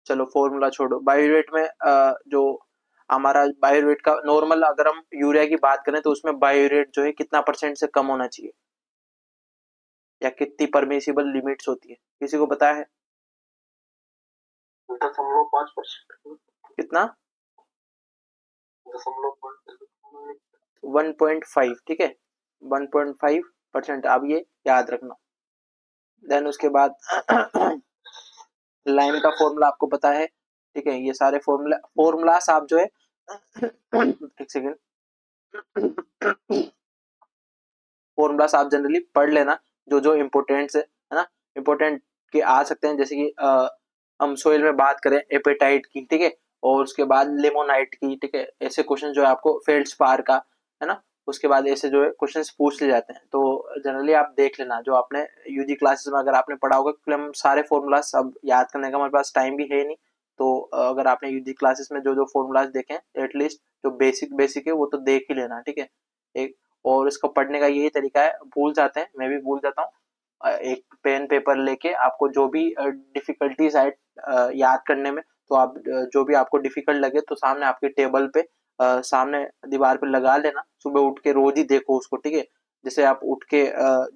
Speaker 1: चलो फॉर्मूला छोड़ो, बायोरेट में जो हमारा बायोरेट का नॉर्मल, अगर हम यूरिया की बात करें तो उसमें बायोरेट जो है कितना % से कम होना चाहिए, या कितनी परमिसिबल लिमिट्स होती है, किसी को पता है?
Speaker 2: 0.5%।
Speaker 1: कितना? 1.5, ठीक है, 1.5%, आप ये याद रखना। देन उसके बाद लाइम का फॉर्मूला आपको पता है, ठीक है, ये सारे फॉर्मूलास आप जो है एक सेकेंड, फॉर्मूलास आप जनरली पढ़ लेना, जो इम्पोर्टेंट है ना, इम्पोर्टेंट के आ सकते हैं, जैसे कि हम सोइल में बात करें एपेटाइट की, ठीक है, और उसके बाद लेमोनाइट की, ठीक है, ऐसे क्वेश्चन जो है आपको फेल्ड्स्पार का, है ना, उसके बाद ऐसे जो है क्वेश्चंस पूछ ले जाते हैं। तो जनरली आप देख लेना जो आपने यूजी क्लासेस में अगर आपने पढ़ा होगा, क्योंकि हम सारे फॉर्मूलाज अब याद करने का हमारे पास टाइम भी है नहीं, तो अगर आपने यूजी क्लासेस में जो फॉर्मूलाज देखे एटलीस्ट जो बेसिक है वो तो देख ही लेना, ठीक है। एक और इसको पढ़ने का यही तरीका है, भूल जाते हैं, मैं भी भूल जाता हूँ, एक पेन पेपर लेके आपको जो भी डिफिकल्टीज आए याद करने में, तो आप जो भी आपको डिफिकल्ट लगे तो सामने आपके टेबल पे सामने दीवार पे लगा लेना, सुबह उठ के रोज ही देखो उसको, ठीक है। जैसे आप उठ के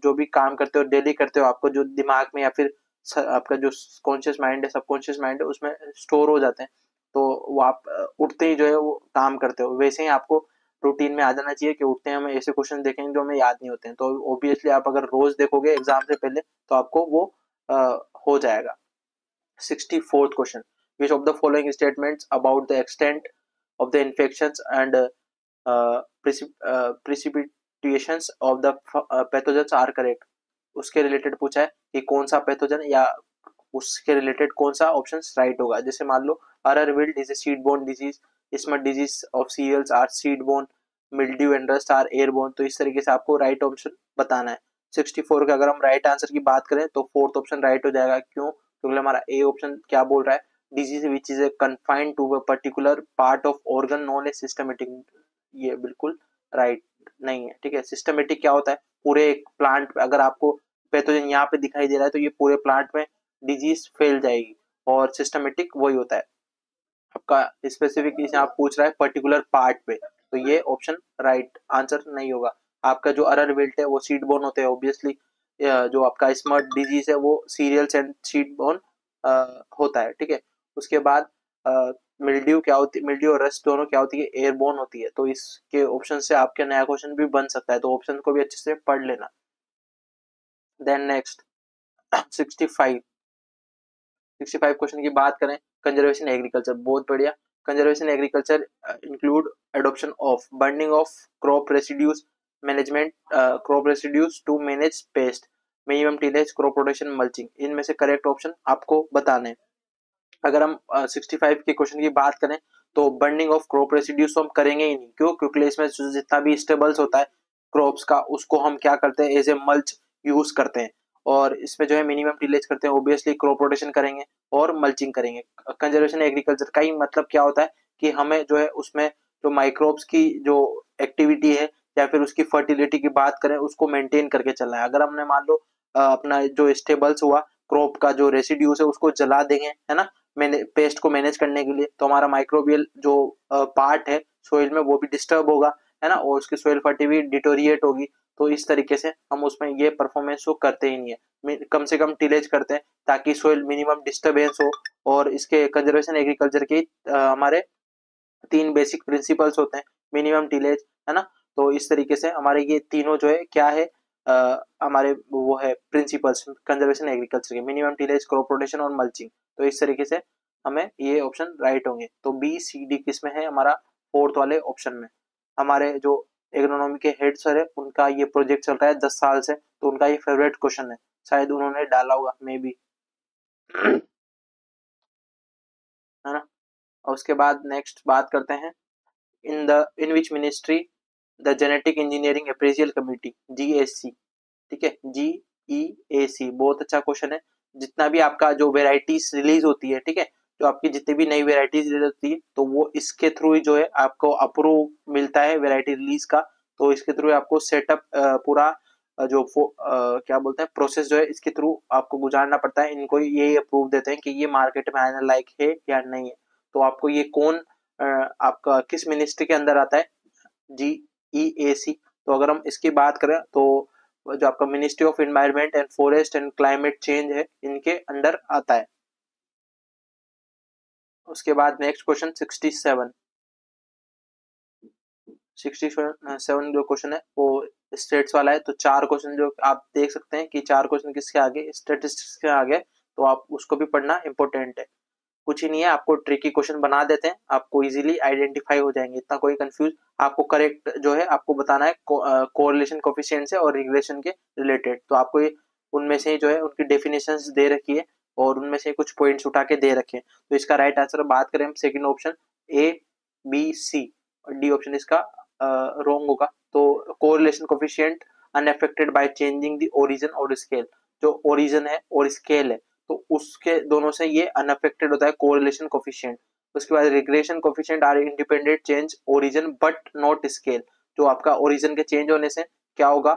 Speaker 1: जो भी काम करते हो डेली करते हो, आपको जो दिमाग में या फिर आपका जो कॉन्शियस माइंड है, सबकॉन्शियस माइंड है, उसमें स्टोर हो जाते हैं, तो वो आप उठते ही जो है वो काम करते हो। वैसे ही आपको रूटीन में आ जाना चाहिए कि उठते हैं हमें ऐसे क्वेश्चन देखेंगे जो हमें याद नहीं होते हैं, तो ऑब्वियसली आप अगर रोज देखोगे एग्जाम से पहले तो आपको वो हो जाएगा। 64th question, which of the following statements about the extent of the infections and precipitations of the pathogens are correct। उसके रिलेटेड पूछा है कि कौन सा पैथोजन या उसके रिलेटेड कौन सा ऑप्शन राइट होगा। जैसे मान लो अरर wilt disease, seed borne disease, इसमें disease of cereals are seed borne, mildew and rust are airborne. तो इस तरीके से आपको राइट ऑप्शन बताना है। 64 का अगर हम राइट आंसर की बात करें तो फोर्थ ऑप्शन राइट हो जाएगा। क्यों? क्योंकि हमारा ए ऑप्शन क्या बोल रहा है, disease which is confined to a particular part of organ known as systematic. ये बिल्कुल राइट नहीं है। ठीक है, सिस्टमेटिक क्या होता है, पूरे एक प्लांट में अगर आपको पैथोजन यहाँ पे दिखाई दे रहा है तो ये पूरे प्लांट में डिजीज फैल जाएगी, और सिस्टमेटिक वही होता है आपका स्पेसिफिक, इसे आप पूछ रहा है पर्टिकुलर पार्ट पे, तो ये ऑप्शन राइट आंसर नहीं होगा। आपका जो अरर विल्ट है वो सीड बोर्न होते हैं ऑब्वियसली। जो आपका स्मर्ट डिजीज है वो सीरियल्स एंड सीड बोर्न होता है। ठीक है, उसके बाद मिल्ड्यू क्या होती है, मिल्ड्यू और रस्ट दोनों क्या होती है, एयरबोर्न होती है। तो इसके ऑप्शन से आपके नया क्वेश्चन भी बन सकता है, तो ऑप्शन को भी अच्छे से पढ़ लेना। देन नेक्स्ट 65 क्वेश्चन की बात करें, कंजर्वेशन एग्रीकल्चर, बहुत बढ़िया। Conservation agriculture include adoption of burning of crop residues, management crop residues to manage pest, minimum tillage, crop rotation, mulching. इनमें से करेक्ट ऑप्शन आपको बताने। अगर हम 65 के क्वेश्चन की बात करें तो बर्निंग ऑफ क्रॉप रेसिड्यूज तो हम करेंगे ही नहीं। क्यों? क्योंकि इसमें जितना भी स्टेबल्स होता है क्रॉप्स का, उसको हम क्या करते हैं, एज ए मल्च यूज करते हैं। और इसमें जो है मिनिमम टिलेज करते हैं, ऑब्वियसली क्रॉप रोटेशन करेंगे और मल्चिंग करेंगे। कंजर्वेशन एग्रीकल्चर का ही मतलब क्या होता है कि हमें जो है उसमें जो माइक्रोब्स की जो एक्टिविटी है या फिर उसकी फर्टिलिटी की बात करें, उसको मेंटेन करके चलना है। अगर हमने मान लो अपना जो स्टेबल्स हुआ क्रॉप का जो रेसिड्यूज है उसको जला देंगे, है ना, पेस्ट को मैनेज करने के लिए, तो हमारा माइक्रोबियल जो पार्ट है सोइल में वो भी डिस्टर्ब होगा, है ना, और उसकी सोइल फर्टिलिटी डिटोरिएट होगी। तो इस तरीके से हम उसमें ये परफॉर्मेंस को करते ही नहीं है, कम से कम टिलेज करते हैं ताकि सोइल मिनिमम डिस्टर्बेंस हो। और इसके कंजर्वेशन एग्रीकल्चर के हमारे 3 बेसिक प्रिंसिपल्स होते हैं, मिनिमम टिलेज, है ना। तो इस तरीके से हमारे ये तीनों जो है क्या है, हमारे वो है प्रिंसिपल्स कंजर्वेशन एग्रीकल्चर के, मिनिमम टिलेज, क्रॉप रोटेशन और मल्चिंग। तो इस तरीके से हमें ये ऑप्शन राइट होंगे। तो बी सी डी किसमें है, हमारा फोर्थ वाले ऑप्शन में। हमारे जो एग्रोनॉमी के हेड सर है उनका ये प्रोजेक्ट चल रहा है 10 साल से, तो उनका ये फेवरेट क्वेश्चन है, शायद उन्होंने डाला होगा मे बी, है ना। और उसके बाद नेक्स्ट बात करते हैं, in which ministry the genetic engineering appraisal committee GAC, ठीक है, GEAC, बहुत अच्छा क्वेश्चन है। जितना भी आपका जो वेराइटीज रिलीज होती है, ठीक है, जो आपकी जितनी भी नई वेराइटीज रिलीज होती है तो वो इसके थ्रू ही जो है आपको अप्रूव मिलता है वेराइटी रिलीज का। तो इसके थ्रू आपको सेटअप पूरा क्या बोलते हैं प्रोसेस जो है इसके थ्रू आपको गुजारना पड़ता है। इनको ये अप्रूव देते हैं कि ये मार्केट में आने लायक है या नहीं है। तो आपको ये कौन आपका किस मिनिस्ट्री के अंदर आता है, GEAC। तो अगर हम इसकी बात करें तो जो आपका ministry of environment and forest and climate change है, इनके अंडर आता है। उसके बाद नेक्स्ट क्वेश्चन 67 जो क्वेश्चन है वो स्टेट्स वाला है। तो 4 क्वेश्चन जो आप देख सकते हैं कि 4 क्वेश्चन किसके आगे, स्टेटिस्टिक्स के आगे, तो आप उसको भी पढ़ना इंपॉर्टेंट है। कुछ ही नहीं है, आपको ट्रिकी क्वेश्चन बना देते हैं, आपको इजीली आइडेंटिफाई हो जाएंगे, इतना कोई कंफ्यूज। आपको करेक्ट जो है आपको बताना है कोरिलेशन कोफिशिएंट से और रिग्रेशन के रिलेटेड। तो आपको ये उनमें से जो है उनकी डेफिनेशंस दे रखी है और उनमें से कुछ पॉइंट्स उठा के दे रखे हैं। तो इसका राइट आंसर बात करें हम, second option A B C, और डी ऑप्शन इसका रॉन्ग होगा। तो correlation coefficient unaffected by changing the origin और स्केल, जो ओरिजिन है और स्केल है तो उसके दोनों से ये अनअफेक्टेड होता है कोरिलेशन कोफिशिएंट। उसके बाद regression coefficient are independent change origin but not scale, जो आपका ओरिजिन के चेंज होने से क्या होगा,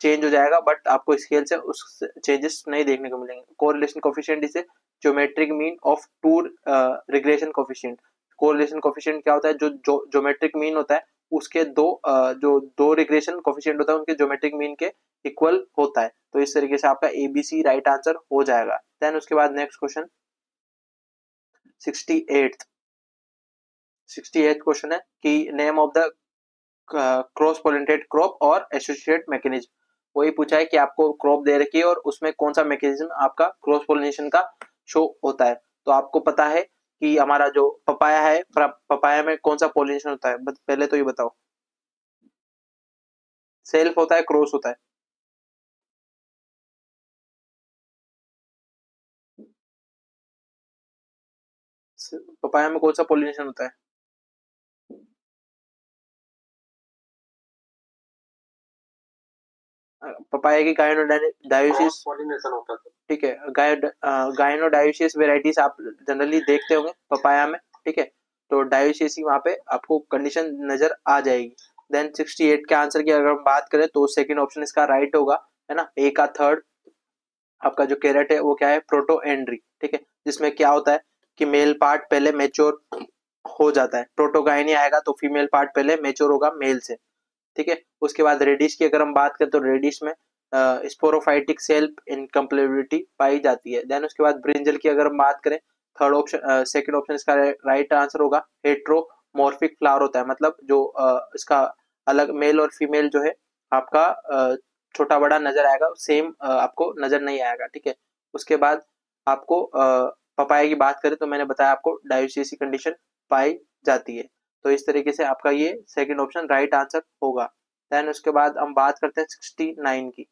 Speaker 1: चेंज हो जाएगा बट आपको स्केल से उस चेंजेस नहीं देखने को मिलेंगे। Correlation coefficient is geometric mean of two regression coefficient. Correlation coefficient क्या होता है, जो ज्योमेट्रिक मीन होता है उसके जो दो रिग्रेशन कोफिशिएंट होता है उनके ज्योमेट्रिक मीन के इक्वल होता है। तो इस तरीके से आपका एबीसी राइट आंसर हो जाएगा। देन उसके बाद नेक्स्ट क्वेश्चन 68 क्वेश्चन है कि name of the cross pollinated crop और एसोसिएट मैकेनिज्म। वही पूछा है कि आपको क्रॉप दे रखी है और उसमें कौन सा मैकेनिज्म आपका क्रॉस पोलिनेशन का शो होता है। तो आपको पता है कि हमारा जो पपाया है, पपाया में कौन सा पोलिनेशन होता है, पहले तो ये बताओ, सेल्फ होता है क्रॉस होता है? पपाया में कौन सा पोलिनेशन होता है? पपाया की गायनोडायोसिस
Speaker 2: पॉलिनेशन होता है,
Speaker 1: ठीक है, गायनोडायोसिस वेराइटीज आप जनरली देखते होंगे पपाया में, ठीक है, तो डायोसिस वहाँ पे आपको कंडीशन नजर आ जाएगी। देन 68 के आंसर की अगर हम बात करें तो सेकंड ऑप्शन इसका राइट होगा, है ना। ए का थर्ड आपका जो कैरेट है वो क्या है, प्रोटोएंड्री, ठीक है, जिसमें क्या होता है कि मेल पार्ट पहले मेच्योर हो जाता है, प्रोटोगाइनी आएगा तो फीमेल पार्ट पहले मेच्योर होगा मेल से, ठीक है। उसके बाद रेडिश की अगर हम बात करें तो रेडिश में स्पोरोफाइटिक सेल इनकम्पेटिबिलिटी पाई जाती है। देन उसके बाद ब्रिंजल की अगर हम बात करें, थर्ड ऑप्शन सेकंड ऑप्शन इसका राइट आंसर होगा, हेट्रोमॉर्फिक फ्लावर होता है, मतलब जो इसका अलग मेल और फीमेल जो है आपका छोटा बड़ा नजर आएगा, सेम आपको नजर नहीं आएगा, ठीक है। उसके बाद आपको पपाया की बात करें तो मैंने बताया आपको डायोसिसी कंडीशन पाई जाती है। तो इस तरीके से आपका ये सेकंड ऑप्शन राइट आंसर होगा। देन उसके बाद हम बात करते हैं 69 की।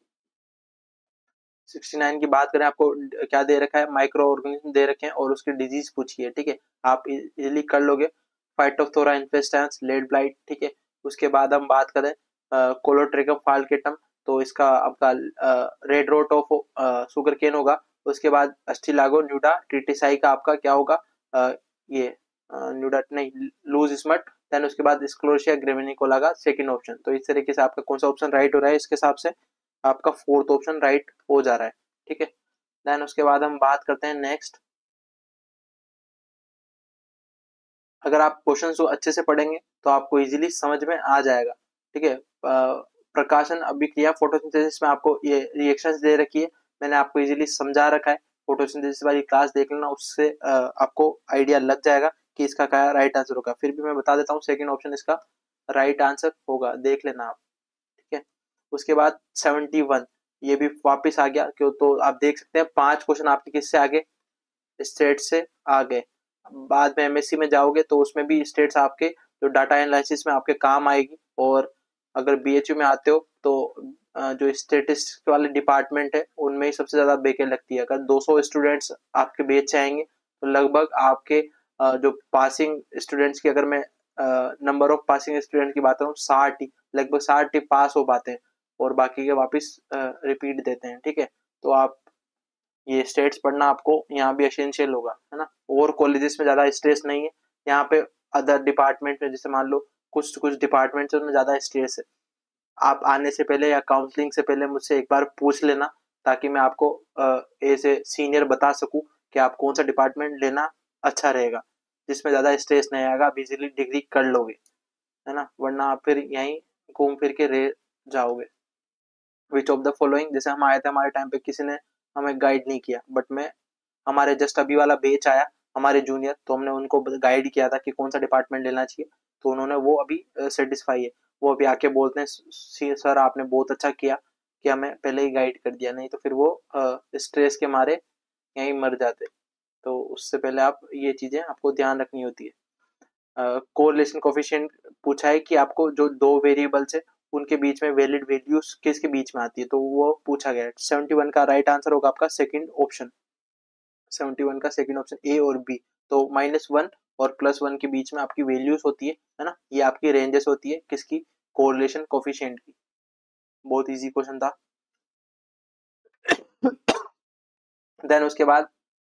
Speaker 1: 69 की बात करें, आपको क्या दे रखा है, माइक्रो ऑर्गेनिज्म दे रखे हैं और उसकी डिजीज पूछी है, ठीक है, आप इजिली कर लोगे। फाइटोप्थोरा इन्फेस्टेंस, लेड ब्लाइट, ठीक है। उसके बाद हम बात करें कोलोट्रिकम फाल्केटम, तो इसका आपका red rot of sugar cane होगा। उसके बाद अस्टिलागो न्यूडा ट्रिटिसाई का आपका क्या होगा, ये न्यूडा नहीं, लूज स्मट। देन उसके बाद स्क्लोशिया ग्रेविनिकोला का सेकंड ऑप्शन। तो इस तरीके से आपका कौन सा ऑप्शन राइट हो रहा है, इसके हिसाब से आपका फोर्थ ऑप्शन राइट हो जा रहा है, ठीक है। देन उसके बाद हम बात करते हैं नेक्स्ट। अगर आप क्वेश्चन को अच्छे से पढ़ेंगे तो आपको इजीली समझ में आ जाएगा, ठीक है। प्रकाशन अभिक्रिया फोटोसिंथेसिस में आपको ये रिएक्शंस दे रखी है, मैंने आपको इजीली समझा रखा है। फोटोसिंथेसिस वाली क्लास देख लेना, उससे आपको आइडिया लग जाएगा कि इसका क्या राइट आंसर होगा। फिर भी मैं बता देता हूँ, सेकंड ऑप्शन इसका राइट आंसर होगा, देख लेना आप, ठीक है। उसके बाद 71 ये भी वापस आ गया, क्यों तो आप देख सकते हैं 5 क्वेश्चन आपके किससे आगे, स्टेट से आ गए। बाद में एमएससी में जाओगे तो उसमें भी स्टेट्स आपके जो डाटा एनालिसिस में आपके काम आएगी। और अगर बीएचयू में आते हो तो जो स्टेटिस्टिक्स वाले डिपार्टमेंट है उनमें ही सबसे ज्यादा बेके लगती है। अगर 200 स्टूडेंट्स आपके बैच से आएंगे तो लगभग आपके जो पासिंग स्टूडेंट्स की, अगर मैं नंबर ऑफ पासिंग स्टूडेंट की बात करूँ, 60 ही, लगभग 60 ही पास हो पाते हैं और बाकी के वापस रिपीट देते हैं, ठीक है। तो आप ये स्टेट्स पढ़ना आपको यहाँ भी एसेंशियल होगा, है ना। और कॉलेजेस में ज्यादा स्ट्रेस नहीं है, यहाँ पे अदर डिपार्टमेंट में जैसे मान लो कुछ कुछ डिपार्टमेंट है उनमें ज्यादा स्ट्रेस है। आप आने से पहले या काउंसलिंग से पहले मुझसे एक बार पूछ लेना, ताकि मैं आपको एज ए सीनियर बता सकूं कि आप कौन सा डिपार्टमेंट लेना अच्छा रहेगा, जिसमें ज्यादा स्ट्रेस नहीं आएगा, आप इजीली डिग्री कर लोगे, है ना। वरना आप फिर यहीं घूम फिर के रह जाओगे। विच ऑफ द फॉलोइंग, जैसे हम आए थे हमारे टाइम पे किसी ने हमें गाइड नहीं किया, बट मैं हमारे जस्ट अभी वाला बैच आया हमारे जूनियर, तो हमने उनको गाइड किया था कि कौन सा डिपार्टमेंट लेना चाहिए, तो उन्होंने वो अभी सेटिस्फाई है, वो अभी आके बोलते हैं सर आपने बहुत अच्छा किया कि हमें पहले ही गाइड कर दिया, नहीं तो फिर वो स्ट्रेस के मारे यहीं मर जाते। तो उससे पहले आप ये चीजें आपको ध्यान रखनी होती है। कोरिलेशन कोफिशिएंट पूछा है कि आपको जो दो वेरिएबल्स है उनके बीच में वैलिड वैल्यूज किसके बीच में आती है, तो वो पूछा गया है। 71 का राइट आंसर होगा आपका सेकंड ऑप्शन, 71 का सेकंड ऑप्शन ए और बी। तो -1 और +1 के बीच में आपकी वैल्यूज होती है ना, ये आपकी रेंजेस होती है किसकी, कोरिलेशन कोफिशिएंट की। बहुत इजी क्वेश्चन था। देन उसके बाद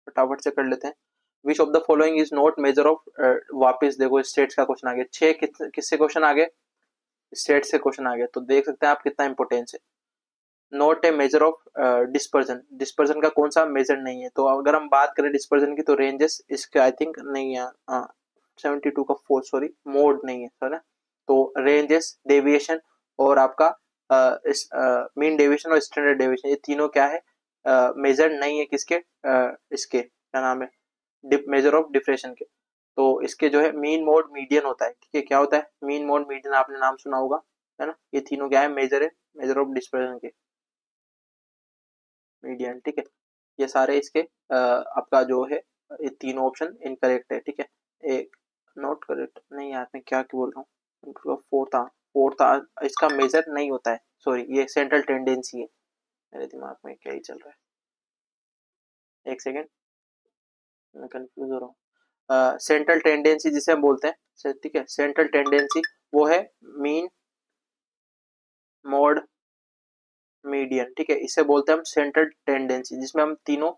Speaker 1: फटाफट से कर लेते हैं। Which of the following is not measure of, वापिस देखो स्टेट्स का क्वेश्चन आ गया, 6 किससे क्वेश्चन आ गए, स्टेट से क्वेश्चन आ गया, तो देख सकते हैं आप कितना इंपोर्टेंस है। Not a measure of dispersion, dispersion का कौन सा मेजर नहीं है, तो अगर हम बात करें डिस्पर्जन की तो रेंजेस इसके आई थिंक नहीं है, 72 का 4 सॉरी मोड नहीं है सर, तो रेंजेस डेविएशन और आपका मीन डेविएशन और स्टैंडर्ड डेविएशन, ये तीनों क्या है, मेजर नहीं है किसके, इसके क्या नाम है, मेजर ऑफ डिफ्रेशन के। तो इसके जो है मीन मोड मीडियन होता है, ठीक है, क्या होता है मीन मोड मीडियन, आपने नाम सुना होगा, है ना। ये तीनों क्या है, मेजर ऑफ डिस्पर्जन के, मीडियन, ठीक है। ये सारे इसके आपका जो है ये तीनों ऑप्शन इनकरेक्ट है, ठीक है। एक नॉट करेक्ट नहीं यार, मैं क्या बोल रहा हूँ, फोर्थ इसका मेजर नहीं होता है, सॉरी, ये सेंट्रल टेंडेंसी है। मेरे दिमाग में क्या ही चल रहा है, एक सेकेंड, मैं कंफ्यूज हो रहा हूँ। सेंट्रल टेंडेंसी जिसे हम बोलते हैं, ठीक है, सेंट्रल टेंडेंसी वो है मीन मोड मीडियन, ठीक है, इसे बोलते हैं हम सेंट्रल टेंडेंसी, जिसमें हम तीनों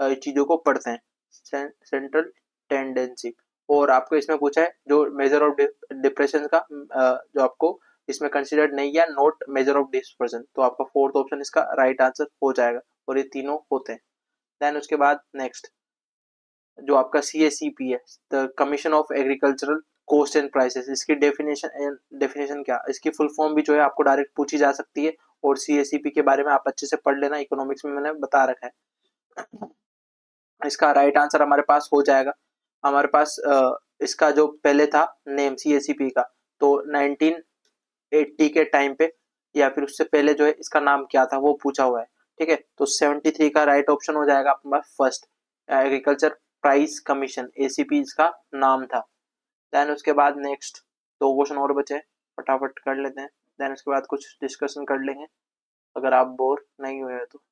Speaker 1: चीजों को पढ़ते हैं, सेंट्रल टेंडेंसी। और आपको इसमें पूछा है जो मेजर ऑफ डिप्रेशन का, जो आपको इसमें कंसिडर्ड नहीं है, नोट मेजर ऑफ डिप्रेशन, तो आपका फोर्थ ऑप्शन इसका राइट आंसर हो जाएगा, और ये तीनों होते हैं। देन उसके बाद नेक्स्ट जो आपका CACP है, the commission of agricultural cost and prices, इसकी डेफिनेशन क्या, इसकी फुल फॉर्म भी जो है आपको डायरेक्ट पूछी जा सकती है, और CACP के बारे में आप अच्छे से पढ़ लेना, इकोनॉमिक्स में मैंने बता रखा है। इसका राइट आंसर हमारे पास हो जाएगा, हमारे पास इसका जो पहले था नेम CACP का, तो 1980 के टाइम पे या फिर उससे पहले जो है इसका नाम क्या था वो पूछा हुआ है, ठीक है, तो 73 का राइट ऑप्शन हो जाएगा अपने पास first, agriculture price commission, ACP इसका नाम था। देन उसके बाद नेक्स्ट 2 क्वेश्चन और बचे, फटाफट कर लेते हैं, देन उसके बाद कुछ डिस्कशन कर लेंगे अगर आप बोर नहीं हुए तो।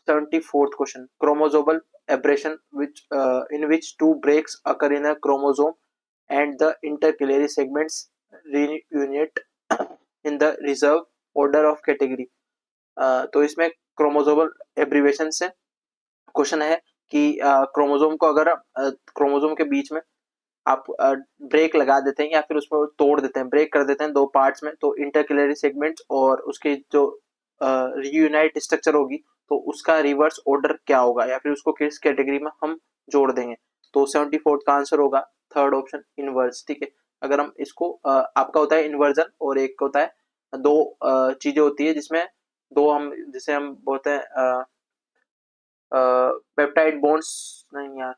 Speaker 1: 74th question, chromosomal aberration which in which two breaks occur in a chromosome and the intercalary segments reunite in the reserve order of category। तो इसमें क्रोमोसोमल एब्रीवेशन से क्वेश्चन है कि क्रोमोसोम को अगर क्रोमोसोम के बीच में आप ब्रेक लगा देते हैं या फिर उसमें तोड़ देते हैं, ब्रेक कर देते हैं दो पार्ट्स में, तो इंटरकैलरी सेगमेंट्स और उसकी जो रीयूनाइट स्ट्रक्चर होगी तो उसका रिवर्स ऑर्डर क्या होगा, या फिर उसको किस कैटेगरी में हम जोड़ देंगे, तो 74th का आंसर होगा थर्ड ऑप्शन इनवर्स, ठीक है। अगर हम इसको आपका होता है इन्वर्जन, और एक होता है दो चीजें होती है जिसमें दो हम जिसे हम बोलते हैं पेप्टाइड बॉन्ड्स, नहीं यार,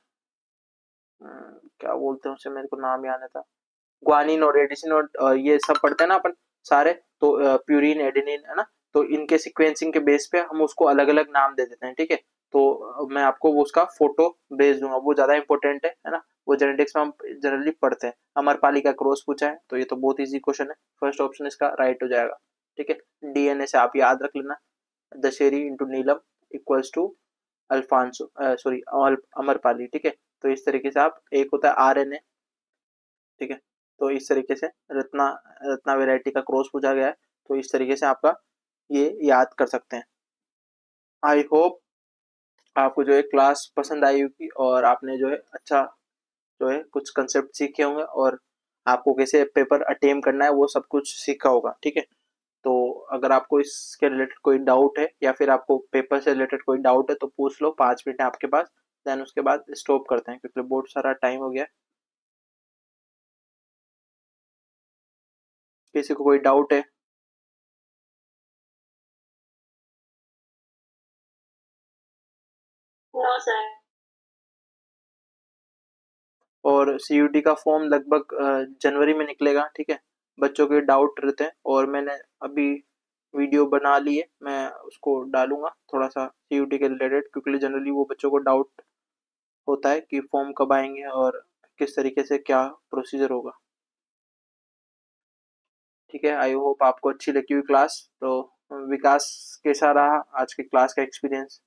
Speaker 1: क्या बोलते हैं उसे, मेरे को नाम याद था, ग्वानिन और एडिसिन और ये सब पढ़ते हैं ना अपन सारे, तो प्यूरिन एडेनिन है ना, तो इनके सीक्वेंसिंग के बेस पे हम उसको अलग अलग नाम दे देते हैं, ठीक है। तो मैं आपको वो उसका फोटो भेज दूंगा, वो ज्यादा इंपॉर्टेंट है ना, वो जेनेटिक्स में हम जनरली पढ़ते हैं। अमरपाली का क्रॉस पूछा है, तो ये तो बहुत इजी क्वेश्चन है, फर्स्ट ऑप्शन इसका राइट हो जाएगा, ठीक है। DNA से आप याद रख लेना, Dasheri into Neelam equals to Alphonso, sorry Amrapali, ठीक है। तो इस तरीके से आप, एक होता है RNA, ठीक है, तो इस तरीके से रत्ना रत्ना वेराइटी का क्रॉस पूछा गया है, तो इस तरीके से आपका ये याद कर सकते हैं। आई होप आपको जो है क्लास पसंद आई होगी, और आपने जो है अच्छा जो है कुछ कंसेप्ट सीखे होंगे, और आपको कैसे पेपर अटेम्प्ट करना है वो सब कुछ सीखा होगा, ठीक है। तो अगर आपको इसके रिलेटेड कोई डाउट है या फिर आपको पेपर से रिलेटेड कोई डाउट है तो पूछ लो, 5 मिनट है आपके पास, देन उसके बाद स्टॉप करते हैं क्योंकि बहुत सारा टाइम हो गया। किसी को कोई डाउट है?
Speaker 2: No sir.
Speaker 1: और CUT का फॉर्म लगभग जनवरी में निकलेगा, ठीक है। बच्चों के डाउट रहते हैं, और मैंने अभी वीडियो बना ली है, मैं उसको डालूंगा थोड़ा सा CUT के रिलेटेड, क्योंकि जनरली वो बच्चों को डाउट होता है कि फॉर्म कब आएंगे और किस तरीके से क्या प्रोसीजर होगा, ठीक है। आई होप आपको अच्छी लगी हुई क्लास। तो विकास कैसा रहा आज की क्लास का एक्सपीरियंस?